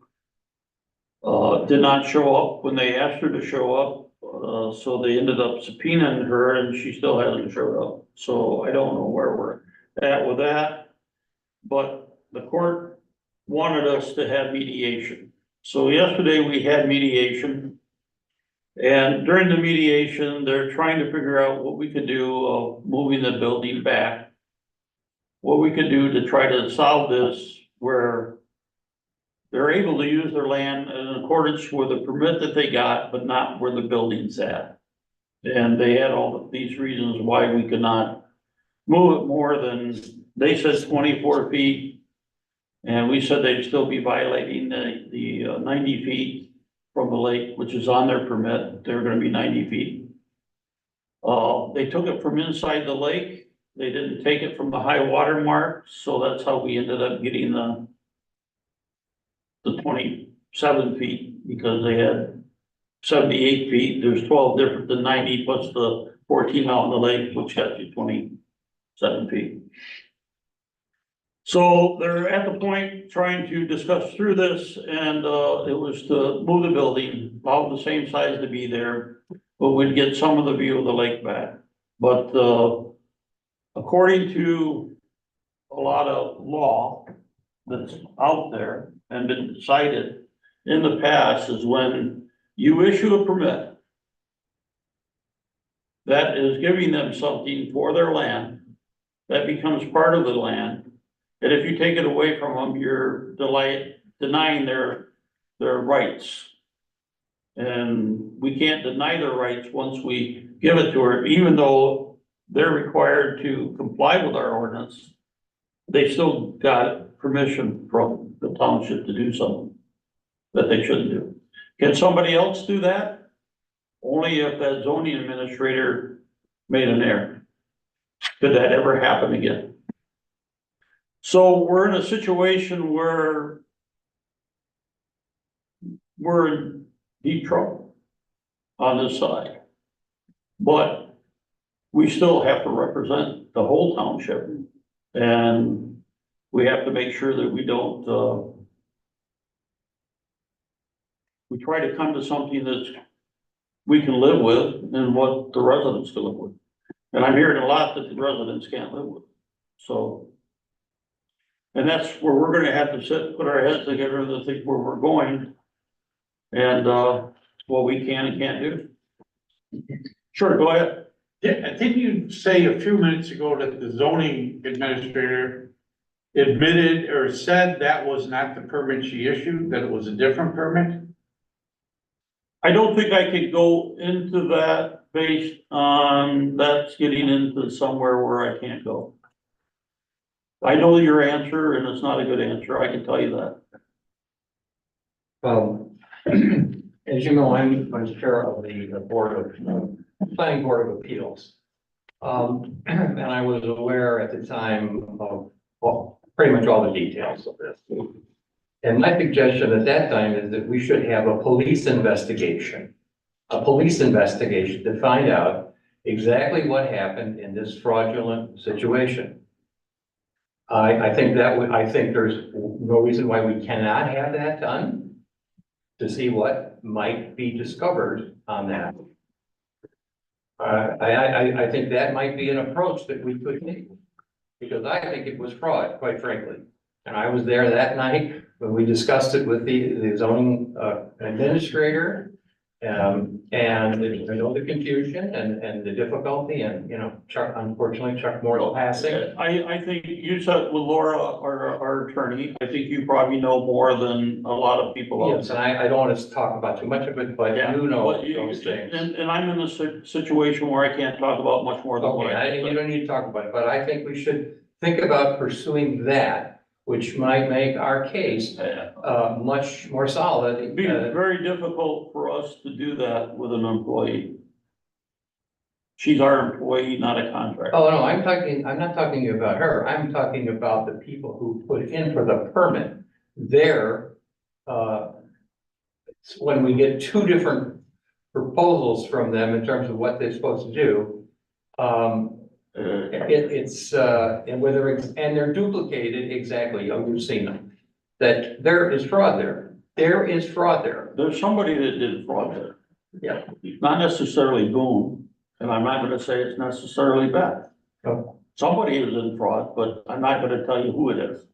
F: did not show up when they asked her to show up. So they ended up subpoenaing her and she still hasn't showed up. So I don't know where we're at with that. But the court wanted us to have mediation. So yesterday we had mediation. And during the mediation, they're trying to figure out what we could do of moving the building back. What we could do to try to solve this where they're able to use their land in accordance with the permit that they got, but not where the building's at. And they had all of these reasons why we could not move it more than, they said 24 feet. And we said they'd still be violating the 90 feet from the lake, which is on their permit. They're gonna be 90 feet. They took it from inside the lake. They didn't take it from the high water mark. So that's how we ended up getting the 27 feet, because they had 78 feet. There's 12 different than 90 plus the 14 out in the lake, which got you 27 feet. So they're at the point trying to discuss through this, and it was to move the building, about the same size to be there, but we'd get some of the view of the lake back. But according to a lot of law that's out there and been decided in the past, is when you issue a permit, that is giving them something for their land, that becomes part of the land. And if you take it away from them, you're denying their rights. And we can't deny their rights once we give it to her, even though they're required to comply with our ordinance. They still got permission from the township to do something that they shouldn't do. Can somebody else do that? Only if that zoning administrator made an error. Could that ever happen again? So we're in a situation where we're in deep trouble on this side. But we still have to represent the whole township. And we have to make sure that we don't, we try to come to something that we can live with and what the residents can live with. And I'm hearing a lot that the residents can't live with. So. And that's where we're gonna have to sit, put our heads together to think where we're going. And what we can and can't do. Sure, go ahead.
L: Yeah, didn't you say a few minutes ago that the zoning administrator admitted or said that was not the permit she issued, that it was a different permit?
F: I don't think I could go into that based on that's getting into somewhere where I can't go. I know your answer and it's not a good answer, I can tell you that.
H: As you know, I'm vice chair of the board of, planning board of appeals. And I was aware at the time of, well, pretty much all the details of this. And my suggestion at that time is that we should have a police investigation to find out exactly what happened in this fraudulent situation. I think that would, I think there's no reason why we cannot have that done to see what might be discovered on that. I think that might be an approach that we could take, because I think it was fraud, quite frankly. And I was there that night when we discussed it with the zoning administrator. And I know the confusion and the difficulty and, you know, Chuck, unfortunately, Chuck Morris passing.
F: I think you said with Laura, our attorney, I think you probably know more than a lot of people. out
H: Yes, and I don't want to talk about too much of it, but
F: Yeah,
H: you know
F: but
H: those things.
F: And I'm in a situation where I can't talk about much more than what
H: Okay, you don't need to talk about it, but I think we should think about pursuing that, which might make our case much more solid.
F: It'd be very difficult for us to do that with an employee. She's our employee, not a contractor.
H: Oh, no, I'm not talking to you about her. I'm talking about the people who put in for the permit. When we get two different proposals from them in terms of what they're supposed to do, and whether it's, and they're duplicated exactly, you've seen them. That there is fraud there. There is fraud there.
F: There's somebody that did fraud there.
H: Yeah.
F: Not necessarily Boone, and I'm not gonna say it's necessarily Beth.
H: Oh.
F: Somebody is in fraud, but I'm not gonna tell you who it is.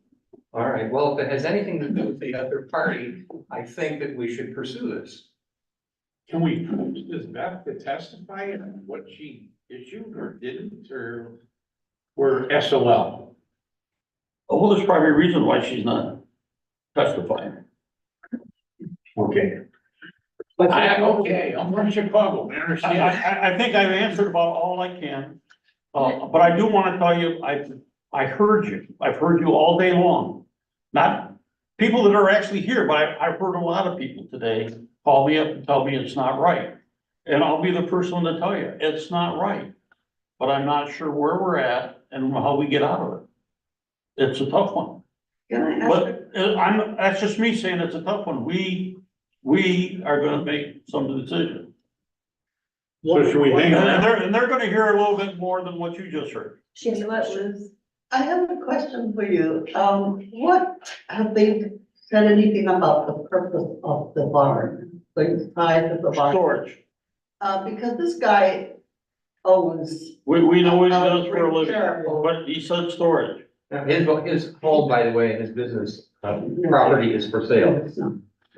H: All right, well, if it has anything to do with the other party, I think that we should pursue this.
L: Can we, does Beth to testify on what she issued or didn't, or we're SOL?
F: Well, there's probably a reason why she's not testifying.
L: Okay. Okay, I'm from Chicago, I understand.
F: I think I've answered about all I can. But I do wanna tell you, I heard you. I've heard you all day long. Not people that are actually here, but I've heard a lot of people today call me up and tell me it's not right. And I'll be the first one to tell you, it's not right. But I'm not sure where we're at and how we get out of it. It's a tough one.
A: Can I ask?
F: But that's just me saying it's a tough one. We are gonna make some decision.
L: So should we hang on?
F: And they're gonna hear a little bit more than what you just heard.
A: Can you let Liz?
O: I have a question for you. What, have they said anything about the purpose of the barn, the size of the barn?
F: Storage.
O: Because this guy owns.
F: We know what he does for a living,
O: Terrible.
F: but he said storage.
H: His home, by the way, his business property is for sale.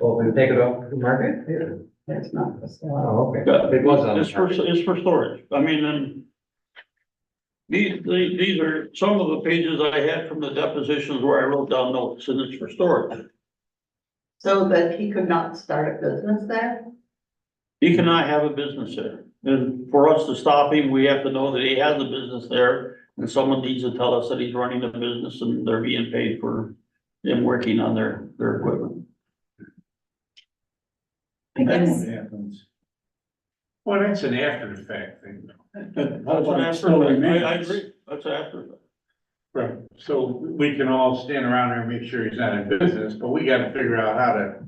H: Well, then take it off the market?
O: That's not the same.
H: Oh, okay. It was on.
F: It's for storage. I mean, and these are some of the pages I had from the depositions where I wrote down notes, and it's for storage.
O: So that he could not start a business there?
F: He cannot have a business there. And for us to stop him, we have to know that he has a business there, and someone needs to tell us that he's running a business and they're being paid for him working on their equipment.
L: Then what happens? Well, that's an after effect thing.
F: That's an after, I agree, that's an after.
L: Right, so we can all stand around there and make sure he's not in business, but we gotta figure out how to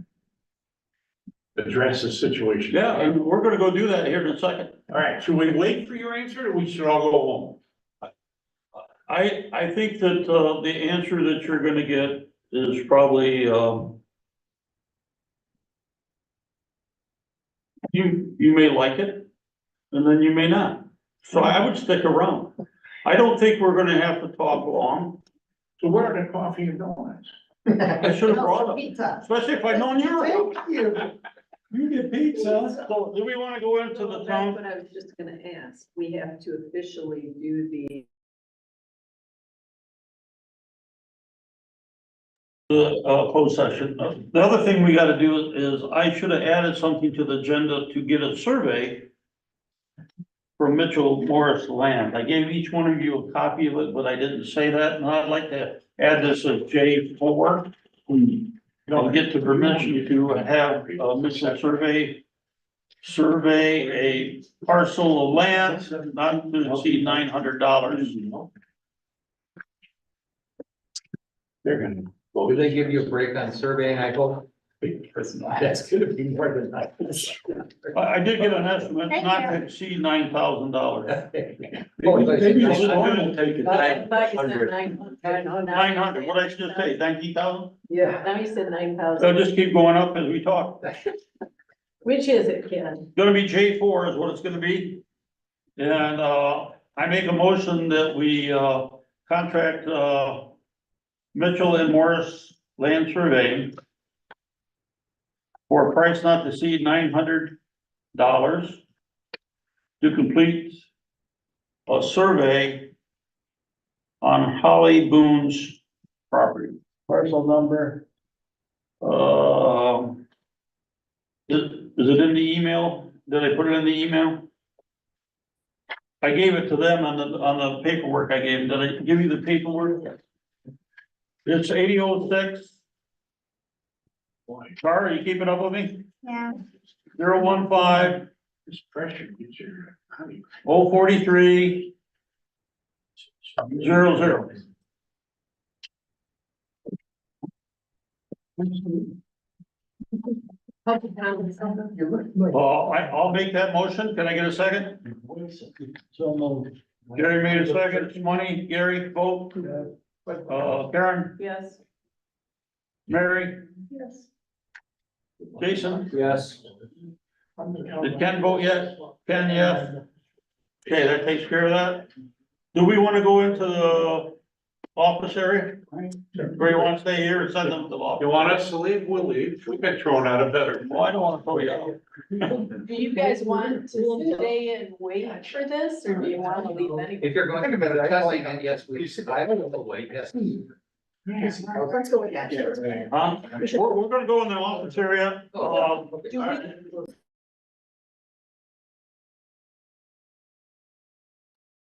L: address the situation.
F: Yeah, and we're gonna go do that here in a second.
L: All right, should we wait for your answer, or we should all go home?
F: I think that, the answer that you're gonna get is probably, you may like it, and then you may not. So I would stick around. I don't think we're gonna have to talk long.
L: So where are the coffee and donuts?
F: I should have brought them,
O: Pizza.
F: especially if I'd known you were.
O: Thank you.
L: You get pizza.
F: So do we wanna go into the
A: Well, that's
F: town?
A: what I was just gonna ask. We have to officially do the
F: Closed session. The other thing we gotta do is I should have added something to the agenda to get a survey from Mitchell Morris Land. I gave each one of you a copy of it, but I didn't say that, and I'd like to add this as J4. I'll get the permission to have Mitchell survey a parcel of land not to exceed $900.
L: They're gonna.
H: Do they give you a break on surveying, I hope?
N: That's gonna be more than that.
F: I did get an estimate,
M: Thank
F: not
M: you.
F: to exceed $9,000.
N: Maybe the storm will take it.
A: I thought you said 900.
F: 900, what did I just say, 19,000?
D: Yeah.
A: Now you said
F: They'll
A: 9,000.
F: just keep going up as we talk.
A: Which is it, Ken?
F: Gonna be J4 is what it's gonna be. And, I make a motion that we, contract, Mitchell and Morris Land Surveying for a price not to exceed $900 to complete a survey on Holly Boone's property.
D: Parcel number,
F: Is it in the email? Did I put it in the email? I gave it to them on the paperwork I gave. Did I give you the paperwork? It's 8006. Char, are you keeping up with me?
M: Yeah.
F: 015
N: This pressure gets your.
F: 043 00.
A: Public comments.
F: I'll make that motion. Can I get a second?
D: so moved.
F: Gary made a second. It's money. Gary, vote. Karen,
A: Yes.
F: Mary,
G: Yes.
F: Jason,
C: Yes.
F: did Ken vote yes? Ken, yes. Okay, that takes care of that. Do we want to go into the office area? Or you want to stay here and send them to the
L: You
F: office?
L: want us to leave? We'll leave. We've been thrown out of better.
F: Well, I don't want to throw you out.
A: Do you guys want to stay and wait for this, or do you want to leave anyway?
H: If you're going to be testing, then yes, we, I will wait, yes.
G: Let's go with that.
F: We're gonna go in the office area.
A: Do we-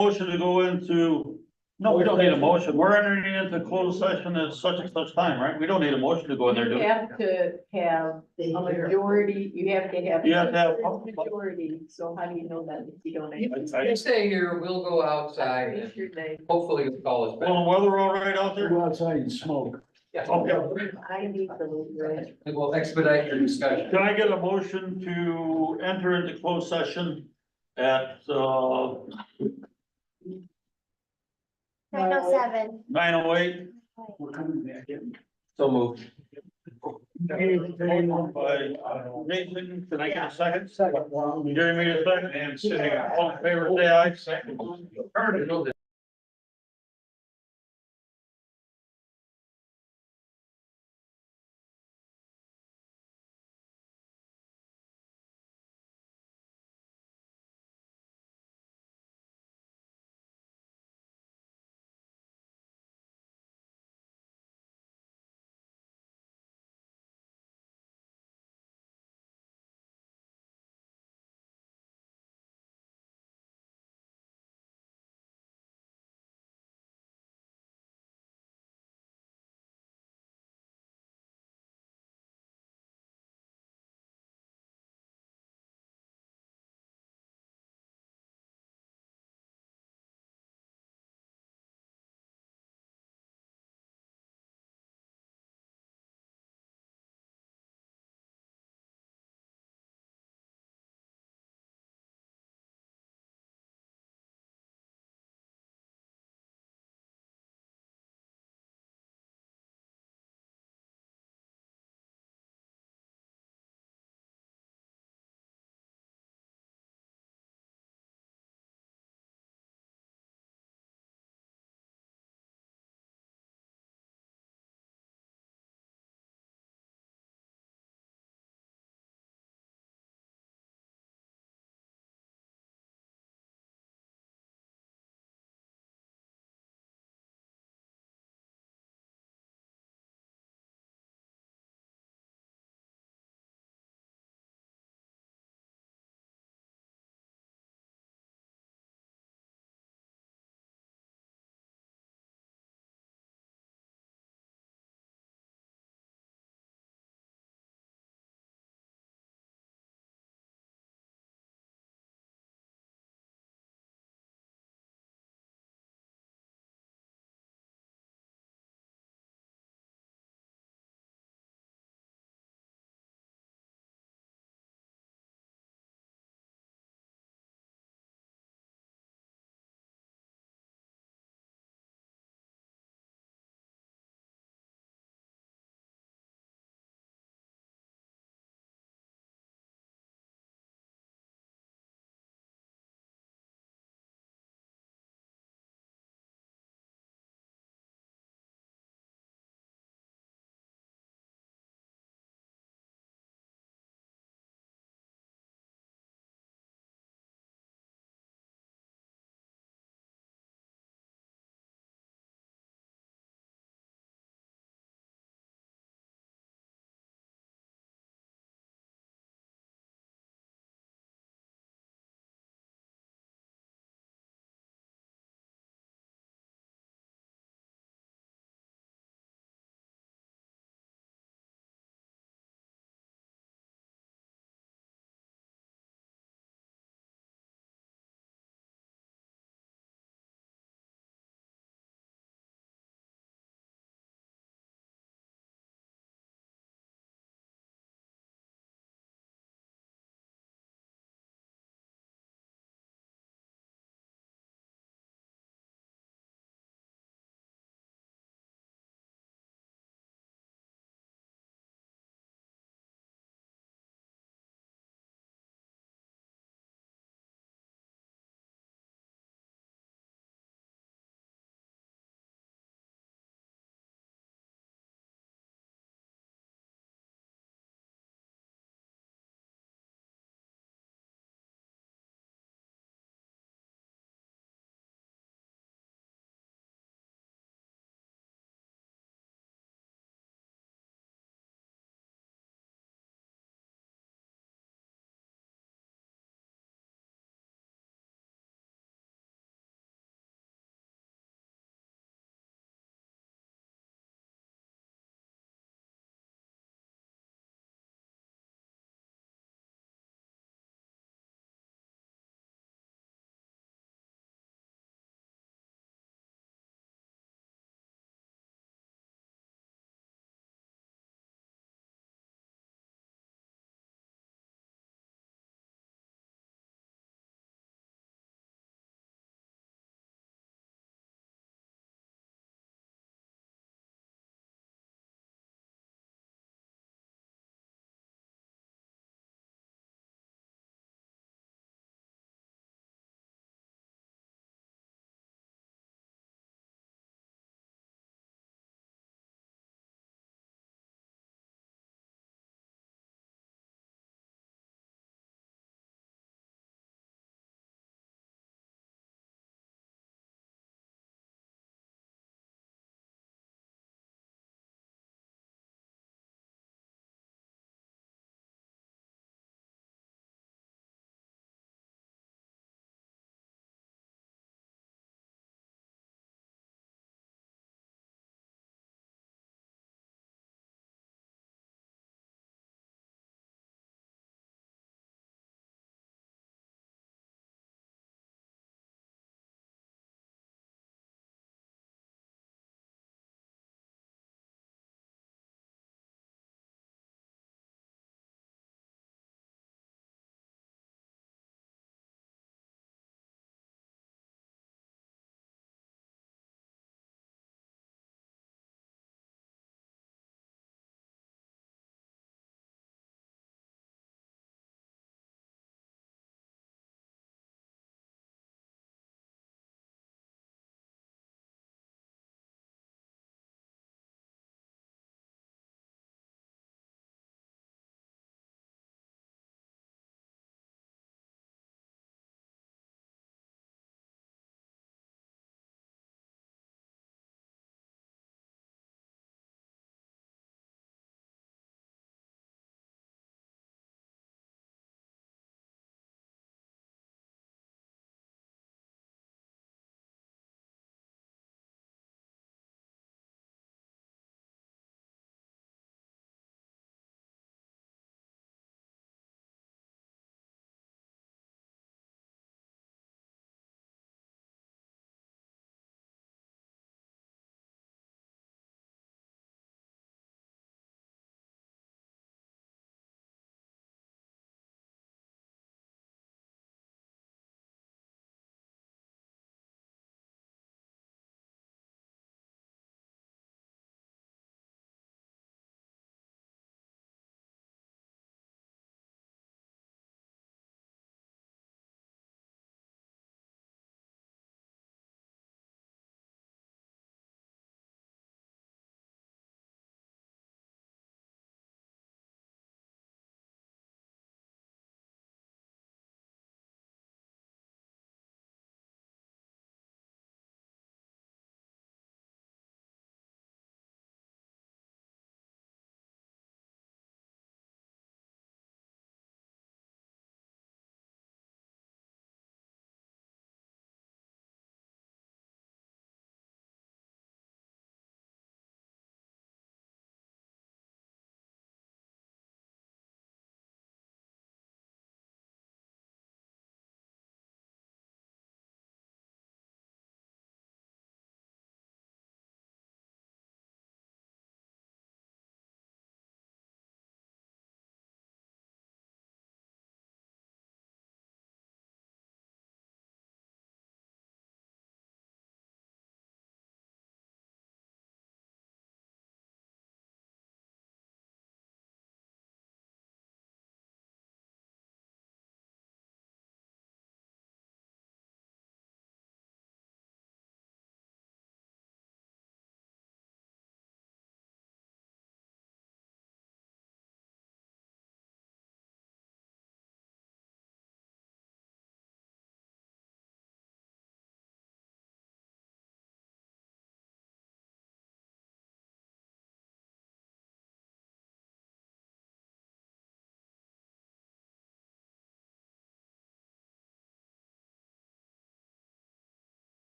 F: Motion to go into, no, we don't need a motion. We're entering into closed session at such and such time, right? We don't need a motion to go in there, do
A: You
F: we?
A: have to have a majority, you have to have.
F: You have to have-
A: a majority, so how do you know that if you don't? have-
H: You stay here, we'll go outside and
A: Raise your name.
H: hopefully you'll call us back.
F: Well, the weather all right out there?
N: Go outside and smoke.
H: Yes.
F: Okay.
A: I need to leave, right?
H: And we'll expedite your discussion.
F: Can I get a motion to enter into closed session at,
M: 9:07.
F: 9:08?
N: We're coming back in.
H: So moved.
F: Motion by Nathan, can I get a second?
D: Second.
F: Jerry made a second, and sitting, all in favor, say aye.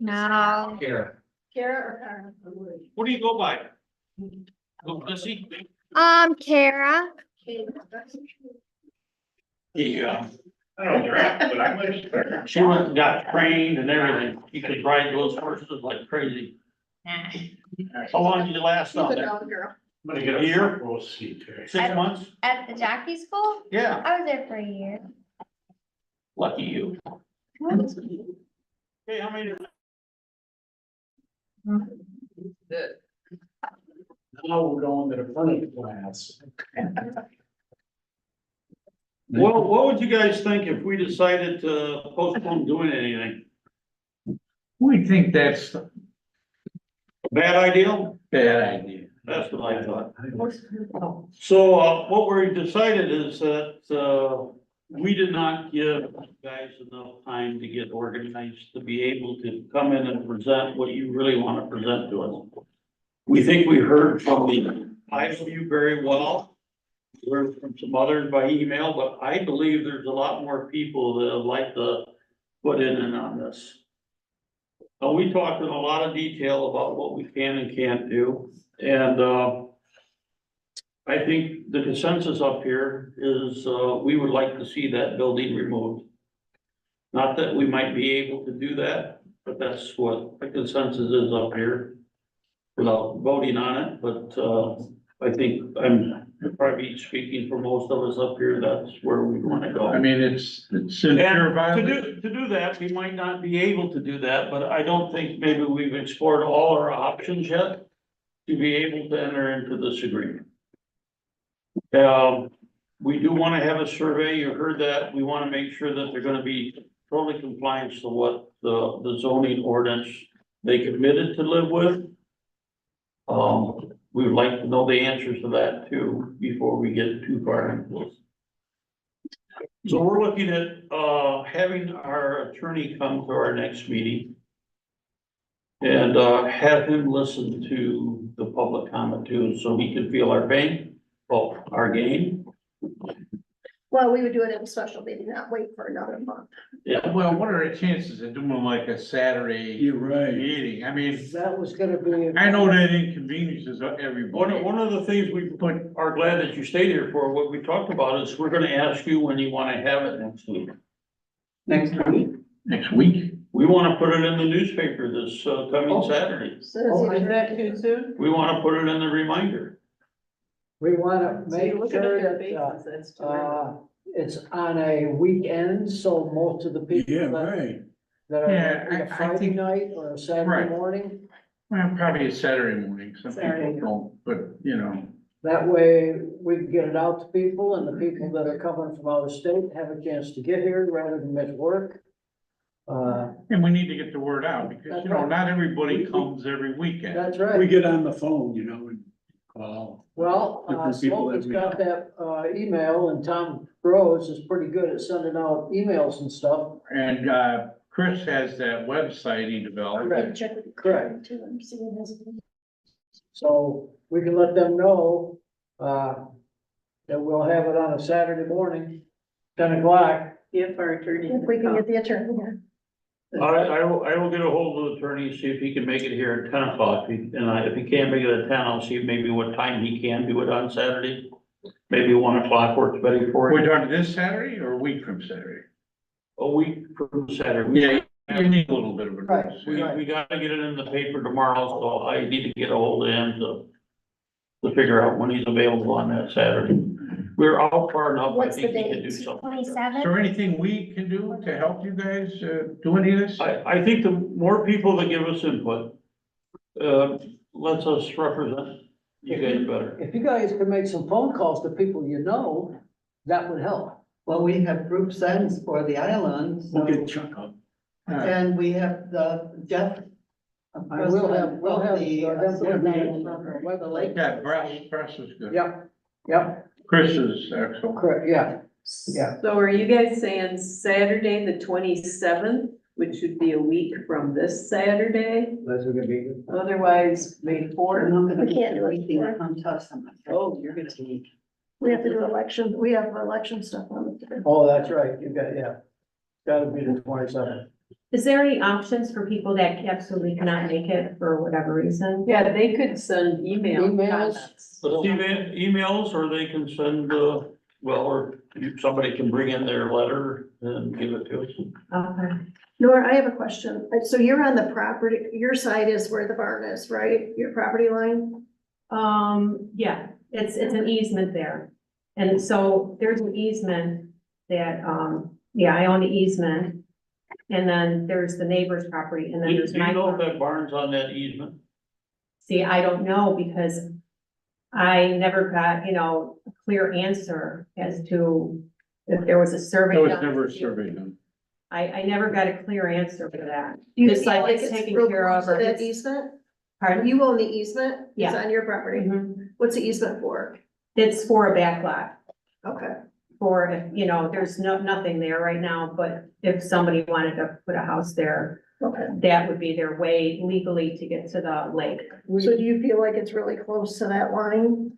M: No.
C: Here.
G: Kara or Karen?
F: What do you go by? Go Missy?
M: Kara.
F: Yeah.
L: I don't drive, but I might.
F: She went and got trained and everything. She could ride those horses like crazy. How long did you last
G: She's
F: out
G: a
F: there?
G: dog girl.
L: I'm gonna get a year, we'll see.
F: 6 months?
M: At the jockey school?
F: Yeah,
M: I was there for a year.
F: lucky you. Hey, how many?
N: Now we're going to the front class.
F: Well, what would you guys think if we decided to postpone doing anything?
L: We think that's a
F: Bad idea?
L: bad idea.
F: That's what I thought. So, what we decided is that, we did not give guys enough time to get organized, to be able to come in and present what you really want to present to us. We think we heard from the five of you very well. We heard from some others by email, but I believe there's a lot more people that would like to put in on this. We talked in a lot of detail about what we can and can't do, and, I think the consensus up here is, we would like to see that building removed. Not that we might be able to do that, but that's what the consensus is up here. Without voting on it, but, I think I'm probably speaking for most of us up here, that's where we wanna go.
L: I mean, it's
F: And
L: sincere
F: to
L: violence.
F: do that, we might not be able to do that, but I don't think maybe we've explored all our options yet to be able to enter into this agreement. We do wanna have a survey, you heard that, we wanna make sure that they're gonna be totally compliant to what the zoning ordinance they committed to live with. We would like to know the answers to that too, before we get too far into this. So we're looking at, having our attorney come to our next meeting. And, have him listen to the public comment too, so he can feel our pain, well, our gain.
G: Well, we would do it in a special meeting, not wait for another month.
F: Yeah,
L: Well, what are the chances of doing like a Saturday
N: You're right.
L: meeting? I mean,
D: That was gonna be.
L: I know that inconveniences everybody.
F: one of the things we are glad that you stayed here for, what we talked about is we're gonna ask you when you wanna have it next week.
O: Next week.
L: Next week?
F: We wanna put it in the newspaper this, coming Saturday.
G: So
A: Is that too soon?
F: We wanna put it in the reminder.
D: We wanna
A: So
D: make
A: you're looking at
D: sure
A: their
D: that,
A: faces, that's too early.
D: it's on a weekend, so most of the people
N: Yeah,
D: that,
N: right.
D: that
L: Yeah,
D: are on a
L: I
D: Friday
L: think-
D: night or a Saturday
L: Right.
D: morning.
L: Well, probably a Saturday morning. Some
A: Saturday.
L: people don't, but you know.
D: That way, we can get it out to people, and the people that are coming from out of state have a chance to get here rather than miss work.
L: And we need to get the word out because,
D: That's
L: you know,
D: right.
L: not everybody comes every weekend.
D: That's
N: We
D: right.
N: get on the phone, you know, and call.
D: Well,
N: Different people
D: Smokey's
N: that we-
D: got that, email, and Tom Rose is pretty good at sending out emails and stuff.
L: And, Chris has that website he developed.
D: Correct.
G: check with
D: Correct.
G: too and see what his.
D: So we can let them know, that we'll have it on a Saturday morning, 10 o'clock.
A: If our attorney.
G: If we can get the attorney here.
F: I will get a hold of the attorney, see if he can make it here at 10 o'clock, if he can't make it at 10, I'll see maybe what time he can do it on Saturday. Maybe 1 o'clock works better for
L: We're
F: you,
L: talking this Saturday or a week from Saturday?
F: a week from Saturday.
L: Yeah, you need a little bit of a.
D: Right.
L: notice.
F: We gotta get it in the paper tomorrow, so I need to get a hold of him to figure out when he's available on that Saturday. We're out far enough, I
G: What's the
F: think he can do
G: date?
F: something.
L: Is
M: 27th?
L: there anything we can do to help you guys, do any of this?
F: I think the more people that give us input, lets us represent you guys better.
D: If you guys could make some phone calls to people you know, that would help.
O: Well, we have group sends for the island, so,
N: We'll get Chuck up.
O: and we have the Jeff.
D: We'll have,
O: The,
D: them put it
O: the
D: on the
O: lake.
L: Yeah, press is good.
D: Yep, yep,
L: Chris is excellent.
D: correct, yeah. Yeah.
A: So are you guys saying Saturday, the 27th, which would be a week from this Saturday?
D: That's gonna be good.
A: Otherwise, May
O: We're
A: 4th?
O: not gonna
G: We can't do
O: anything
G: it.
O: on Tustin.
A: Oh, you're gonna be.
G: We have to do election, we have election stuff on it.
D: Oh, that's right, you got, yeah. Gotta be the 27th.
E: Is there any options for people that absolutely cannot make it for whatever reason?
A: Yeah, they could send email
D: Emails?
A: comments.
F: Let's see, emails, or they can send, or somebody can bring in their letter and give it to us.
E: Okay.
G: Nora, I have a question. So you're on the property, your side is where the barn is, right? Your property line?
E: Yeah, it's an easement there. And so there's an easement that, yeah, I own the easement. And then there's the neighbor's property and then
F: Do
E: there's
F: you
E: my.
F: know if that barn's on that easement?
E: See, I don't know because I never got, a clear answer as to if there was a survey.
N: There was
E: done.
N: never a survey done.
E: I never got a clear answer for that.
G: Do you
E: Just
G: feel
E: like it's
G: it's
E: taken
G: real
E: care of
G: close to
E: or
G: that
E: it's.
G: easement?
E: Pardon?
G: You own the easement? It's
E: Yeah.
G: on your property?
E: Mhm.
G: What's the easement for?
E: It's for a back lot.
G: Okay.
E: For if, there's nothing there right now, but if somebody wanted to put a house there,
G: Okay.
E: that would be their way legally to get to the lake.
G: So do you feel like it's really close to that line?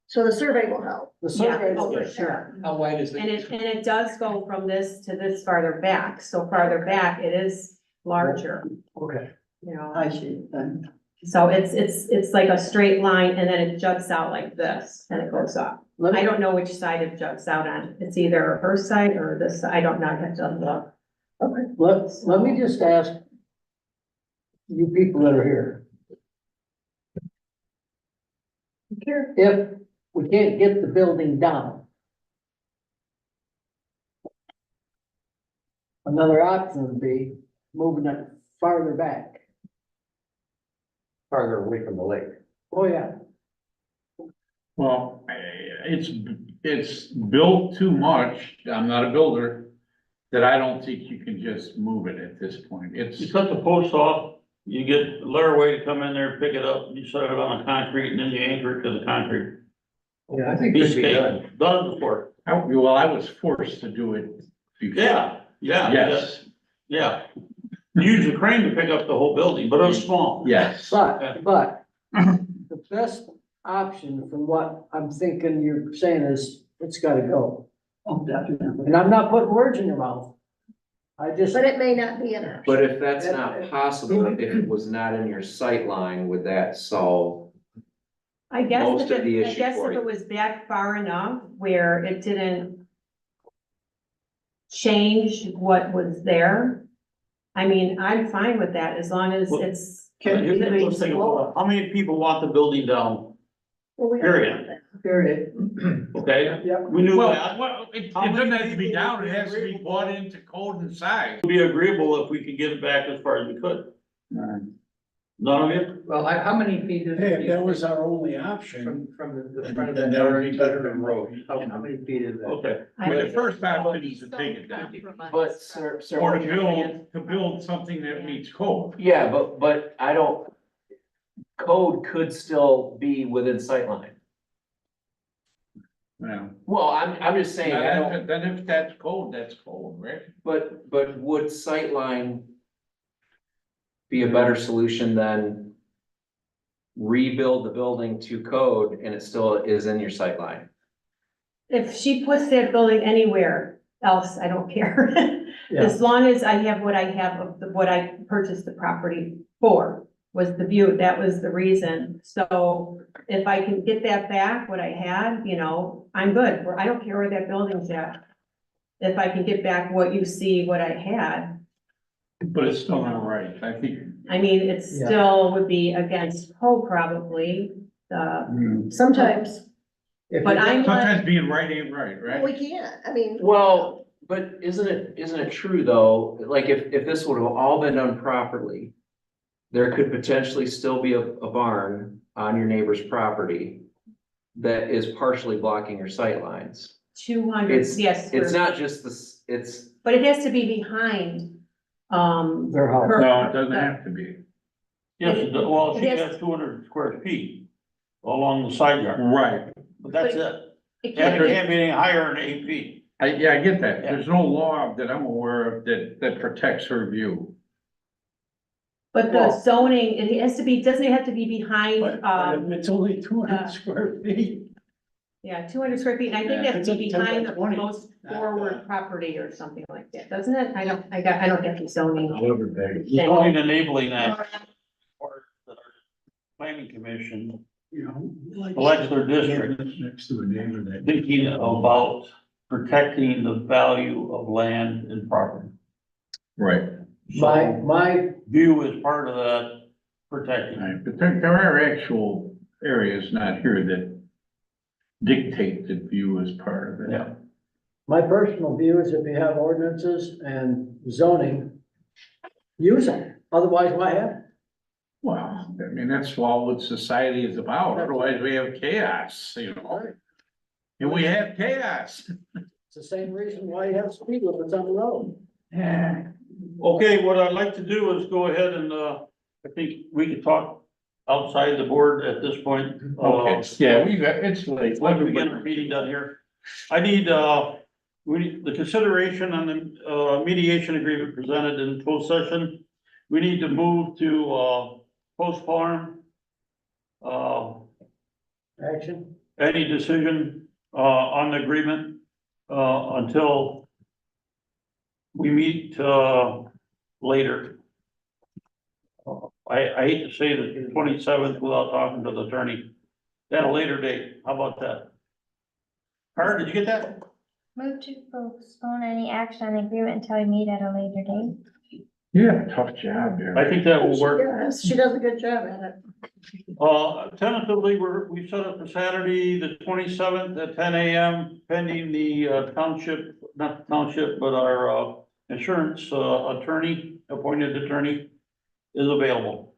G: So the survey will help.
D: The
E: Yeah,
D: survey.
E: oh, for sure.
H: How wide is
E: And it does go from this to this farther back, so farther back, it is larger,
D: Okay.
O: I see, then.
E: So it's like a straight line and then it juts out like this and it goes up.
D: Let
E: I
D: me,
E: don't know which side it juts out on. It's either her side or this, I don't know, I have to look.
D: let me just ask you people that are here. If we can't get the building down, another option would be moving it farther back.
H: farther away from the lake?
D: Oh, yeah.
L: Well, it's built too much, I'm not a builder, that I don't think you can just move it at this point.
F: You
L: It's,
F: cut the post off, you get Laraway to come in there, pick it up, you set it on the concrete, and then you anchor it to the concrete.
H: Yeah, I think
F: Piece of cake. Done before.
L: I was forced to do it before.
F: Yeah.
L: Yes,
F: Yeah. Use a crane to pick up the whole building, but it was small.
L: yes.
D: But the best option from what I'm thinking you're saying is it's gotta go.
O: Oh, definitely.
D: And I'm not putting words in your mouth. I just,
G: But it may not be an option.
C: But if that's not possible, if it was not in your sight line, would that solve?
E: I guess
C: Most
E: if
C: of the
E: it, I
C: issue
E: guess
C: for
E: if
C: you.
E: it was back far enough where it didn't change what was there. I mean, I'm fine with that as long as
F: Well,
E: it's.
F: Let's think about how many people want the building down,
G: Well, we
F: period.
D: period.
F: Okay?
D: Yeah.
F: We knew that.
L: Well, it
F: How many
L: doesn't have to be
F: people
L: down,
F: would
L: it
F: be
L: has to be
F: agreeable?
L: bought into code and size.
F: It'd be agreeable if we could get it back as far as we could. None of you?
H: Well, how many feet is
N: Hey,
H: it?
N: if that was our only option,
H: From the
N: then
H: front of
N: that
H: that
N: would
H: already
N: be better
H: better
N: than
H: road, how many feet is that?
F: Okay.
L: But the first option is to take it down,
C: But, sir,
L: or to build something that meets code.
C: Yeah, but I don't, code could still be within sightline.
L: Yeah.
C: Well, I'm just saying, I don't,
L: Then if that's code, right?
C: but would sightline be a better solution than rebuild the building to code and it still is in your sightline?
E: If she puts that building anywhere else, I don't care.
D: Yeah.
E: As long as I have what I have of what I purchased the property for, was the view, that was the reason. So if I can get that back, what I had, I'm good. I don't care where that building's at. If I can get back what you see, what I had,
L: But it's still not right, I think.
E: I mean, it
D: Yeah.
E: still would be against code probably.
G: Sometimes,
E: But I'm
L: Sometimes being right ain't right,
G: well, we
L: right?
G: can't, I mean.
C: Well, but isn't it true though, like if this would have all been done properly, there could potentially still be a barn on your neighbor's property that is partially blocking your sight lines.
E: 200,
C: It's,
E: yes.
C: it's not just this, it's,
E: But it has to be behind,
D: Their house.
L: No, it doesn't have to be.
F: Yes, well, she
E: It has-
F: has 200 square feet along the side yard,
L: Right,
F: but that's
E: But-
F: it.
E: it
F: And
E: can't
F: it
E: be,
F: can't be any higher than 8 feet.
L: I get that, there's no law that I'm aware of that protects her view.
E: but the zoning, it has to be, doesn't it have to be behind,
N: but if it's only 200 square feet.
E: Yeah, 200 square feet, and I think
N: Yeah,
E: that's
N: it's a 10 by
E: behind the
N: 20.
E: most
N: Not
E: forward
N: bad.
E: property or something like that, doesn't it? I don't get the zoning.
N: However big.
F: Zoning enabling that part that our planning commission
N: You know. like-
F: elects their district,
N: Next to a neighbor that.
F: thinking about protecting the value of land and property.
K: Right.
D: My
F: View is part of that protecting.
L: Right, but there are actual areas not here that dictate that view as part of it.
F: Yeah.
D: My personal view is if you have ordinances and zoning, use them. Otherwise, why have it?
L: Well, I mean, that's all what society is about, otherwise we have chaos, you know, and we have chaos.
D: It's the same reason why you have speed limits on the road.
L: Yeah.
F: Okay, what I'd like to do is go ahead and, I think we can talk outside the board at this point.
L: Okay, yeah, it's late.
F: Once we get our meeting done here. I need, the consideration on the, mediation agreement presented in closed session. We need to move to, postpone,
D: Action.
F: any decision, on the agreement, until we meet, later. I hate to say the 27th without talking to the attorney. At a later date, how about that? Art, did you get that?
M: Move to postpone any action on the agreement until we meet at a later date.
L: Yeah, tough job here.
F: I think that will work.
G: Yes, she does a good job at it.
F: Tentatively, we set up for Saturday, the 27th at 10 a.m. pending the township, not the township, but our insurance attorney, appointed attorney is available.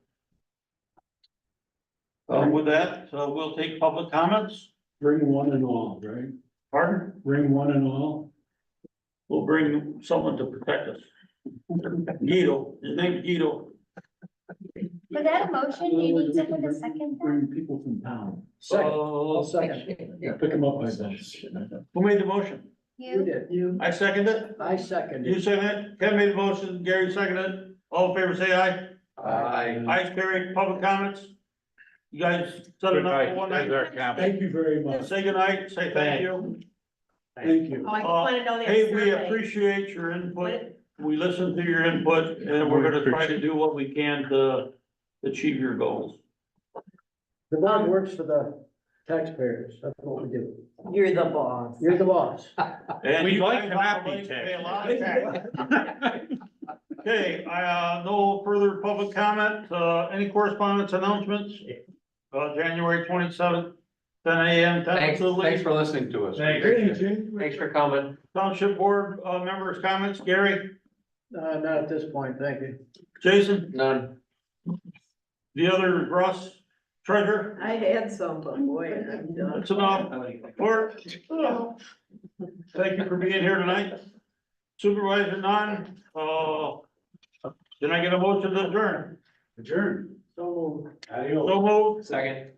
F: With that, we'll take public comments.
N: Bring one and all, right?
F: Pardon?
N: Bring one and all.
F: We'll bring someone to protect us. Guido, his name's Guido.
M: Was that a motion? Do you need someone to second that?
N: Bring people from town.
D: Second, I'll second.
N: Yeah, pick them up by the.
F: Who made the motion?
D: You
M: You?
D: did, you,
F: I seconded it.
D: I second
F: You
D: it.
F: seconded it. Ken made the motion. Gary seconded it. All in favor, say aye.
L: Aye.
F: Ayes carried. Public comments. You guys set it up for one night.
N: Thank you very much.
F: Say goodnight. Say thank you.
N: Thank you.
E: Oh, I just wanna know that.
F: Hey, we
E: survey.
F: appreciate your input. We listen to your input and we're gonna try to do what we can to achieve your goals.
D: The board works for the taxpayers. That's what we do.
A: You're the boss.
D: You're the boss.
F: And
L: We'd
F: you
L: like
F: guys
L: to not
F: all
L: be
F: pay a
L: taxed.
F: lot of tax. Okay, no further public comment, any correspondence announcements? January 27th, 10 a.m.
H: Thanks
F: tentatively.
H: for listening to us. Thanks for coming.
F: Township board, members' comments, Gary,
D: Not at this point, thank you.
F: Jason,
H: None.
F: the other Russ, treasurer,
A: I had some, but boy, I'm done.
F: that's enough. Clerk, thank you for being here tonight. Supervisor none, can I get a motion to adjourn?
N: Adjourn.
D: So
N: Adios.
F: So moved.
H: Second.